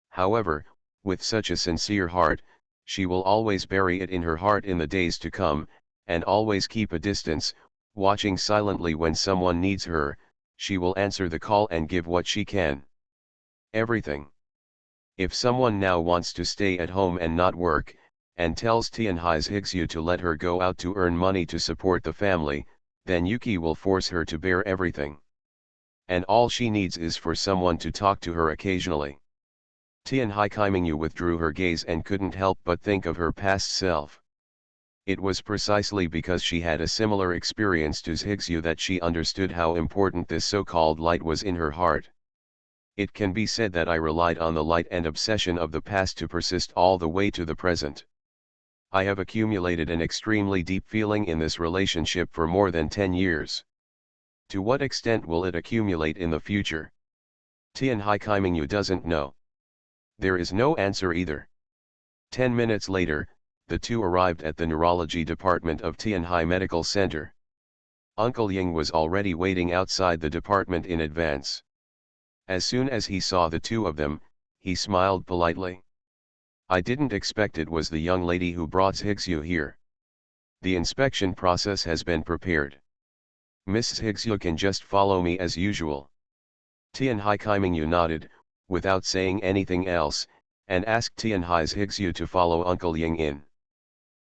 However, with such a sincere heart, she will always bury it in her heart in the days to come, and always keep a distance, watching silently when someone needs her. She will answer the call and give what she can. Everything. If someone now wants to stay at home and not work, and tells Tianhai Zhigzhu to let her go out to earn money to support the family, then Yuki will force her to bear everything. And all she needs is for someone to talk to her occasionally. Tian Haikimingyu withdrew her gaze and couldn't help but think of her past self. It was precisely because she had a similar experience to Zhigzhu that she understood how important this so-called light was in her heart. It can be said that I relied on the light and obsession of the past to persist all the way to the present. I have accumulated an extremely deep feeling in this relationship for more than 10 years. To what extent will it accumulate in the future? Tianhai Kaimingyu doesn't know. There is no answer either. 10 minutes later, the two arrived at the neurology department of Tianhai Medical Center. Uncle Ying was already waiting outside the department in advance. As soon as he saw the two of them, he smiled politely. I didn't expect it was the young lady who brought Zhigzhu here. The inspection process has been prepared. Miss Zhigzhu can just follow me as usual. Tianhai Kaimingyu nodded, without saying anything else, and asked Tianhai Zhigzhu to follow Uncle Ying in.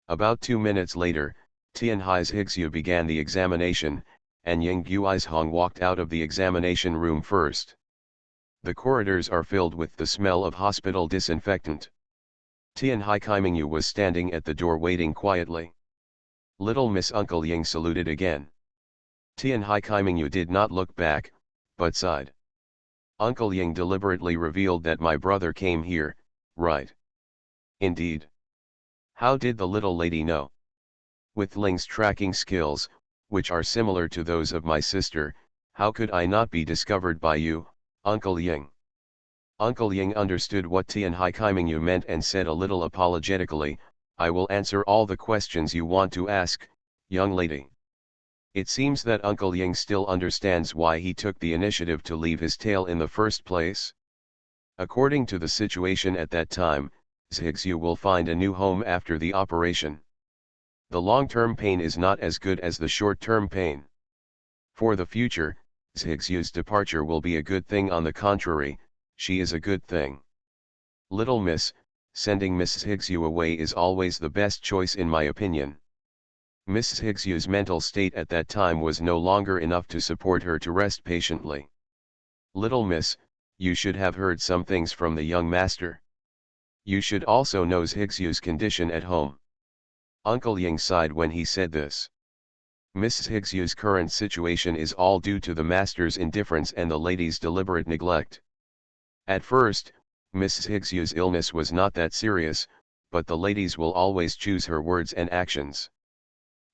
About 2 minutes later, Tianhai Zhigzhu began the examination, and Ying Guizhong walked out of the examination room first. The corridors are filled with the smell of hospital disinfectant. Tianhai Kaimingyu was standing at the door waiting quietly. Little Miss Uncle Ying saluted again. Tianhai Kaimingyu did not look back, but sighed. Uncle Ying deliberately revealed that my brother came here, right? Indeed. How did the little lady know? With Ling's tracking skills, which are similar to those of my sister, how could I not be discovered by you, Uncle Ying? Uncle Ying understood what Tianhai Kaimingyu meant and said a little apologetically, I will answer all the questions you want to ask, young lady. It seems that Uncle Ying still understands why he took the initiative to leave his tail in the first place. According to the situation at that time, Zhigzhu will find a new home after the operation. The long-term pain is not as good as the short-term pain. For the future, Zhigzhu's departure will be a good thing. On the contrary, she is a good thing. Little Miss, sending Miss Zhigzhu away is always the best choice in my opinion. Miss Zhigzhu's mental state at that time was no longer enough to support her to rest patiently. Little Miss, you should have heard some things from the young master. You should also know Zhigzhu's condition at home. Uncle Ying sighed when he said this. Miss Zhigzhu's current situation is all due to the master's indifference and the lady's deliberate neglect. At first, Miss Zhigzhu's illness was not that serious, but the ladies will always choose her words and actions.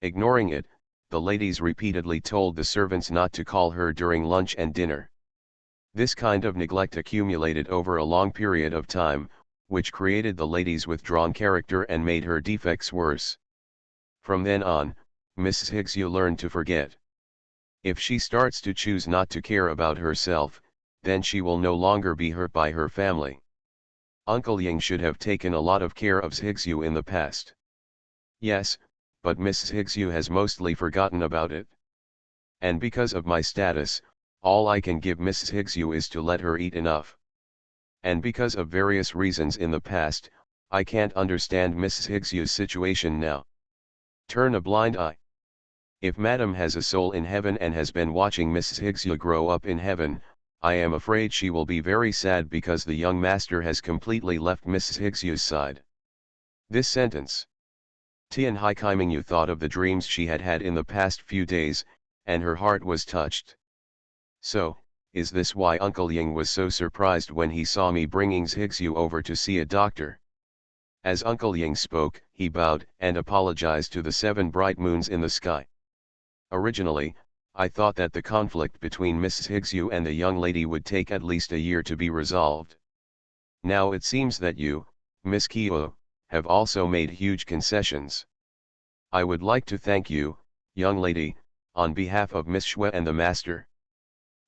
Ignoring it, the ladies repeatedly told the servants not to call her during lunch and dinner. This kind of neglect accumulated over a long period of time, which created the lady's withdrawn character and made her defects worse. From then on, Miss Zhigzhu learned to forget. If she starts to choose not to care about herself, then she will no longer be hurt by her family. Uncle Ying should have taken a lot of care of Zhigzhu in the past. Yes, but Miss Zhigzhu has mostly forgotten about it. And because of my status, all I can give Miss Zhigzhu is to let her eat enough. And because of various reasons in the past, I can't understand Miss Zhigzhu's situation now. Turn a blind eye. If Madam has a soul in heaven and has been watching Miss Zhigzhu grow up in heaven, I am afraid she will be very sad because the young master has completely left Miss Zhigzhu's side. This sentence. Tianhai Kaimingyu thought of the dreams she had had in the past few days, and her heart was touched. So, is this why Uncle Ying was so surprised when he saw me bringing Zhigzhu over to see a doctor? As Uncle Ying spoke, he bowed and apologized to the 7 bright moons in the sky. Originally, I thought that the conflict between Miss Zhigzhu and the young lady would take at least a year to be resolved. Now it seems that you, Miss Kyo, have also made huge concessions. I would like to thank you, young lady, on behalf of Miss Xue and the master.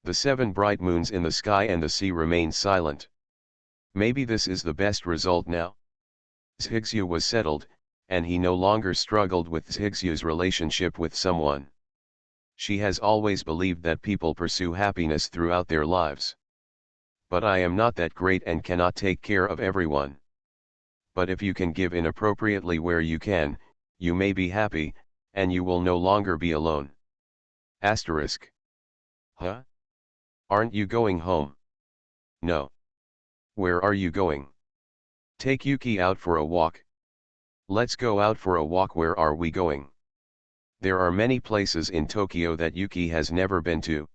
The 7 bright moons in the sky and the sea remained silent. Maybe this is the best result now. Zhigzhu was settled, and he no longer struggled with Zhigzhu's relationship with someone. She has always believed that people pursue happiness throughout their lives. But I am not that great and cannot take care of everyone. But if you can give inappropriately where you can, you may be happy, and you will no longer be alone. Asterisk. Huh? Aren't you going home? No. Where are you going? Take Yuki out for a walk. Let's go out for a walk. Where are we going? There are many places in Tokyo that Yuki has never been to.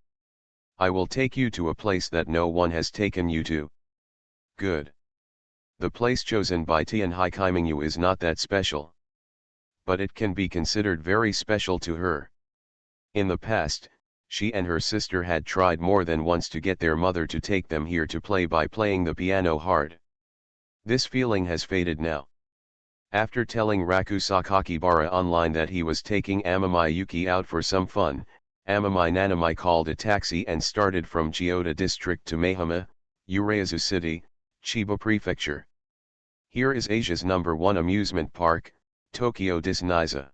I will take you to a place that no one has taken you to. Good. The place chosen by Tian Haikaimingu is not that special. But it can be considered very special to her. In the past, she and her sister had tried more than once to get their mother to take them here to play by playing the piano hard. This feeling has faded now. After telling Raku Sakakibara online that he was taking Amami Yuki out for some fun, Amami Nanami called a taxi and started from Chiyoda District to Maihama, Urayasu City, Chiba Prefecture. Here is Asia's #1 amusement park, Tokyo Disneyza.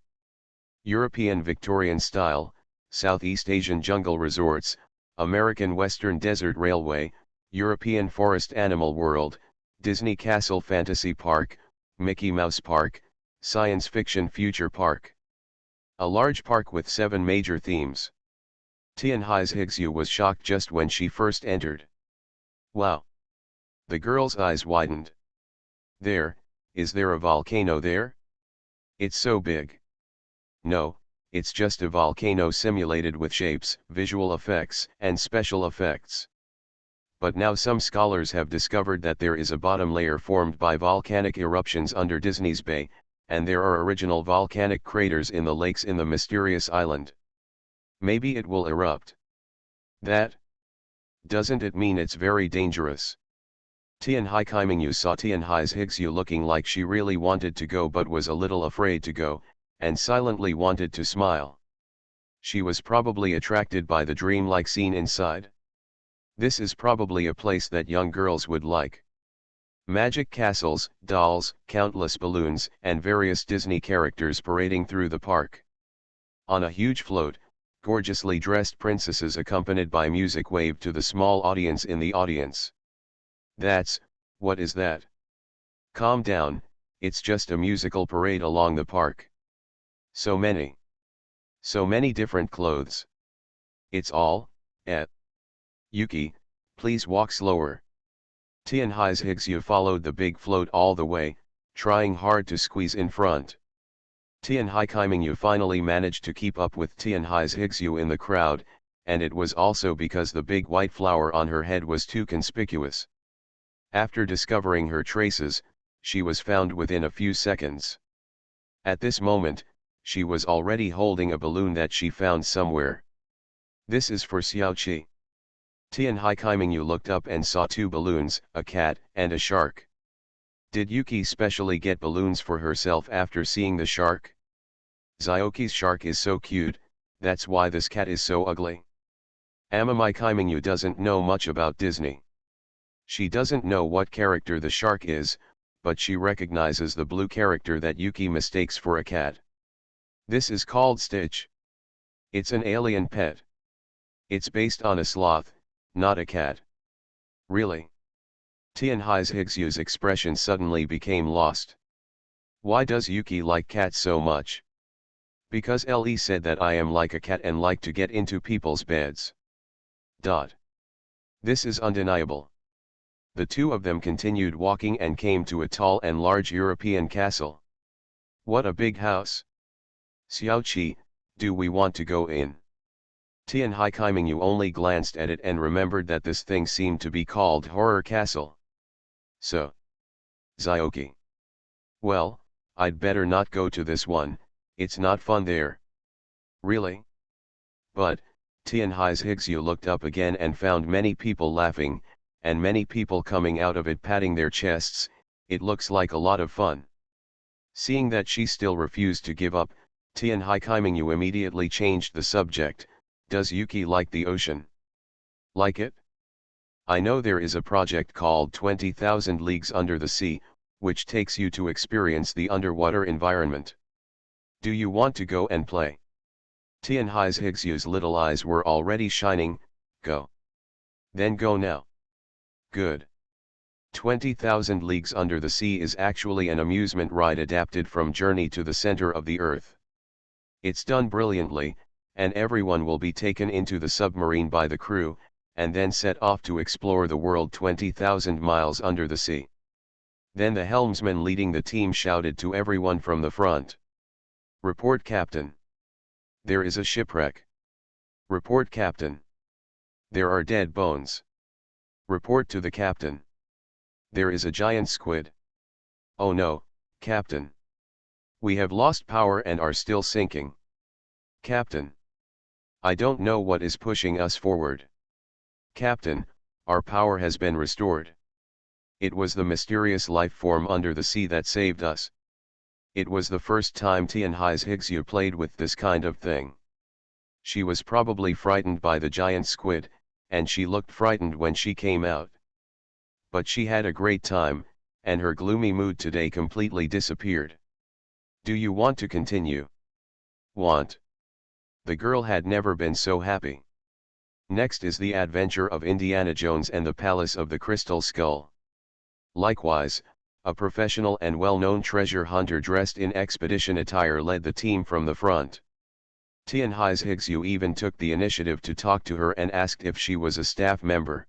European Victorian style, Southeast Asian jungle resorts, American Western Desert Railway, European Forest Animal World, Disney Castle Fantasy Park, Mickey Mouse Park, Science Fiction Future Park. A large park with 7 major themes. Tianhai's Higsu was shocked just when she first entered. Wow! The girl's eyes widened. Is there a volcano there? It's so big. No, it's just a volcano simulated with shapes, visual effects, and special effects. But now some scholars have discovered that there is a bottom layer formed by volcanic eruptions under Disney's Bay, and there are original volcanic craters in the lakes in the mysterious island. Maybe it will erupt. Doesn't it mean it's very dangerous? Tianhai Kaimingyu saw Tianhai's Higsu looking like she really wanted to go but was a little afraid to go, and silently wanted to smile. She was probably attracted by the dreamlike scene inside. This is probably a place that young girls would like. Magic castles, dolls, countless balloons, and various Disney characters parading through the park. On a huge float, gorgeously dressed princesses accompanied by music waved to the small audience in the audience. What is that? Calm down, it's just a musical parade along the park. So many different clothes. It's all, Yuki, please walk slower. Tianhai's Higsu followed the big float all the way, trying hard to squeeze in front. Tianhai Kaimingyu finally managed to keep up with Tianhai's Higsu in the crowd, and it was also because the big white flower on her head was too conspicuous. After discovering her traces, she was found within a few seconds. At this moment, she was already holding a balloon that she found somewhere. This is for Xiaoqi. Tianhai Kaimingyu looked up and saw 2 balloons, a cat, and a shark. Did Yuki specially get balloons for herself after seeing the shark? Xiaoqi's shark is so cute, that's why this cat is so ugly. Amami Kaimingyu doesn't know much about Disney. She doesn't know what character the shark is, but she recognizes the blue character that Yuki mistakes for a cat. This is called Stitch. It's an alien pet. It's based on a sloth, not a cat. Really? Tianhai's Higsu's expression suddenly became lost. Why does Yuki like cats so much? Because Le said that I am like a cat and like to get into people's beds. This is undeniable. The 2 of them continued walking and came to a tall and large European castle. What a big house! Xiaoqi, do we want to go in? Tianhai Kaimingyu only glanced at it and remembered that this thing seemed to be called Horror Castle. So. Xiaoqi. Well, I'd better not go to this one, it's not fun there. Really? But, Tianhai's Higsu looked up again and found many people laughing, and many people coming out of it patting their chests. It looks like a lot of fun. Seeing that she still refused to give up, Tianhai Kaimingyu immediately changed the subject. Does Yuki like the ocean? Like it? I know there is a project called 20,000 Leagues Under the Sea, which takes you to experience the underwater environment. Do you want to go and play? Tianhai's Higsu's little eyes were already shining. Go. Then go now. Good. 20,000 Leagues Under the Sea is actually an amusement ride adapted from Journey to the Center of the Earth. It's done brilliantly, and everyone will be taken into the submarine by the crew, and then set off to explore the world 20,000 miles under the sea. Then the helmsman leading the team shouted to everyone from the front. Report, Captain. There is a shipwreck. Report, Captain. There are dead bones. Report to the captain. There is a giant squid. Oh no, Captain. We have lost power and are still sinking. Captain. I don't know what is pushing us forward. Captain, our power has been restored. It was the mysterious life form under the sea that saved us. It was the first time Tianhai's Higsu played with this kind of thing. She was probably frightened by the giant squid, and she looked frightened when she came out. But she had a great time, and her gloomy mood today completely disappeared. Do you want to continue? Want. The girl had never been so happy. Next is the adventure of Indiana Jones and the Palace of the Crystal Skull. Likewise, a professional and well-known treasure hunter dressed in expedition attire led the team from the front. Tianhai's Higsu even took the initiative to talk to her and asked if she was a staff member.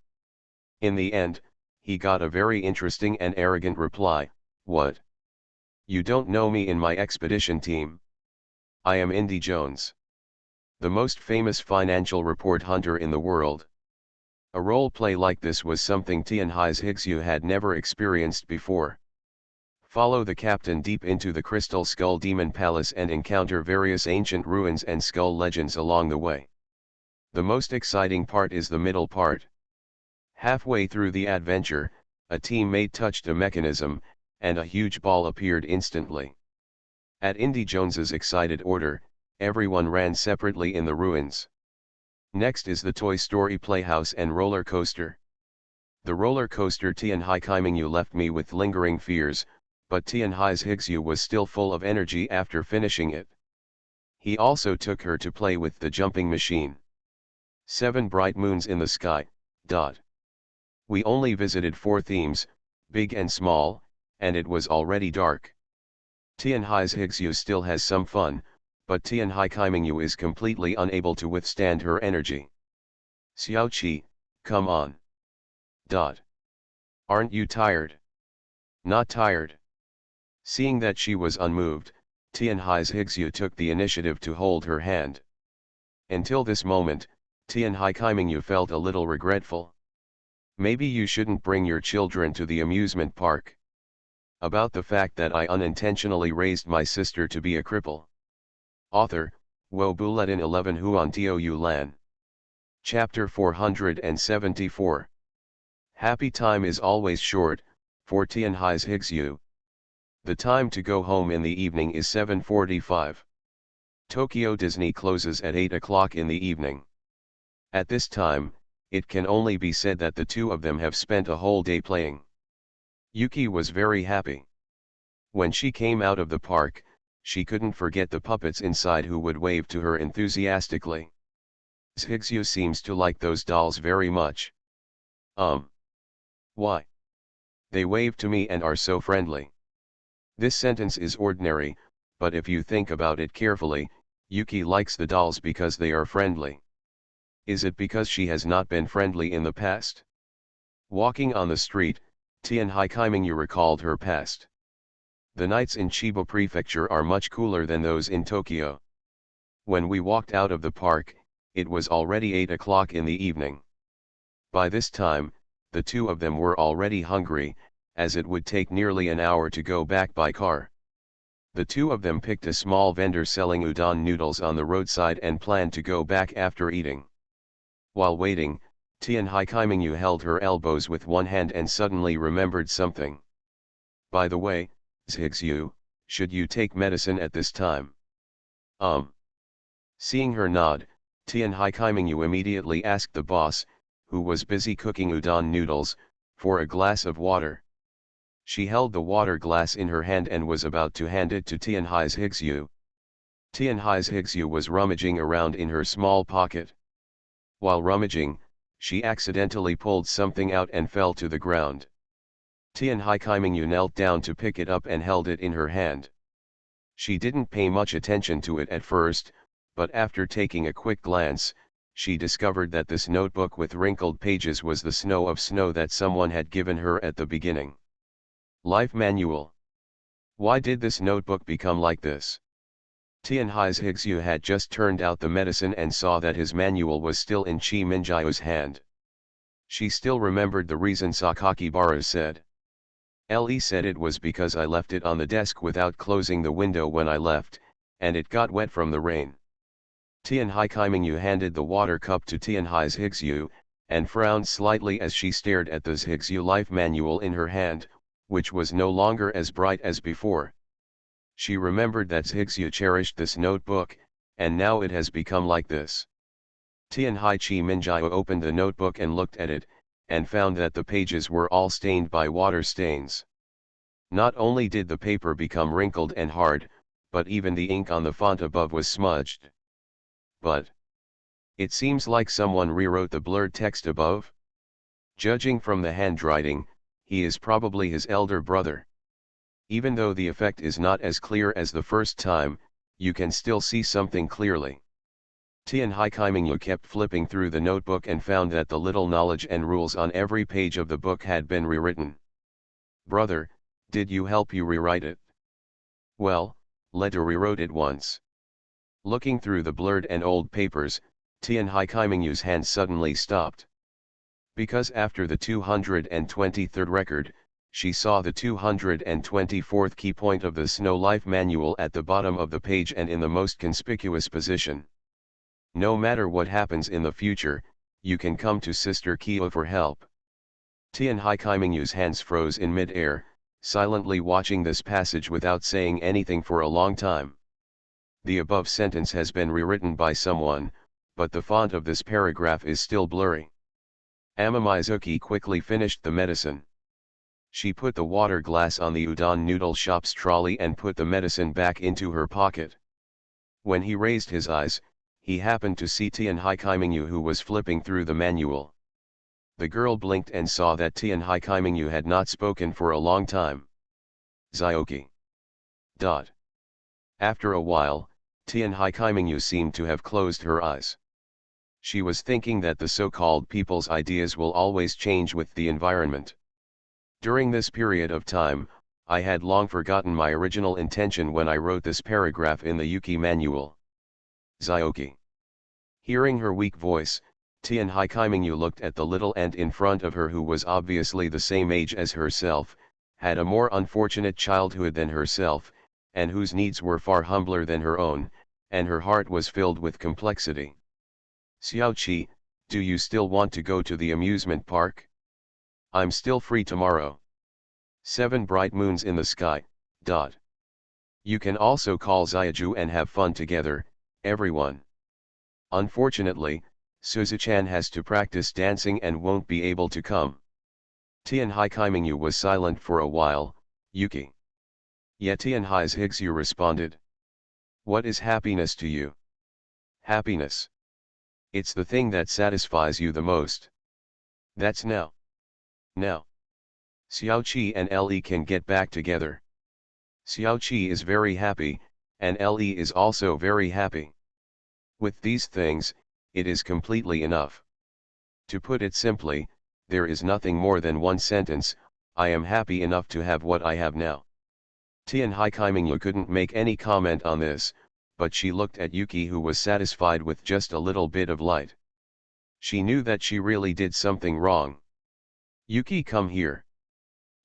In the end, he got a very interesting and arrogant reply, "What? You don't know me in my expedition team? I am Indy Jones, the most famous financial report hunter in the world." A role play like this was something Tianhai's Higsu had never experienced before. Follow the captain deep into the Crystal Skull Demon Palace and encounter various ancient ruins and skull legends along the way. The most exciting part is the middle part. Halfway through the adventure, a teammate touched a mechanism, and a huge ball appeared instantly. At Indy Jones's excited order, everyone ran separately in the ruins. Next is the Toy Story Playhouse and roller coaster. The roller coaster Tianhai Kaimingyu left me with lingering fears, but Tianhai's Higsu was still full of energy after finishing it. He also took her to play with the jumping machine. 7 bright moons in the sky. We only visited 4 themes, big and small, and it was already dark. Tianhai's Higsu still has some fun, but Tianhai Kaimingyu is completely unable to withstand her energy. Xiaoqi, come on. Aren't you tired? Not tired. Seeing that she was unmoved, Tianhai's Higsu took the initiative to hold her hand. Until this moment, Tianhai Kaimingyu felt a little regretful. Maybe you shouldn't bring your children to the amusement park. About the fact that I unintentionally raised my sister to be a cripple. Author, Wo Buletin 11 Huan Tio Yu Lan. Chapter 474. Happy time is always short, for Tianhai's Higsu. The time to go home in the evening is 7:45. Tokyo Disney closes at 8 o'clock in the evening. At this time, it can only be said that the two of them have spent a whole day playing. Yuki was very happy. When she came out of the park, she couldn't forget the puppets inside who would wave to her enthusiastically. Higsu seems to like those dolls very much. Why? They wave to me and are so friendly. This sentence is ordinary, but if you think about it carefully, Yuki likes the dolls because they are friendly. Is it because she has not been friendly in the past? Walking on the street, Tianhai Kaimingyu recalled her past. The nights in Chiba Prefecture are much cooler than those in Tokyo. When we walked out of the park, it was already 8 o'clock in the evening. By this time, the two of them were already hungry, as it would take nearly an hour to go back by car. The two of them picked a small vendor selling udon noodles on the roadside and planned to go back after eating. While waiting, Tianhai Kaimingyu held her elbows with one hand and suddenly remembered something. By the way, Higsu, should you take medicine at this time? Seeing her nod, Tianhai Kaimingyu immediately asked the boss, who was busy cooking udon noodles, for a glass of water. She held the water glass in her hand and was about to hand it to Tianhai's Higsu. Tianhai's Higsu was rummaging around in her small pocket. While rummaging, she accidentally pulled something out and fell to the ground. Tianhai Kaimingyu knelt down to pick it up and held it in her hand. She didn't pay much attention to it at first, but after taking a quick glance, she discovered that this notebook with wrinkled pages was the snow of snow that someone had given her at the beginning. Life Manual. Why did this notebook become like this? Tianhai's Higsu had just turned out the medicine and saw that his manual was still in Chi Minjiu's hand. She still remembered the reason Sakakibara said. Le said it was because I left it on the desk without closing the window when I left, and it got wet from the rain. Tianhai Kaimingyu handed the water cup to Tianhai's Higsu, and frowned slightly as she stared at the Higsu life manual in her hand, which was no longer as bright as before. She remembered that Higsu cherished this notebook, and now it has become like this. Tianhai Chi Minjiu opened the notebook and looked at it, and found that the pages were all stained by water stains. Not only did the paper become wrinkled and hard, but even the ink on the font above was smudged. But it seems like someone rewrote the blurred text above. Judging from the handwriting, he is probably his elder brother. Even though the effect is not as clear as the first time, you can still see something clearly. Tianhai Kaimingyu kept flipping through the notebook and found that the little knowledge and rules on every page of the book had been rewritten. Brother, did you help you rewrite it? Well, Leta rewrote it once. Looking through the blurred and old papers, Tianhai Kaimingyu's hand suddenly stopped. Because after the 223rd record, she saw the 224th key point of the Snow Life Manual at the bottom of the page and in the most conspicuous position. No matter what happens in the future, you can come to Sister Kyo for help. Tianhai Kaimingyu's hands froze in mid-air, silently watching this passage without saying anything for a long time. The above sentence has been rewritten by someone, but the font of this paragraph is still blurry. Amamizuki quickly finished the medicine. She put the water glass on the udon noodle shop's trolley and put the medicine back into her pocket. When he raised his eyes, he happened to see Tianhai Kaimingyu, who was flipping through the manual. The girl blinked and saw that Tianhai Kaimingyu had not spoken for a long time. Zioki. After a while, Tianhai Kaimingyu seemed to have closed her eyes. She was thinking that the so-called people's ideas will always change with the environment. During this period of time, I had long forgotten my original intention when I wrote this paragraph in the Yuki manual. Zioki. Hearing her weak voice, Tianhai Kaimingyu looked at the little ant in front of her, who was obviously the same age as herself, had a more unfortunate childhood than herself, and whose needs were far humbler than her own, and her heart was filled with complexity. Xiaoqi, do you still want to go to the amusement park? I'm still free tomorrow. 7 bright moons in the sky. You can also call Xiaju and have fun together, everyone. Unfortunately, Suzuchan has to practice dancing and won't be able to come. Tianhai Kaimingyu was silent for a while. Yuki. Yet Tianhai's Higsu responded. What is happiness to you? Happiness. It's the thing that satisfies you the most. That's now. Now. Xiaoqi and Le can get back together. Xiaoqi is very happy, and Le is also very happy. With these things, it is completely enough. To put it simply, there is nothing more than one sentence: I am happy enough to have what I have now. Tianhai Kaimingyu couldn't make any comment on this, but she looked at Yuki, who was satisfied with just a little bit of light. She knew that she really did something wrong. Yuki, come here.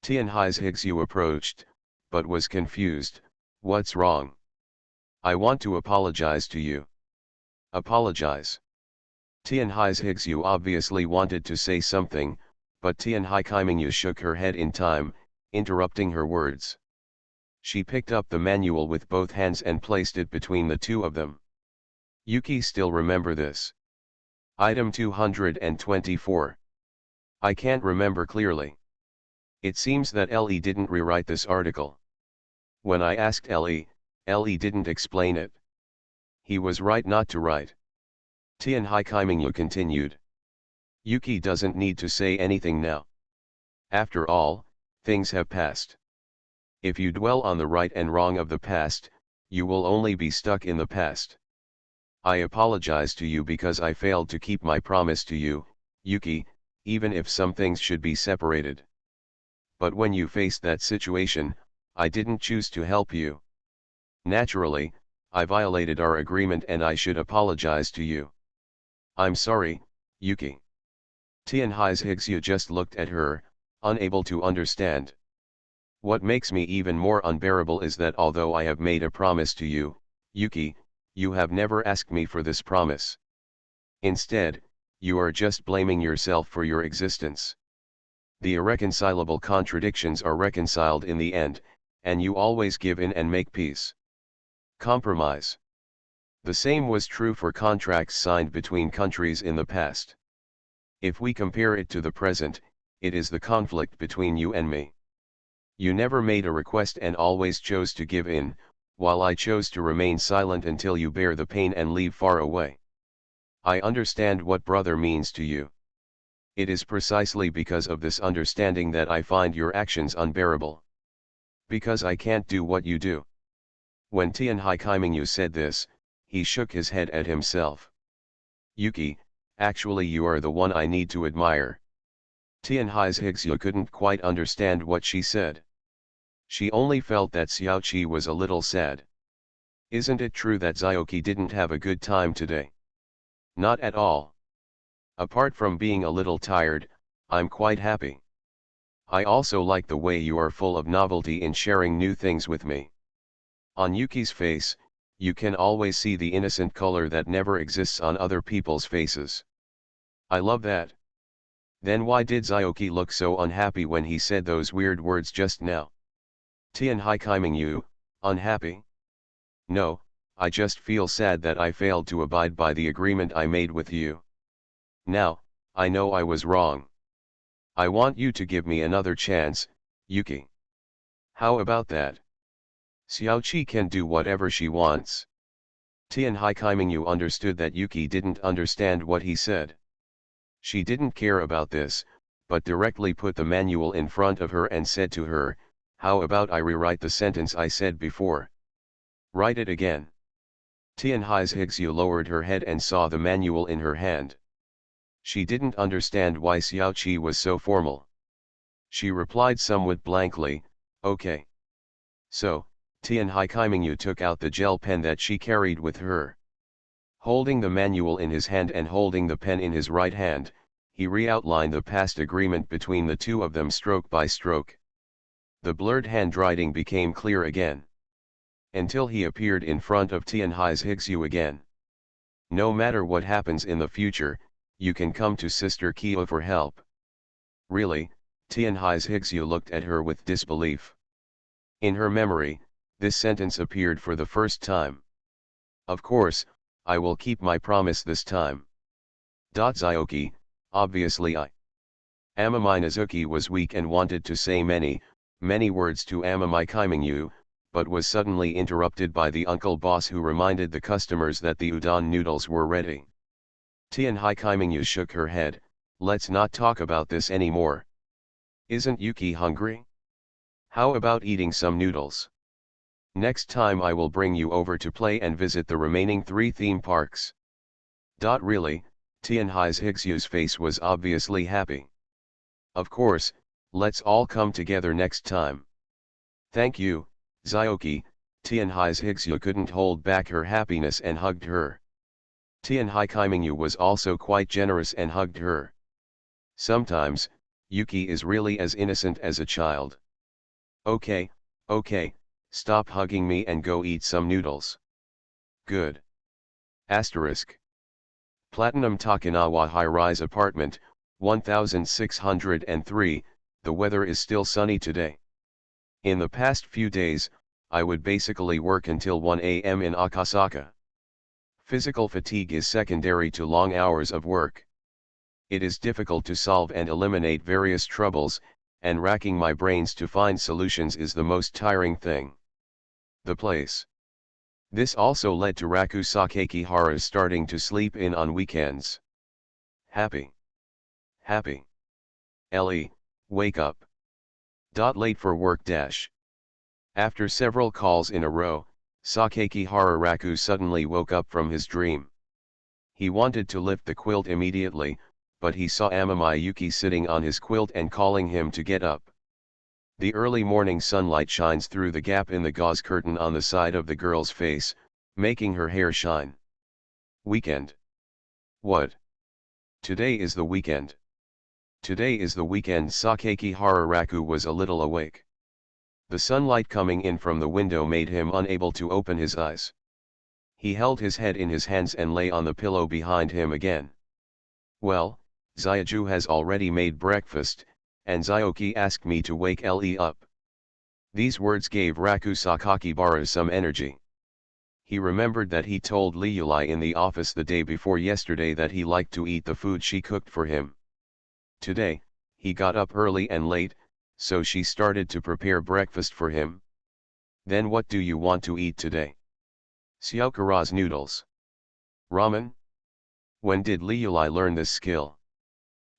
Tianhai's Higsu approached, but was confused. What's wrong? I want to apologize to you. Apologize. Tianhai's Higsu obviously wanted to say something, but Tianhai Kaimingyu shook her head in time, interrupting her words. She picked up the manual with both hands and placed it between the two of them. Yuki, still remember this? Item 224. I can't remember clearly. It seems that Le didn't rewrite this article. When I asked Le didn't explain it. He was right not to write. Tianhai Kaimingyu continued. Yuki doesn't need to say anything now. After all, things have passed. If you dwell on the right and wrong of the past, you will only be stuck in the past. I apologize to you because I failed to keep my promise to you, Yuki, even if some things should be separated. But when you faced that situation, I didn't choose to help you. Naturally, I violated our agreement and I should apologize to you. I'm sorry, Yuki. Tianhai's Higsu just looked at her, unable to understand. What makes me even more unbearable is that although I have made a promise to you, Yuki, you have never asked me for this promise. Instead, you are just blaming yourself for your existence. The irreconcilable contradictions are reconciled in the end, and you always give in and make peace. Compromise. The same was true for contracts signed between countries in the past. If we compare it to the present, it is the conflict between you and me. You never made a request and always chose to give in, while I chose to remain silent until you bear the pain and leave far away. I understand what brother means to you. It is precisely because of this understanding that I find your actions unbearable. Because I can't do what you do. When Tianhai Kaimingyu said this, he shook his head at himself. Yuki, actually you are the one I need to admire. Tianhai's Higsu couldn't quite understand what she said. She only felt that Xiaoqi was a little sad. Isn't it true that Xiaoqi didn't have a good time today? Not at all. Apart from being a little tired, I'm quite happy. I also like the way you are full of novelty in sharing new things with me. On Yuki's face, you can always see the innocent color that never exists on other people's faces. I love that. Then why did Xiaoqi look so unhappy when he said those weird words just now? Tianhai Kaimingyu, unhappy? No, I just feel sad that I failed to abide by the agreement I made with you. Now, I know I was wrong. I want you to give me another chance, Yuki. How about that? Xiaoqi can do whatever she wants. Tianhai Kaimingyu understood that Yuki didn't understand what he said. She didn't care about this, but directly put the manual in front of her and said to her, how about I rewrite the sentence I said before? Write it again. Tianhai's Higsu lowered her head and saw the manual in her hand. She didn't understand why Xiaoqi was so formal. She replied somewhat blankly, okay. So, Tianhai Kaimingyu took out the gel pen that she carried with her. Holding the manual in his hand and holding the pen in his right hand, he re-outlined the past agreement between the two of them stroke by stroke. The blurred handwriting became clear again. Until he appeared in front of Tianhai's Higsu again. No matter what happens in the future, you can come to Sister Kyo for help. Really, Tianhai's Higsu looked at her with disbelief. In her memory, this sentence appeared for the first time. Of course, I will keep my promise this time. Xiaoqi, obviously Amamai Nazuki was weak and wanted to say many words to Amamai Kaimingyu, but was suddenly interrupted by the uncle boss who reminded the customers that the udon noodles were ready. Tianhai Kaimingyu shook her head, let's not talk about this anymore. Isn't Yuki hungry? How about eating some noodles? Next time I will bring you over to play and visit the remaining 3 theme parks. Really, Tianhai's Higsu's face was obviously happy. Of course, let's all come together next time. Thank you, Xiaoqi. Tianhai's Higsu couldn't hold back her happiness and hugged her. Tianhai Kaimingyu was also quite generous and hugged her. Sometimes, Yuki is really as innocent as a child. Okay, stop hugging me and go eat some noodles. Good. Asterisk. Platinum Takanawa High-Rise Apartment, 1603, the weather is still sunny today. In the past few days, I would basically work until 1 a.m. in Akasaka. Physical fatigue is secondary to long hours of work. It is difficult to solve and eliminate various troubles, and racking my brains to find solutions is the most tiring thing. The place. This also led to Raku Sakakihara's starting to sleep in on weekends. Happy. Ellie, wake up. Late for work dash. After several calls in a row, Sakakihara Raku suddenly woke up from his dream. He wanted to lift the quilt immediately, but he saw Amamai Yuki sitting on his quilt and calling him to get up. The early morning sunlight shines through the gap in the gauze curtain on the side of the girl's face, making her hair shine. Weekend. What? Today is the weekend. Today is the weekend. Sakakihara Raku was a little awake. The sunlight coming in from the window made him unable to open his eyes. He held his head in his hands and lay on the pillow behind him again. Well, Zyaju has already made breakfast, and Zyoki asked me to wake Le up. These words gave Raku Sakakibara some energy. He remembered that he told Liuli in the office the day before yesterday that he liked to eat the food she cooked for him. Today, he got up early and late, so she started to prepare breakfast for him. Then what do you want to eat today? Syaokara's noodles. Ramen? When did Liuli learn this skill?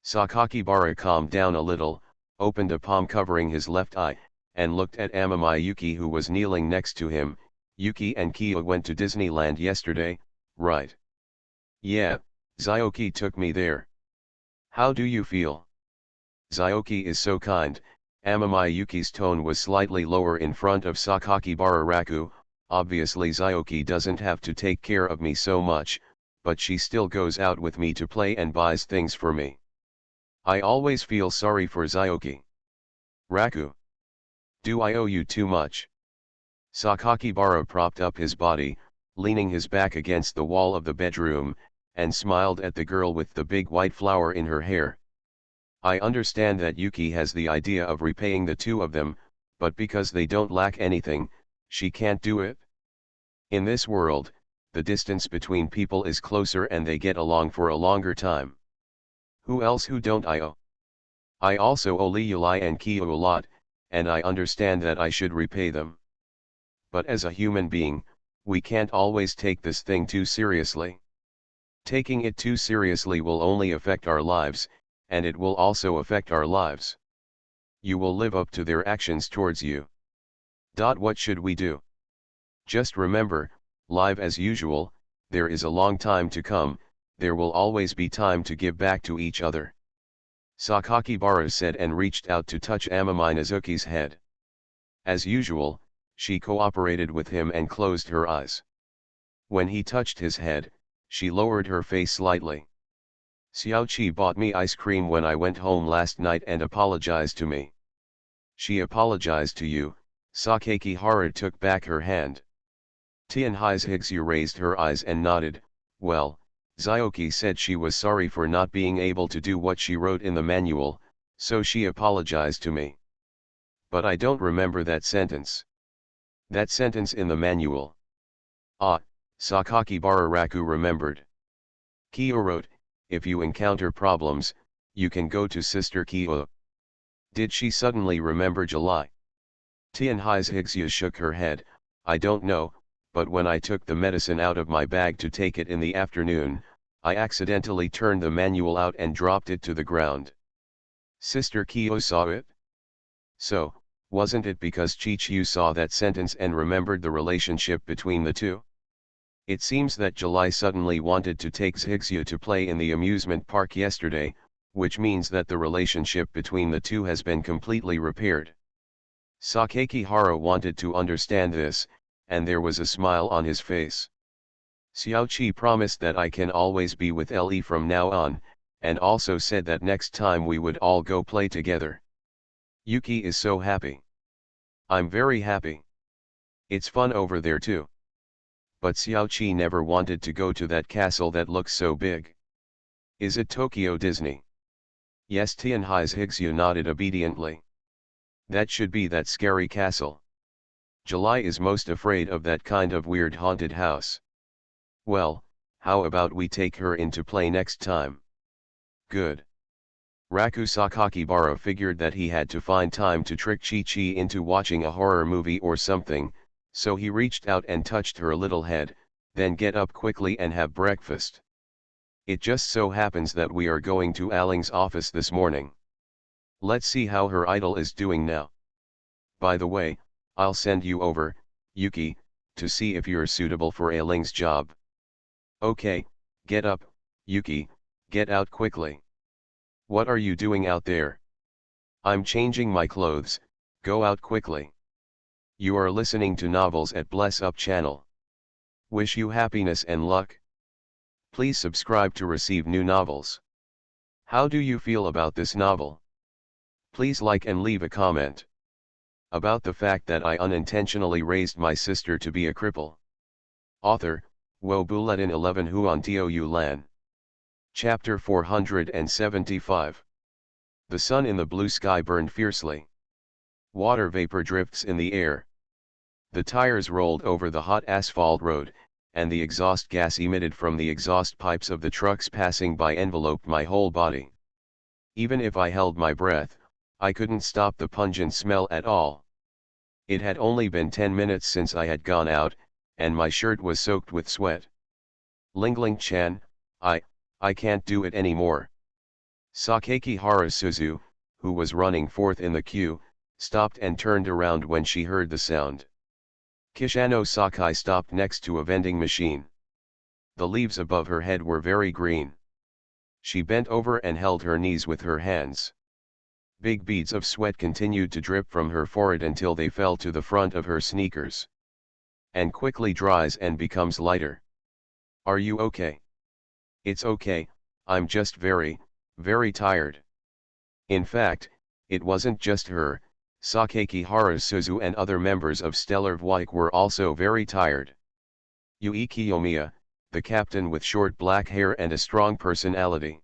Sakakibara calmed down a little, opened a palm covering his left eye, and looked at Amami Yuki who was kneeling next to him. Yuki and Kyo went to Disneyland yesterday, right? Yeah, Zyoki took me there. How do you feel? Zyoki is so kind. Amami Yuki's tone was slightly lower in front of Sakakibara Raku. Obviously Zyoki doesn't have to take care of me so much, but she still goes out with me to play and buys things for me. I always feel sorry for Zyoki. Raku. Do I owe you too much? Sakakibara propped up his body, leaning his back against the wall of the bedroom, and smiled at the girl with the big white flower in her hair. I understand that Yuki has the idea of repaying the two of them, but because they don't lack anything, she can't do it. In this world, the distance between people is closer and they get along for a longer time. Who else who don't I owe? I also owe Liuli and Kyo a lot, and I understand that I should repay them. But as a human being, we can't always take this thing too seriously. Taking it too seriously will only affect our lives, and it will also affect our lives. You will live up to their actions towards you. What should we do? Just remember, live as usual, there is a long time to come, there will always be time to give back to each other. Sakakibara said and reached out to touch Amami Nazuki's head. As usual, she cooperated with him and closed her eyes. When he touched his head, she lowered her face slightly. Xiaoqi bought me ice cream when I went home last night and apologized to me. She apologized to you. Sakakihara took back her hand. Tianhai's Higsu raised her eyes and nodded. Well, Zyoki said she was sorry for not being able to do what she wrote in the manual, so she apologized to me. But I don't remember that sentence. That sentence in the manual. Ah, Sakakibara Raku remembered. Kyo wrote, if you encounter problems, you can go to Sister Kyo. Did she suddenly remember July? Tianhai's Higsu shook her head. I don't know, but when I took the medicine out of my bag to take it in the afternoon, I accidentally turned the manual out and dropped it to the ground. Sister Kyo saw it? So, wasn't it because Chichu saw that sentence and remembered the relationship between the two? It seems that July suddenly wanted to take Higsu to play in the amusement park yesterday, which means that the relationship between the two has been completely repaired. Sakakihara wanted to understand this, and there was a smile on his face. Xiaoqi promised that I can always be with Le from now on, and also said that next time we would all go play together. Yuki is so happy. I'm very happy. It's fun over there too. But Xiaoqi never wanted to go to that castle that looks so big. Is it Tokyo Disney? Yes, Tianhai's Higsu nodded obediently. That should be that scary castle. July is most afraid of that kind of weird haunted house. Well, how about we take her in to play next time? Good. Raku Sakakibara figured that he had to find time to trick Chi-Chi into watching a horror movie or something, so he reached out and touched her little head, then get up quickly and have breakfast. It just so happens that we are going to Aling's office this morning. Let's see how her idol is doing now. By the way, I'll send you over, Yuki, to see if you're suitable for Aling's job. Okay, get up, Yuki, get out quickly. What are you doing out there? I'm changing my clothes, Go out quickly. You are listening to Novels at Bless Up channel. Wish you happiness and luck. Please subscribe to receive new novels. How do you feel about this novel? Please like and leave a comment. About the fact that I unintentionally raised my sister to be a cripple. Author, Wo Bulletin 11 Huan Tiu Lan. Chapter 475. The sun in the blue sky burned fiercely. Water vapor drifts in the air. The tires rolled over the hot asphalt road, and the exhaust gas emitted from the exhaust pipes of the trucks passing by enveloped my whole body. Even if I held my breath, I couldn't stop the pungent smell at all. It had only been 10 minutes since I had gone out, and my shirt was soaked with sweat. Lingling-chan, I can't do it anymore. Sakaki Harasuzu, who was running fourth in the queue, stopped and turned around when she heard the sound. Kishano Sakai stopped next to a vending machine. The leaves above her head were very green. She bent over and held her knees with her hands. Big beads of sweat continued to drip from her forehead until they fell to the front of her sneakers. And quickly dries and becomes lighter. Are you okay? It's okay, I'm just very, very tired. In fact, it wasn't just her, Sakaki Harasuzu and other members of Stellar Vwike were also very tired. Yui Kiyomiya, the captain with short black hair and a strong personality.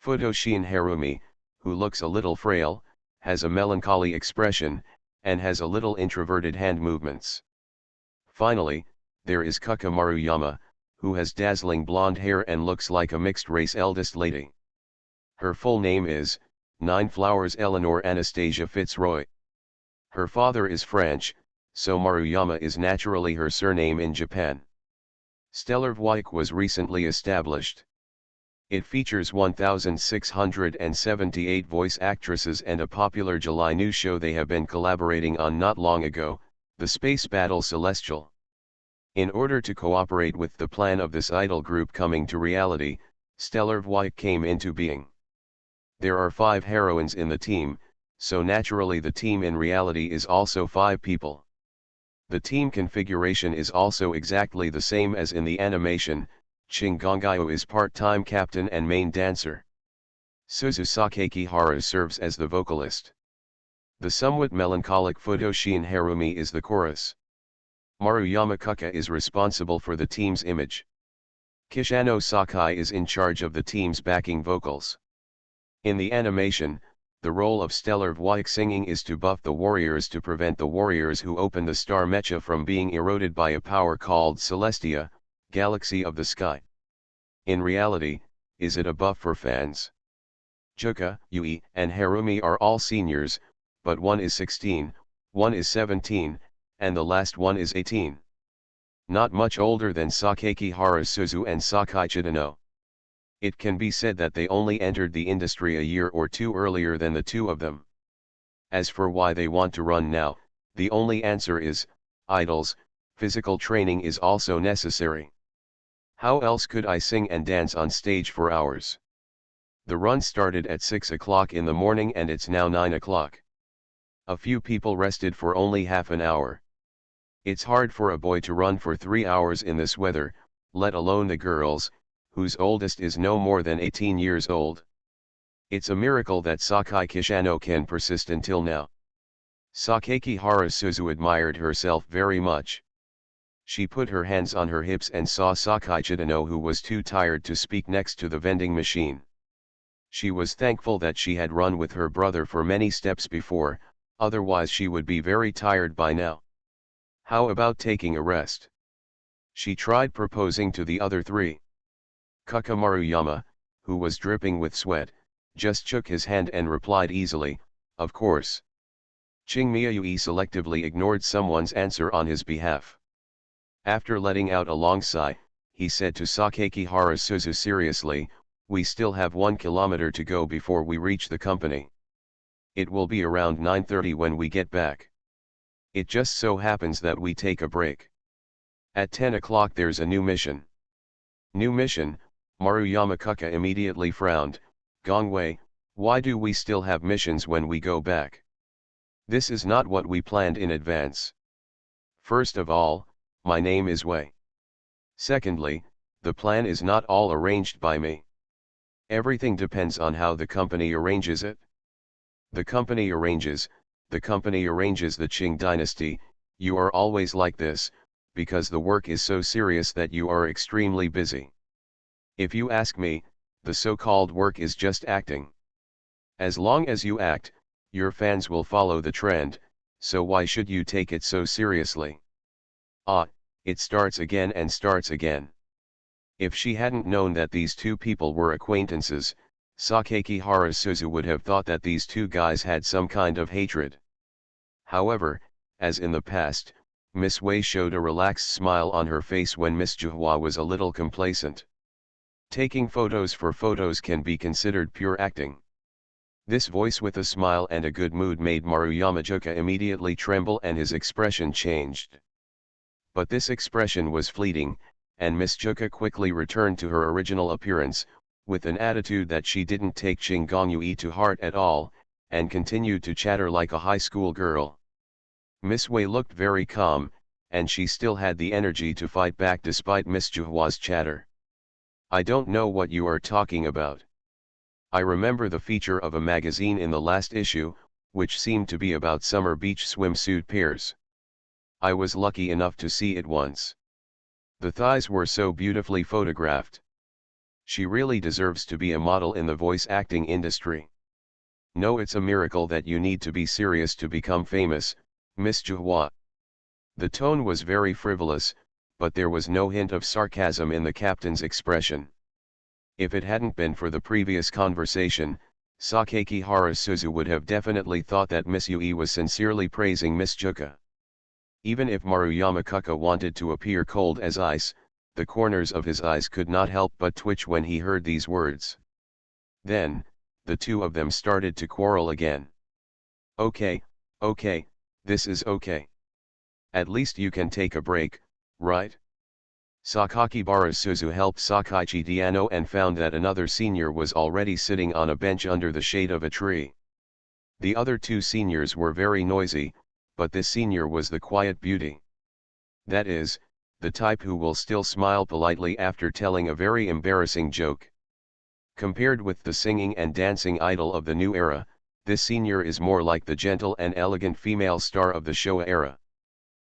Futoshin Harumi, who looks a little frail, has a melancholy expression, and has a little introverted hand movements. Finally, there is Kuka Maruyama, who has dazzling blonde hair and looks like a mixed-race eldest lady. Her full name is, Nine Flowers Eleanor Anastasia Fitzroy. Her father is French, so Maruyama is naturally her surname in Japan. Stellar Vwike was recently established. It features 1,678 voice actresses and a popular July news show they have been collaborating on not long ago, the Space Battle Celestial. In order to cooperate with the plan of this idol group coming to reality, Stellar Vwike came into being. There are 5 heroines in the team, so naturally the team in reality is also 5 people. The team configuration is also exactly the same as in the animation. Chingongayo is part-time captain and main dancer. Suzu Sakaki Hara serves as the vocalist. The somewhat melancholic Futoshin Harumi is the chorus. Maruyama Kuka is responsible for the team's image. Kishano Sakai is in charge of the team's backing vocals. In the animation, the role of Stellar Vwike singing is to buff the warriors to prevent the warriors who open the star mecha from being eroded by a power called Celestia, Galaxy of the Sky. In reality, is it a buff for fans? Juka, Yui, and Harumi are all seniors, but one is 16, one is 17, and the last one is 18. Not much older than Sakaki Harasuzu and Sakai Chidano. It can be said that they only entered the industry a year or two earlier than the two of them. As for why they want to run now, the only answer is, idols, physical training is also necessary. How else could I sing and dance on stage for hours? The run started at 6 o'clock in the morning and it's now 9 o'clock. A few people rested for only half an hour. It's hard for a boy to run for 3 hours in this weather, let alone the girls, whose oldest is no more than 18 years old. It's a miracle that Sakai Kishano can persist until now. Sakaki Harasuzu admired herself very much. She put her hands on her hips and saw Sakai Chidano, who was too tired to speak, next to the vending machine. She was thankful that she had run with her brother for many steps before, otherwise she would be very tired by now. How about taking a rest? She tried proposing to the other 3. Kuka Maruyama, who was dripping with sweat, just shook his hand and replied easily, "Of course." Chingmia Yui selectively ignored someone's answer on his behalf. After letting out a long sigh, he said to Sakaki Harasuzu seriously, "We still have 1 kilometer to go before we reach the company. It will be around 9:30 when we get back. It just so happens that we take a break. At 10 o'clock there's a new mission." New mission? Maruyama Kuka immediately frowned. "Gongwei, why do we still have missions when we go back? This is not what we planned in advance. First of all, my name is Wei. Secondly, the plan is not all arranged by me. Everything depends on how the company arranges it. The company arranges the Qing dynasty. You are always like this, because the work is so serious that you are extremely busy. If you ask me, the so-called work is just acting. As long as you act, your fans will follow the trend, so why should you take it so seriously? Ah, it starts again and starts again. If she hadn't known that these two people were acquaintances, Sakaki Harasuzu would have thought that these two guys had some kind of hatred. However, as in the past, Miss Wei showed a relaxed smile on her face when Miss Juhua was a little complacent. Taking photos for photos can be considered pure acting. This voice with a smile and a good mood made Maruyama Juka immediately tremble and his expression changed. But this expression was fleeting, and Miss Juka quickly returned to her original appearance, with an attitude that she didn't take Qing Gongyue to heart at all, and continued to chatter like a high school girl. Miss Wei looked very calm, and she still had the energy to fight back despite Miss Juhua's chatter. I don't know what you are talking about. I remember the feature of a magazine in the last issue, which seemed to be about summer beach swimsuit pairs. I was lucky enough to see it once. The thighs were so beautifully photographed. She really deserves to be a model in the voice acting industry. No, it's a miracle that you need to be serious to become famous, Miss Juhua. The tone was very frivolous, but there was no hint of sarcasm in the captain's expression. If it hadn't been for the previous conversation, Sakaki Harasuzu would have definitely thought that Miss Yui was sincerely praising Miss Juka. Even if Maruyama Kuka wanted to appear cold as ice, the corners of his eyes could not help but twitch when he heard these words. Then, the two of them started to quarrel again. Okay, this is okay. At least you can take a break, right? Sakaki Barasuzu helped Sakaichi Diano and found that another senior was already sitting on a bench under the shade of a tree. The other two seniors were very noisy, but this senior was the quiet beauty. That is, the type who will still smile politely after telling a very embarrassing joke. Compared with the singing and dancing idol of the new era, this senior is more like the gentle and elegant female star of the Showa era.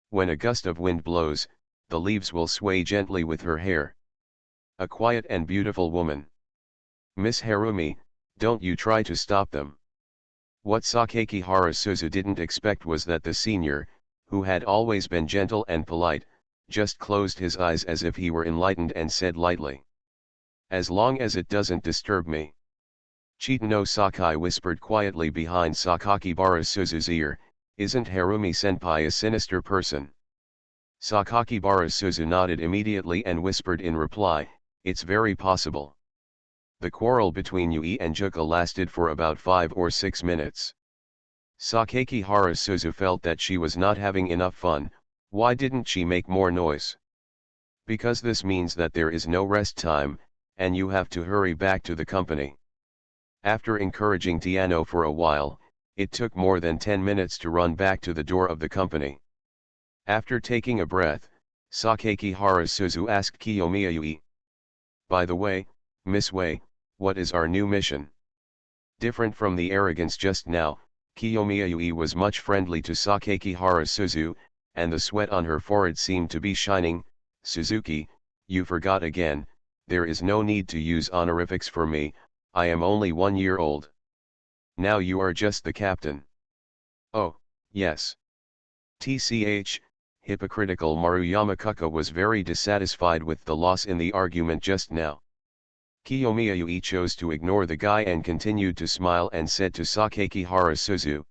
When a gust of wind blows, the leaves will sway gently with her hair. A quiet and beautiful woman. Miss Harumi, don't you try to stop them. What Sakaki Harasuzu didn't expect was that the senior, who had always been gentle and polite, just closed his eyes as if he were enlightened and said lightly, "As long as it doesn't disturb me." Chitano Sakai whispered quietly behind Sakaki Barasuzu's ear, "Isn't Harumi-senpai a sinister person?" Sakaki Barasuzu nodded immediately and whispered in reply, "It's very possible." The quarrel between Yui and Juka lasted for about 5 or 6 minutes. Sakaki Harasuzu felt that she was not having enough fun. Why didn't she make more noise? Because this means that there is no rest time, and you have to hurry back to the company. After encouraging Tiano for a while, it took more than 10 minutes to run back to the door of the company. After taking a breath, Sakaki Harasuzu asked Kiyomiya Yui, "By the way, Miss Wei, what is our new mission?" Different from the arrogance just now, Kiyomiya Yui was much friendly to Sakaki Harasuzu, and the sweat on her forehead seemed to be shining. "Suzuki, you forgot again, there is no need to use honorifics for me, I am only 1 year old. Now you are just the captain." "Oh, yes." TCH, hypocritical Maruyama Kuka was very dissatisfied with the loss in the argument just now. Kiyomiya Yui chose to ignore the guy and continued to smile and said to Sakaki Harasuzu,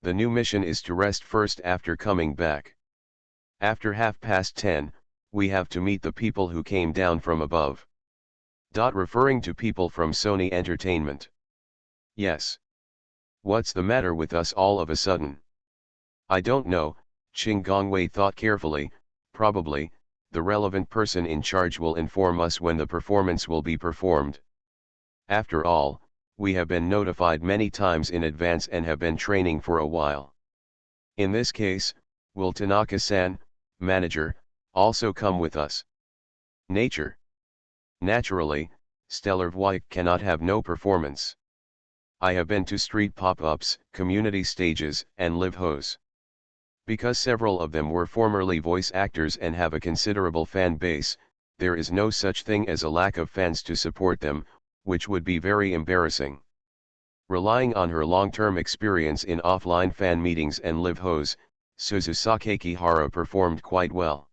"The new mission is to rest first after coming back. After 10:30, we have to meet the people who came down from above." Referring to people from Sony Entertainment. "Yes. What's the matter with us all of a sudden?" "I don't know," Qing Gongwei thought carefully, "probably, the relevant person in charge will inform us when the performance will be performed. After all, we have been notified many times in advance and have been training for a while." In this case, will Tanaka-san, manager, also come with us? Nature. Naturally, stellar voix cannot have no performance. I have been to street pop-ups, community stages, and live hoes. Because several of them were formerly voice actors and have a considerable fan base, there is no such thing as a lack of fans to support them, which would be very embarrassing. Relying on her long-term experience in offline fan meetings and live hoes, Suzu Sakakihara performed quite well.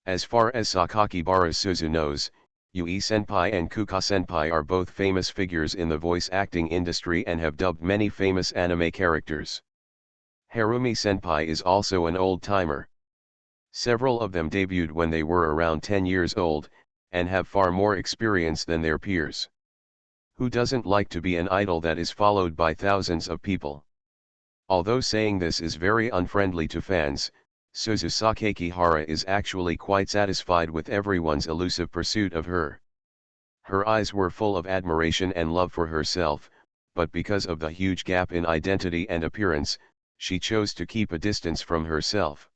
As far as Sakakibara Suzu knows, Yui Senpai and Kuka Senpai are both famous figures in the voice acting industry and have dubbed many famous anime characters. Harumi Senpai is also an old-timer. Several of them debuted when they were around 10 years old, and have far more experience than their peers. Who doesn't like to be an idol that is followed by thousands of people? Although saying this is very unfriendly to fans, Suzu Sakakihara is actually quite satisfied with everyone's elusive pursuit of her. Her eyes were full of admiration and love for herself, but because of the huge gap in identity and appearance, she chose to keep a distance from herself.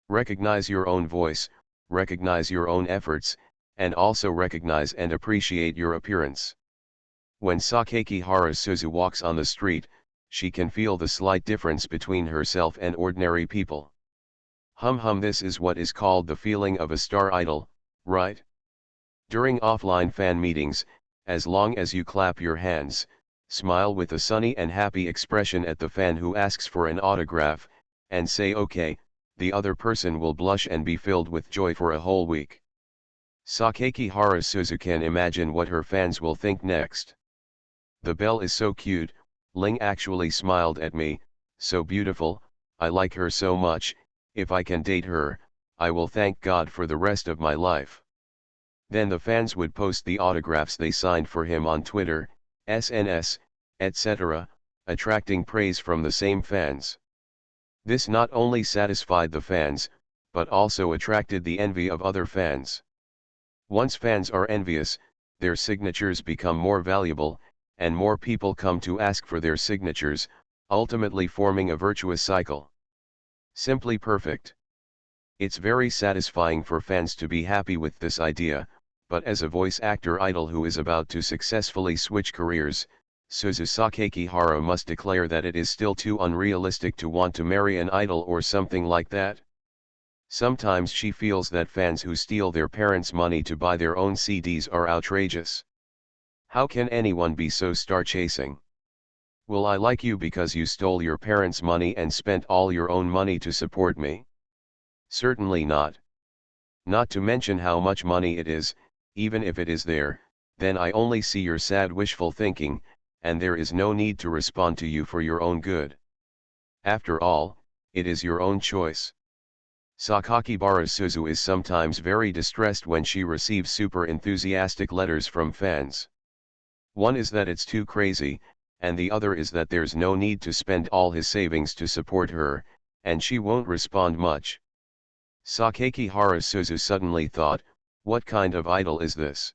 Recognize your own voice, recognize your own efforts, and also recognize and appreciate your appearance. When Sakakihara Suzu walks on the street, she can feel the slight difference between herself and ordinary people. This is what is called the feeling of a star idol, right? During offline fan meetings, as long as you clap your hands, smile with a sunny and happy expression at the fan who asks for an autograph, and say okay, the other person will blush and be filled with joy for a whole week. Sakakihara Suzu can imagine what her fans will think next. The belle is so cute, Ling actually smiled at me, so beautiful, I like her so much, if I can date her, I will thank God for the rest of my life. Then the fans would post the autographs they signed for him on Twitter, SNS, etc., attracting praise from the same fans. This not only satisfied the fans, but also attracted the envy of other fans. Once fans are envious, their signatures become more valuable, and more people come to ask for their signatures, ultimately forming a virtuous cycle. Simply perfect. It's very satisfying for fans to be happy with this idea, but as a voice actor idol who is about to successfully switch careers, Suzu Sakakihara must declare that it is still too unrealistic to want to marry an idol or something like that. Sometimes she feels that fans who steal their parents' money to buy their own CDs are outrageous. How can anyone be so star-chasing? Will I like you because you stole your parents' money and spent all your own money to support me? Certainly not. Not to mention how much money it is, even if it is there, then I only see your sad wishful thinking, and there is no need to respond to you for your own good. After all, it is your own choice. Sakakibara Suzu is sometimes very distressed when she receives super enthusiastic letters from fans. One is that it's too crazy, and the other is that there's no need to spend all his savings to support her, and she won't respond much. Sakakihara Suzu suddenly thought, what kind of idol is this?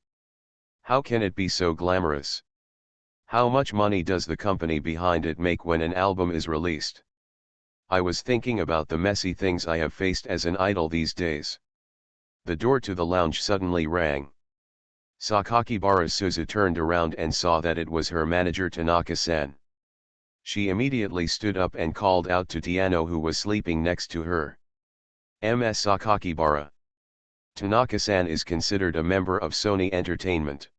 How can it be so glamorous? How much money does the company behind it make when an album is released? I was thinking about the messy things I have faced as an idol these days. The door to the lounge suddenly rang. Sakakibara Suzu turned around and saw that it was her manager Tanaka-san. She immediately stood up and called out to Tiano who was sleeping next to her. Ms. Sakakibara. Tanaka-san is considered a member of Sony Entertainment.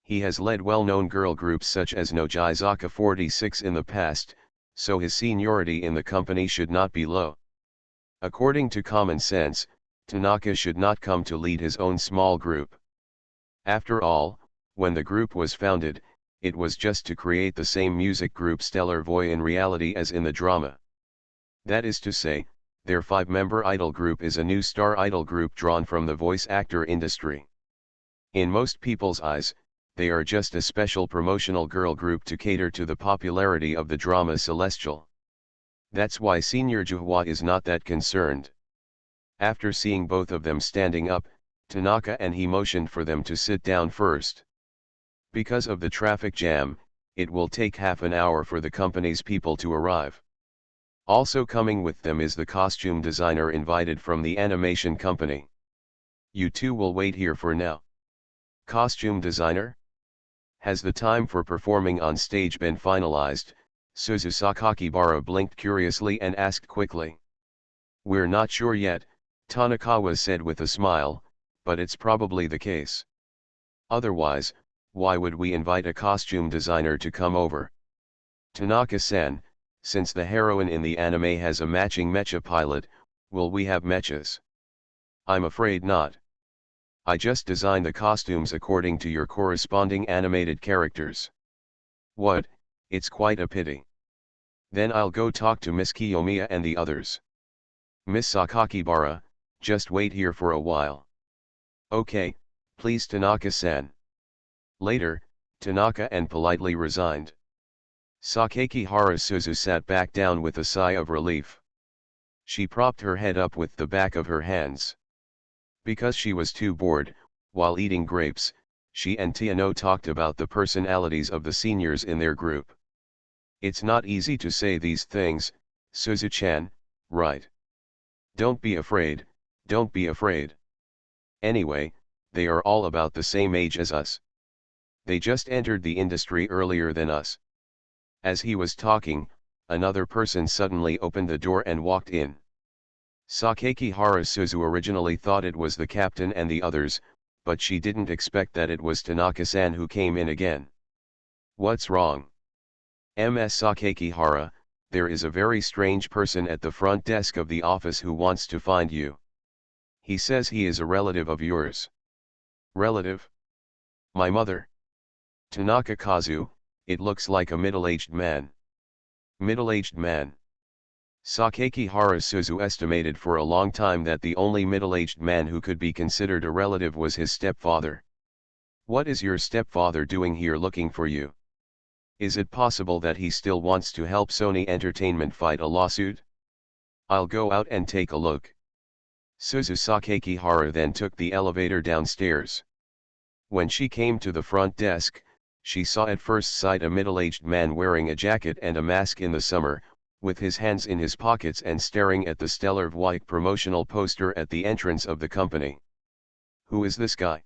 He has led well-known girl groups such as Nogizaka 46 in the past, so his seniority in the company should not be low. According to common sense, Tanaka should not come to lead his own small group. After all, when the group was founded, it was just to create the same music group Stellar Voix in reality as in the drama. That is to say, their 5-member idol group is a new star idol group drawn from the voice actor industry. In most people's eyes, they are just a special promotional girl group to cater to the popularity of the drama Celestial. That's why Senior Juhwa is not that concerned. After seeing both of them standing up, Tanaka and he motioned for them to sit down first. Because of the traffic jam, it will take half an hour for the company's people to arrive. Also coming with them is the costume designer invited from the animation company. You two will wait here for now. Costume designer? Has the time for performing on stage been finalized? Suzu Sakakibara blinked curiously and asked quickly. We're not sure yet, Tanakawa said with a smile, but it's probably the case. Otherwise, why would we invite a costume designer to come over? Tanaka-san, since the heroine in the anime has a matching mecha pilot, will we have mechas? I'm afraid not. I just designed the costumes according to your corresponding animated characters. What, it's quite a pity. Then I'll go talk to Miss Kiyomiya and the others. Miss Sakakibara, just wait here for a while. Okay, please Tanaka-san. Later, Tanaka and politely resigned. Sakakihara Suzu sat back down with a sigh of relief. She propped her head up with the back of her hands. Because she was too bored, while eating grapes, she and Tiano talked about the personalities of the seniors in their group. It's not easy to say these things, Suzu-chan, right? Don't be afraid, don't be afraid. Anyway, they are all about the same age as us. They just entered the industry earlier than us. As he was talking, another person suddenly opened the door and walked in. Sakakihara Suzu originally thought it was the captain and the others, but she didn't expect that it was Tanaka-san who came in again. What's wrong? Ms. Sakakihara, there is a very strange person at the front desk of the office who wants to find you. He says he is a relative of yours. Relative? My mother? Tanaka Kazu, it looks like a middle-aged man. Middle-aged man. Sakakihara Suzu estimated for a long time that the only middle-aged man who could be considered a relative was his stepfather. What is your stepfather doing here looking for you? Is it possible that he still wants to help Sony Entertainment fight a lawsuit? I'll go out and take a look. Suzu Sakakihara then took the elevator downstairs. When she came to the front desk, she saw at first sight a middle-aged man wearing a jacket and a mask in the summer, with his hands in his pockets and staring at the Stellar White promotional poster at the entrance of the company. Who is this guy?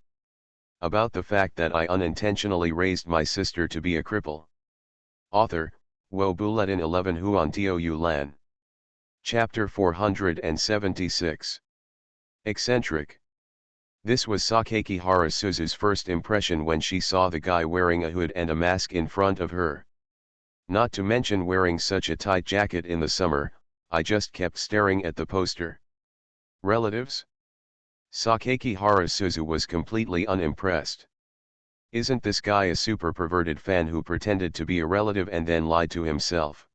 About the fact that I unintentionally raised my sister to be a cripple. Author, Wo Bulletin 11 Huan Tiu Lan. Chapter 476. Eccentric. This was Sakakihara Suzu's first impression when she saw the guy wearing a hood and a mask in front of her. Not to mention wearing such a tight jacket in the summer, I just kept staring at the poster. Relatives? Sakakihara Suzu was completely unimpressed. Isn't this guy a super perverted fan who pretended to be a relative and then lied to himself?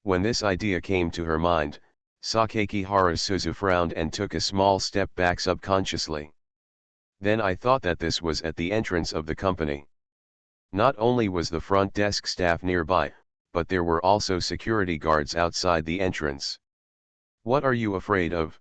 When this idea came to her mind, Sakakihara Suzu frowned and took a small step back subconsciously. Then I thought that this was at the entrance of the company. Not only was the front desk staff nearby, but there were also security guards outside the entrance. What are you afraid of?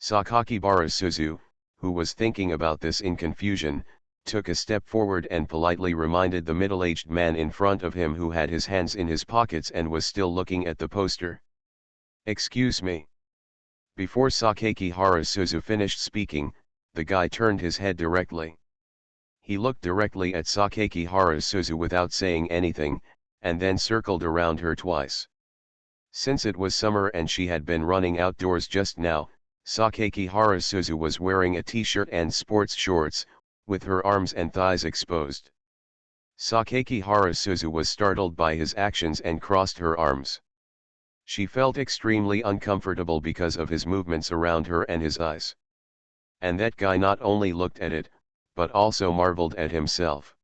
Sakakibara Suzu, who was thinking about this in confusion, took a step forward and politely reminded the middle-aged man in front of him who had his hands in his pockets and was still looking at the poster. Excuse me. Before Sakakihara Suzu finished speaking, the guy turned his head directly. He looked directly at Sakakihara Suzu without saying anything, and then circled around her twice. Since it was summer and she had been running outdoors just now, Sakakihara Suzu was wearing a t-shirt and sports shorts, with her arms and thighs exposed. Sakakihara Suzu was startled by his actions and crossed her arms. She felt extremely uncomfortable because of his movements around her and his eyes. And that guy not only looked at it, but also marveled at himself.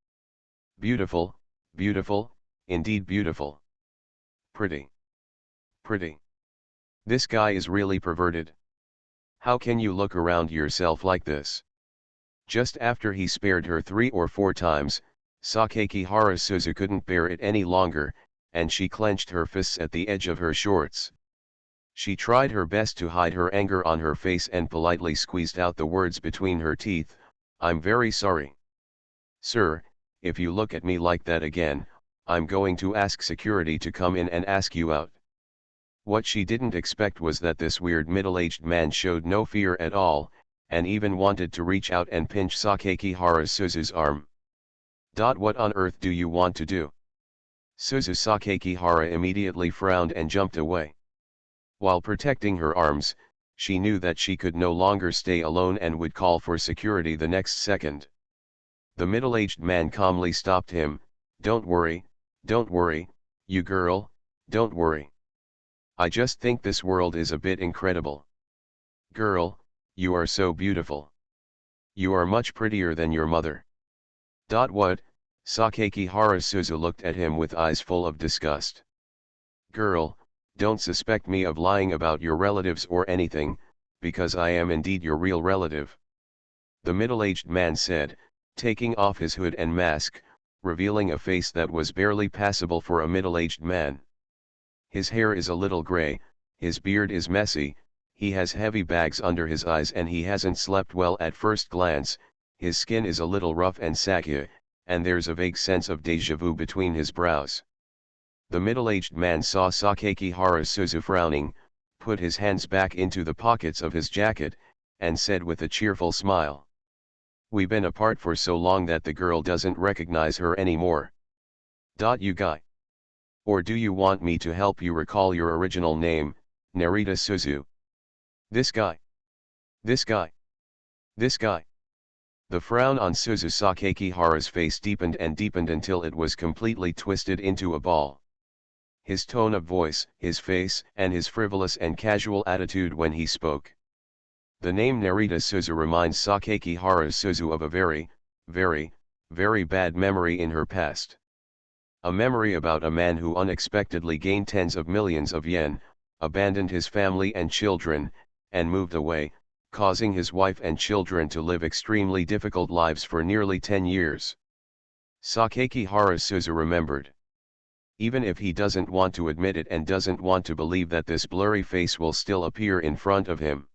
Beautiful, beautiful, indeed beautiful. Pretty. Pretty. This guy is really perverted. How can you look around yourself like this? Just after he spared her 3 or 4 times, Sakakihara Suzu couldn't bear it any longer, and she clenched her fists at the edge of her shorts. She tried her best to hide her anger on her face and politely squeezed out the words between her teeth, I'm very sorry. Sir, if you look at me like that again, I'm going to ask security to come in and ask you out. What she didn't expect was that this weird middle-aged man showed no fear at all, and even wanted to reach out and pinch Sakakihara Suzu's arm. What on earth do you want to do? Suzu Sakakihara immediately frowned and jumped away. While protecting her arms, she knew that she could no longer stay alone and would call for security the next second. The middle-aged man calmly stopped him. Don't worry, you girl, don't worry. I just think this world is a bit incredible. Girl, you are so beautiful. You are much prettier than your mother. What? Sakakihara Suzu looked at him with eyes full of disgust. Girl, don't suspect me of lying about your relatives or anything, because I am indeed your real relative. The middle-aged man said, taking off his hood and mask, revealing a face that was barely passable for a middle-aged man. His hair is a little gray, his beard is messy, he has heavy bags under his eyes and he hasn't slept well at first glance, his skin is a little rough and saggy, and there's a vague sense of déjà vu between his brows. The middle-aged man saw Sakakihara Suzu frowning, put his hands back into the pockets of his jacket, and said with a cheerful smile. We've been apart for so long that the girl doesn't recognize her anymore. You guy. Or do you want me to help you recall your original name, Narita Suzu? This guy. This guy. This guy. The frown on Suzu Sakakihara's face deepened and deepened until it was completely twisted into a ball. His tone of voice, his face, and his frivolous and casual attitude when he spoke. The name Narita Suzu reminds Sakakihara Suzu of a very, very, very bad memory in her past. A memory about a man who unexpectedly gained tens of millions of yen, abandoned his family and children, and moved away, causing his wife and children to live extremely difficult lives for nearly 10 years. Sakakihara Suzu remembered. Even if he doesn't want to admit it and doesn't want to believe that this blurry face will still appear in front of him.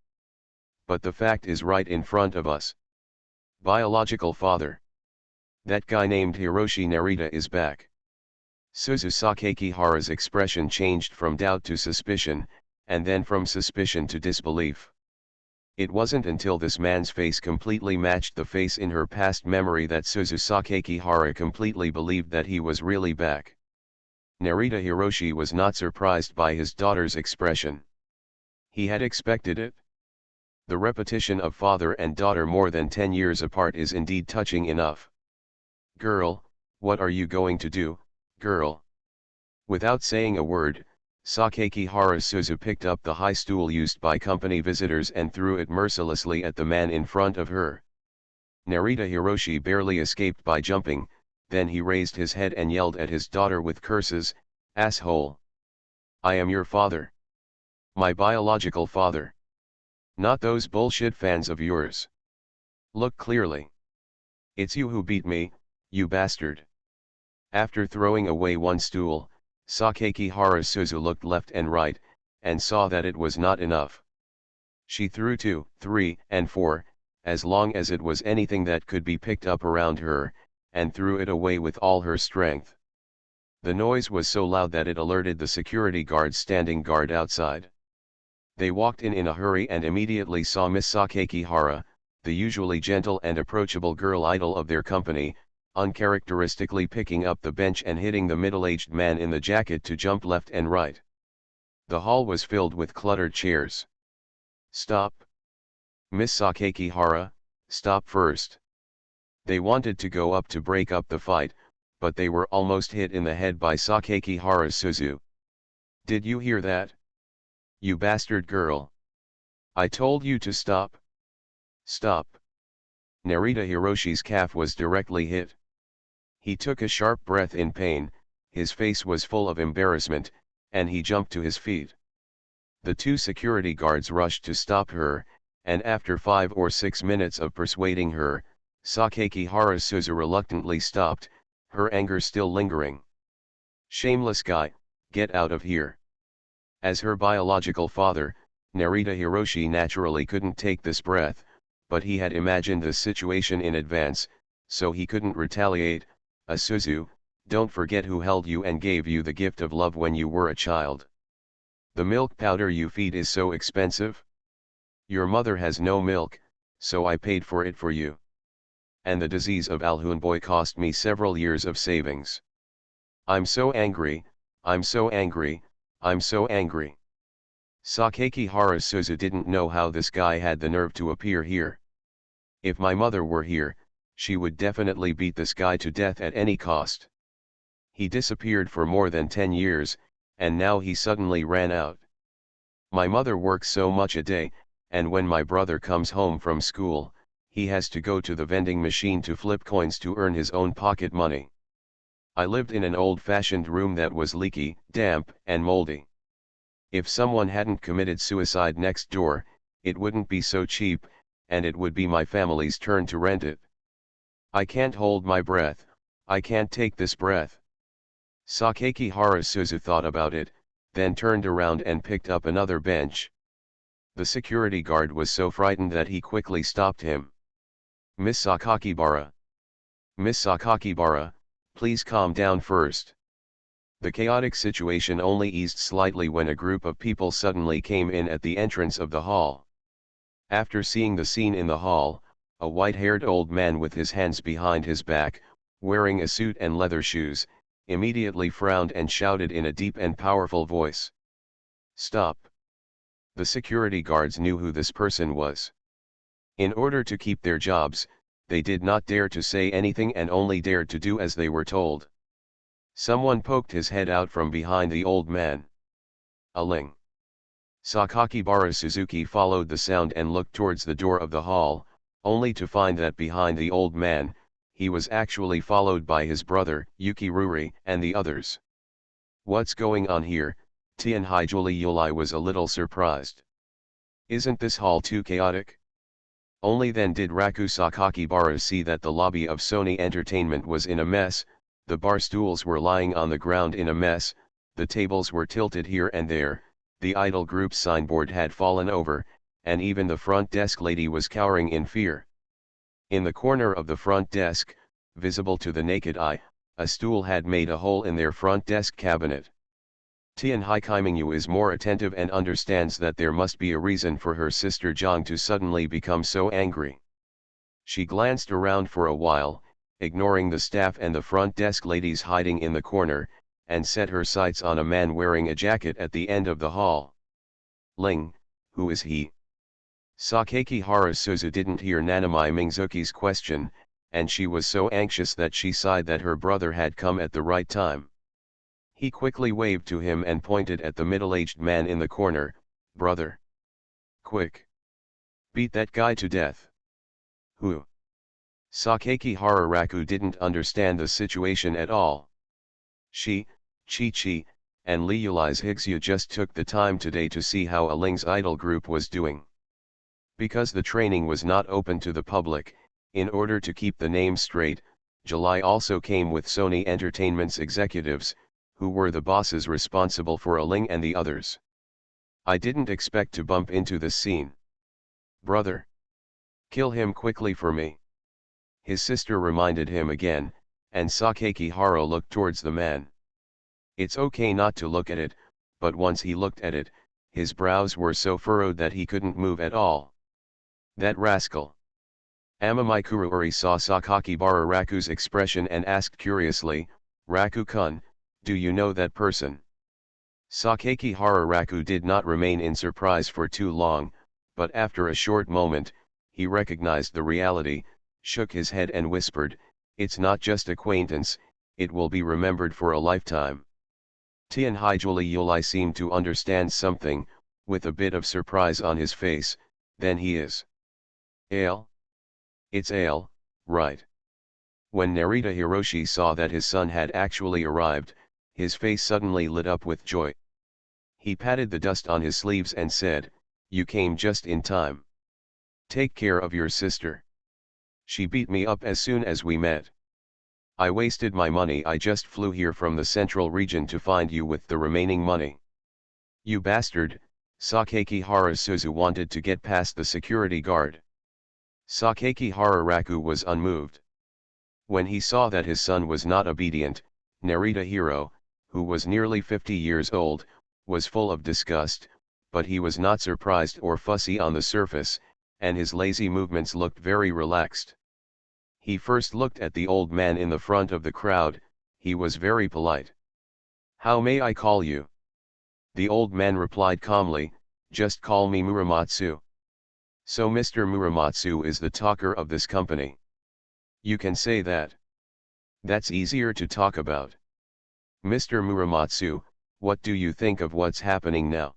But the fact is right in front of us. Biological father. That guy named Hiroshi Narita is back. Suzu Sakakihara's expression changed from doubt to suspicion, and then from suspicion to disbelief. It wasn't until this man's face completely matched the face in her past memory that Suzu Sakakihara completely believed that he was really back. Narita Hiroshi was not surprised by his daughter's expression. He had expected it. The repetition of father and daughter more than 10 years apart is indeed touching enough. Girl, what are you going to do, girl? Without saying a word, Sakakihara Suzu picked up the high stool used by company visitors and threw it mercilessly at the man in front of her. Narita Hiroshi barely escaped by jumping, then he raised his head and yelled at his daughter with curses, "Asshole! I am your father. My biological father. Not those bullshit fans of yours. Look clearly. It's you who beat me, you bastard." After throwing away one stool, Sakakihara Suzu looked left and right, and saw that it was not enough. She threw 2, 3, and 4, as long as it was anything that could be picked up around her, and threw it away with all her strength. The noise was so loud that it alerted the security guards standing guard outside. They walked in a hurry and immediately saw Miss Sakakihara, the usually gentle and approachable girl idol of their company, uncharacteristically picking up the bench and hitting the middle-aged man in the jacket to jump left and right. The hall was filled with cluttered chairs. "Stop! Miss Sakakihara, stop first." They wanted to go up to break up the fight, but they were almost hit in the head by Sakakihara Suzu. "Did you hear that? You bastard girl! I told you to stop! Stop!" Narita Hiroshi's calf was directly hit. He took a sharp breath in pain, his face was full of embarrassment, and he jumped to his feet. The 2 security guards rushed to stop her, and after 5 or 6 minutes of persuading her, Sakakihara Suzu reluctantly stopped, her anger still lingering. "Shameless guy, get out of here." As her biological father, Narita Hiroshi naturally couldn't take this breath, but he had imagined the situation in advance, so he couldn't retaliate. "Suzu, don't forget who held you and gave you the gift of love when you were a child. The milk powder you feed is so expensive? Your mother has no milk, so I paid for it for you. And the disease of Alhunboy cost me several years of savings. I'm so angry, I'm so angry, I'm so angry. Sakaki Harasuzu didn't know how this guy had the nerve to appear here. If my mother were here, she would definitely beat this guy to death at any cost. He disappeared for more than 10 years, and now he suddenly ran out. My mother works so much a day, and when my brother comes home from school, he has to go to the vending machine to flip coins to earn his own pocket money. I lived in an old-fashioned room that was leaky, damp, and moldy. If someone hadn't committed suicide next door, it wouldn't be so cheap, and it would be my family's turn to rent it. I can't hold my breath, I can't take this breath. Sakaki Harasuzu thought about it, then turned around and picked up another bench. The security guard was so frightened that he quickly stopped him. Miss Sakakibara. Miss Sakakibara, please calm down first. The chaotic situation only eased slightly when a group of people suddenly came in at the entrance of the hall. After seeing the scene in the hall, a white-haired old man with his hands behind his back, wearing a suit and leather shoes, immediately frowned and shouted in a deep and powerful voice. Stop! The security guards knew who this person was. In order to keep their jobs, they did not dare to say anything and only dared to do as they were told. Someone poked his head out from behind the old man. Aling. Sakakibara Suzuki followed the sound and looked towards the door of the hall, only to find that behind the old man, he was actually followed by his brother, Yukiruri, and the others. What's going on here? Tianhaijuli Yulai was a little surprised. Isn't this hall too chaotic? Only then did Raku Sakakibara see that the lobby of Sony Entertainment was in a mess, the bar stools were lying on the ground in a mess, the tables were tilted here and there, the idol group's signboard had fallen over, and even the front desk lady was cowering in fear. In the corner of the front desk, visible to the naked eye, a stool had made a hole in their front desk cabinet. Tianhai Kaimingyu is more attentive and understands that there must be a reason for her sister Zhang to suddenly become so angry. She glanced around for a while, ignoring the staff and the front desk ladies hiding in the corner, and set her sights on a man wearing a jacket at the end of the hall. Ling, who is he? Sakaki Harasuzu didn't hear Nanami Mingzuki's question, and she was so anxious that she sighed that her brother had come at the right time. He quickly waved to him and pointed at the middle-aged man in the corner. Brother. Quick. Beat that guy to death. Who? Sakaki Hararaku didn't understand the situation at all. She, Chi-Chi, and Liulai's Higsu just took the time today to see how Aling's idol group was doing. Because the training was not open to the public, in order to keep the name straight, July also came with Sony Entertainment's executives, who were the bosses responsible for Aling and the others. I didn't expect to bump into this scene. Brother. Kill him quickly for me. His sister reminded him again, and Sakaki Haro looked towards the man. It's okay not to look at it, but once he looked at it, his brows were so furrowed that he couldn't move at all. That rascal. Amamai Kuruori saw Sakakibara Raku's expression and asked curiously, Raku-kun, do you know that person? Sakaki Raku did not remain in surprise for too long, but after a short moment, he recognized the reality, shook his head and whispered, it's not just acquaintance, it will be remembered for a lifetime. Tianhaijuli Yulai seemed to understand something, with a bit of surprise on his face, then he is. Ale? It's Ale, right. When Narita Hiroshi saw that his son had actually arrived, his face suddenly lit up with joy. He patted the dust on his sleeves and said, you came just in time. Take care of your sister. She beat me up as soon as we met. I wasted my money. I just flew here from the central region to find you with the remaining money. You bastard, Sakaki Harasuzu wanted to get past the security guard. Sakaki Hararaku was unmoved. When he saw that his son was not obedient, Narita Hiro, who was nearly 50 years old, was full of disgust, but he was not surprised or fussy on the surface, and his lazy movements looked very relaxed. He first looked at the old man in the front of the crowd. He was very polite. "How may I call you?" The old man replied calmly, "Just call me Muramatsu." "So Mr. Muramatsu is the talker of this company. You can say that. That's easier to talk about. Mr. Muramatsu, what do you think of what's happening now?"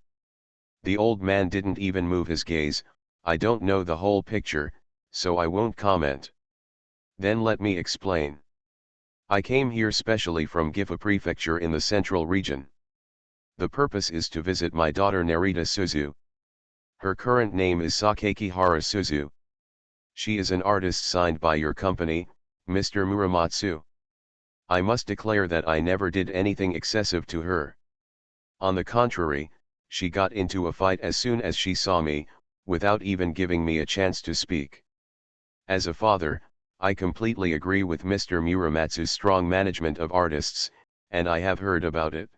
The old man didn't even move his gaze. "I don't know the whole picture, so I won't comment." "Then let me explain. I came here specially from Gifu Prefecture in the central region. The purpose is to visit my daughter Narita Suzu. Her current name is Sakakihara Suzu. She is an artist signed by your company, Mr. Muramatsu. I must declare that I never did anything excessive to her. On the contrary, she got into a fight as soon as she saw me, without even giving me a chance to speak. As a father, I completely agree with Mr. Muramatsu's strong management of artists, and I have heard about it.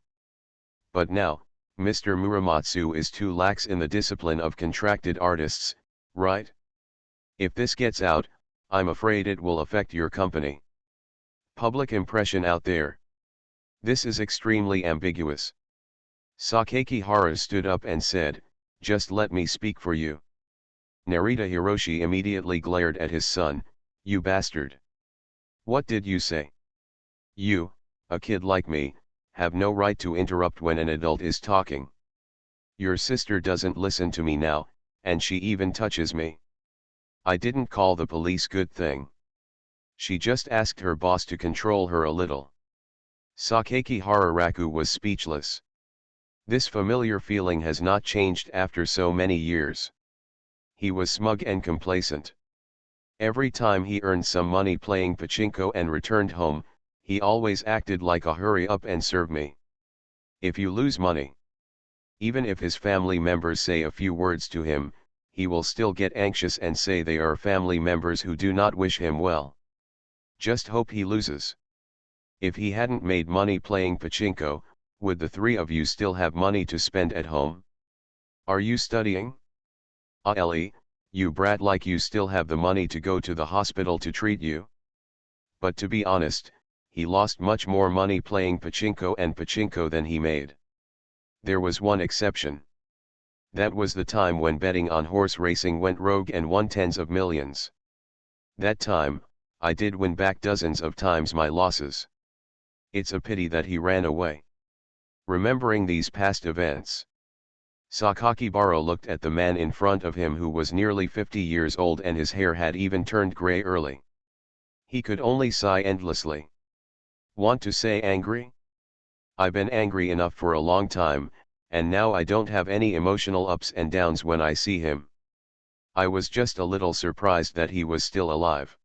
But now, Mr. Muramatsu is too lax in the discipline of contracted artists, right? If this gets out, I'm afraid it will affect your company. Public impression out there. This is extremely ambiguous." Sakakihara stood up and said, "Just let me speak for you." Narita Hiroshi immediately glared at his son. "You bastard. What did you say? You, a kid like me, have no right to interrupt when an adult is talking. Your sister doesn't listen to me now, and she even touches me. I didn't call the police, good thing. She just asked her boss to control her a little." Sakakihara Raku was speechless. This familiar feeling has not changed after so many years. He was smug and complacent. Every time he earned some money playing pachinko and returned home, he always acted like a hurry up and serve me. If you lose money, even if his family members say a few words to him, he will still get anxious and say they are family members who do not wish him well. Just hope he loses. If he hadn't made money playing pachinko, would the three of you still have money to spend at home? Are you studying? Ellie, you brat, like you still have the money to go to the hospital to treat you? But to be honest, he lost much more money playing pachinko than he made. There was one exception. That was the time when betting on horse racing went rogue and won tens of millions. That time, I did win back dozens of times my losses. It's a pity that he ran away. Remembering these past events, Sakakibara looked at the man in front of him, who was nearly 50 years old and his hair had even turned gray early. He could only sigh endlessly. Want to say angry? I've been angry enough for a long time, and now I don't have any emotional ups and downs when I see him. I was just a little surprised that he was still alive.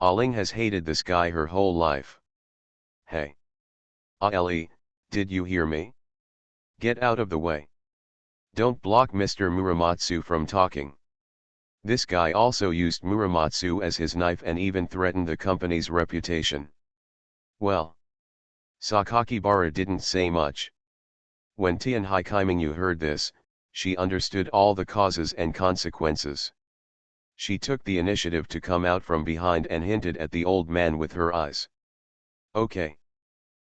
Aling has hated this guy her whole life. Hey. Ellie, did you hear me? Get out of the way. Don't block Mr. Muramatsu from talking. This guy also used Muramatsu as his knife and even threatened the company's reputation. Well, Sakakibara didn't say much. When Tian Haikaiminyu heard this, she understood all the causes and consequences. She took the initiative to come out from behind and hinted at the old man with her eyes. Okay.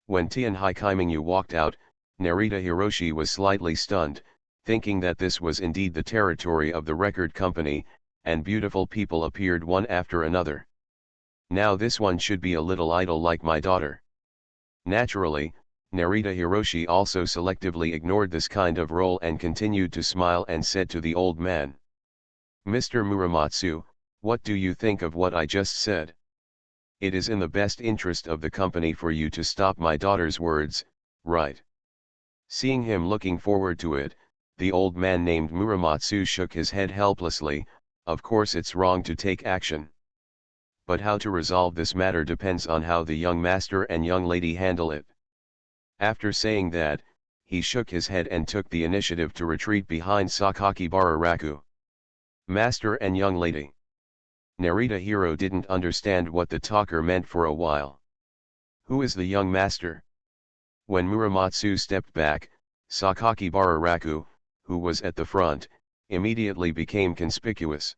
When Tian Haikaiminyu walked out, Narita Hiroshi was slightly stunned, thinking that this was indeed the territory of the record company, and beautiful people appeared one after another. Now this one should be a little idol like my daughter. Naturally, Narita Hiroshi also selectively ignored this kind of role and continued to smile and said to the old man, "Mr. Muramatsu, what do you think of what I just said? It is in the best interest of the company for you to stop my daughter's words, right?" Seeing him looking forward to it, the old man named Muramatsu shook his head helplessly. Of course it's wrong to take action. But how to resolve this matter depends on how the young master and young lady handle it. After saying that, he shook his head and took the initiative to retreat behind Sakakibara Raku. Master and young lady. Narita Hiro didn't understand what the talker meant for a while. Who is the young master? When Muramatsu stepped back, Sakakibara Raku, who was at the front, immediately became conspicuous.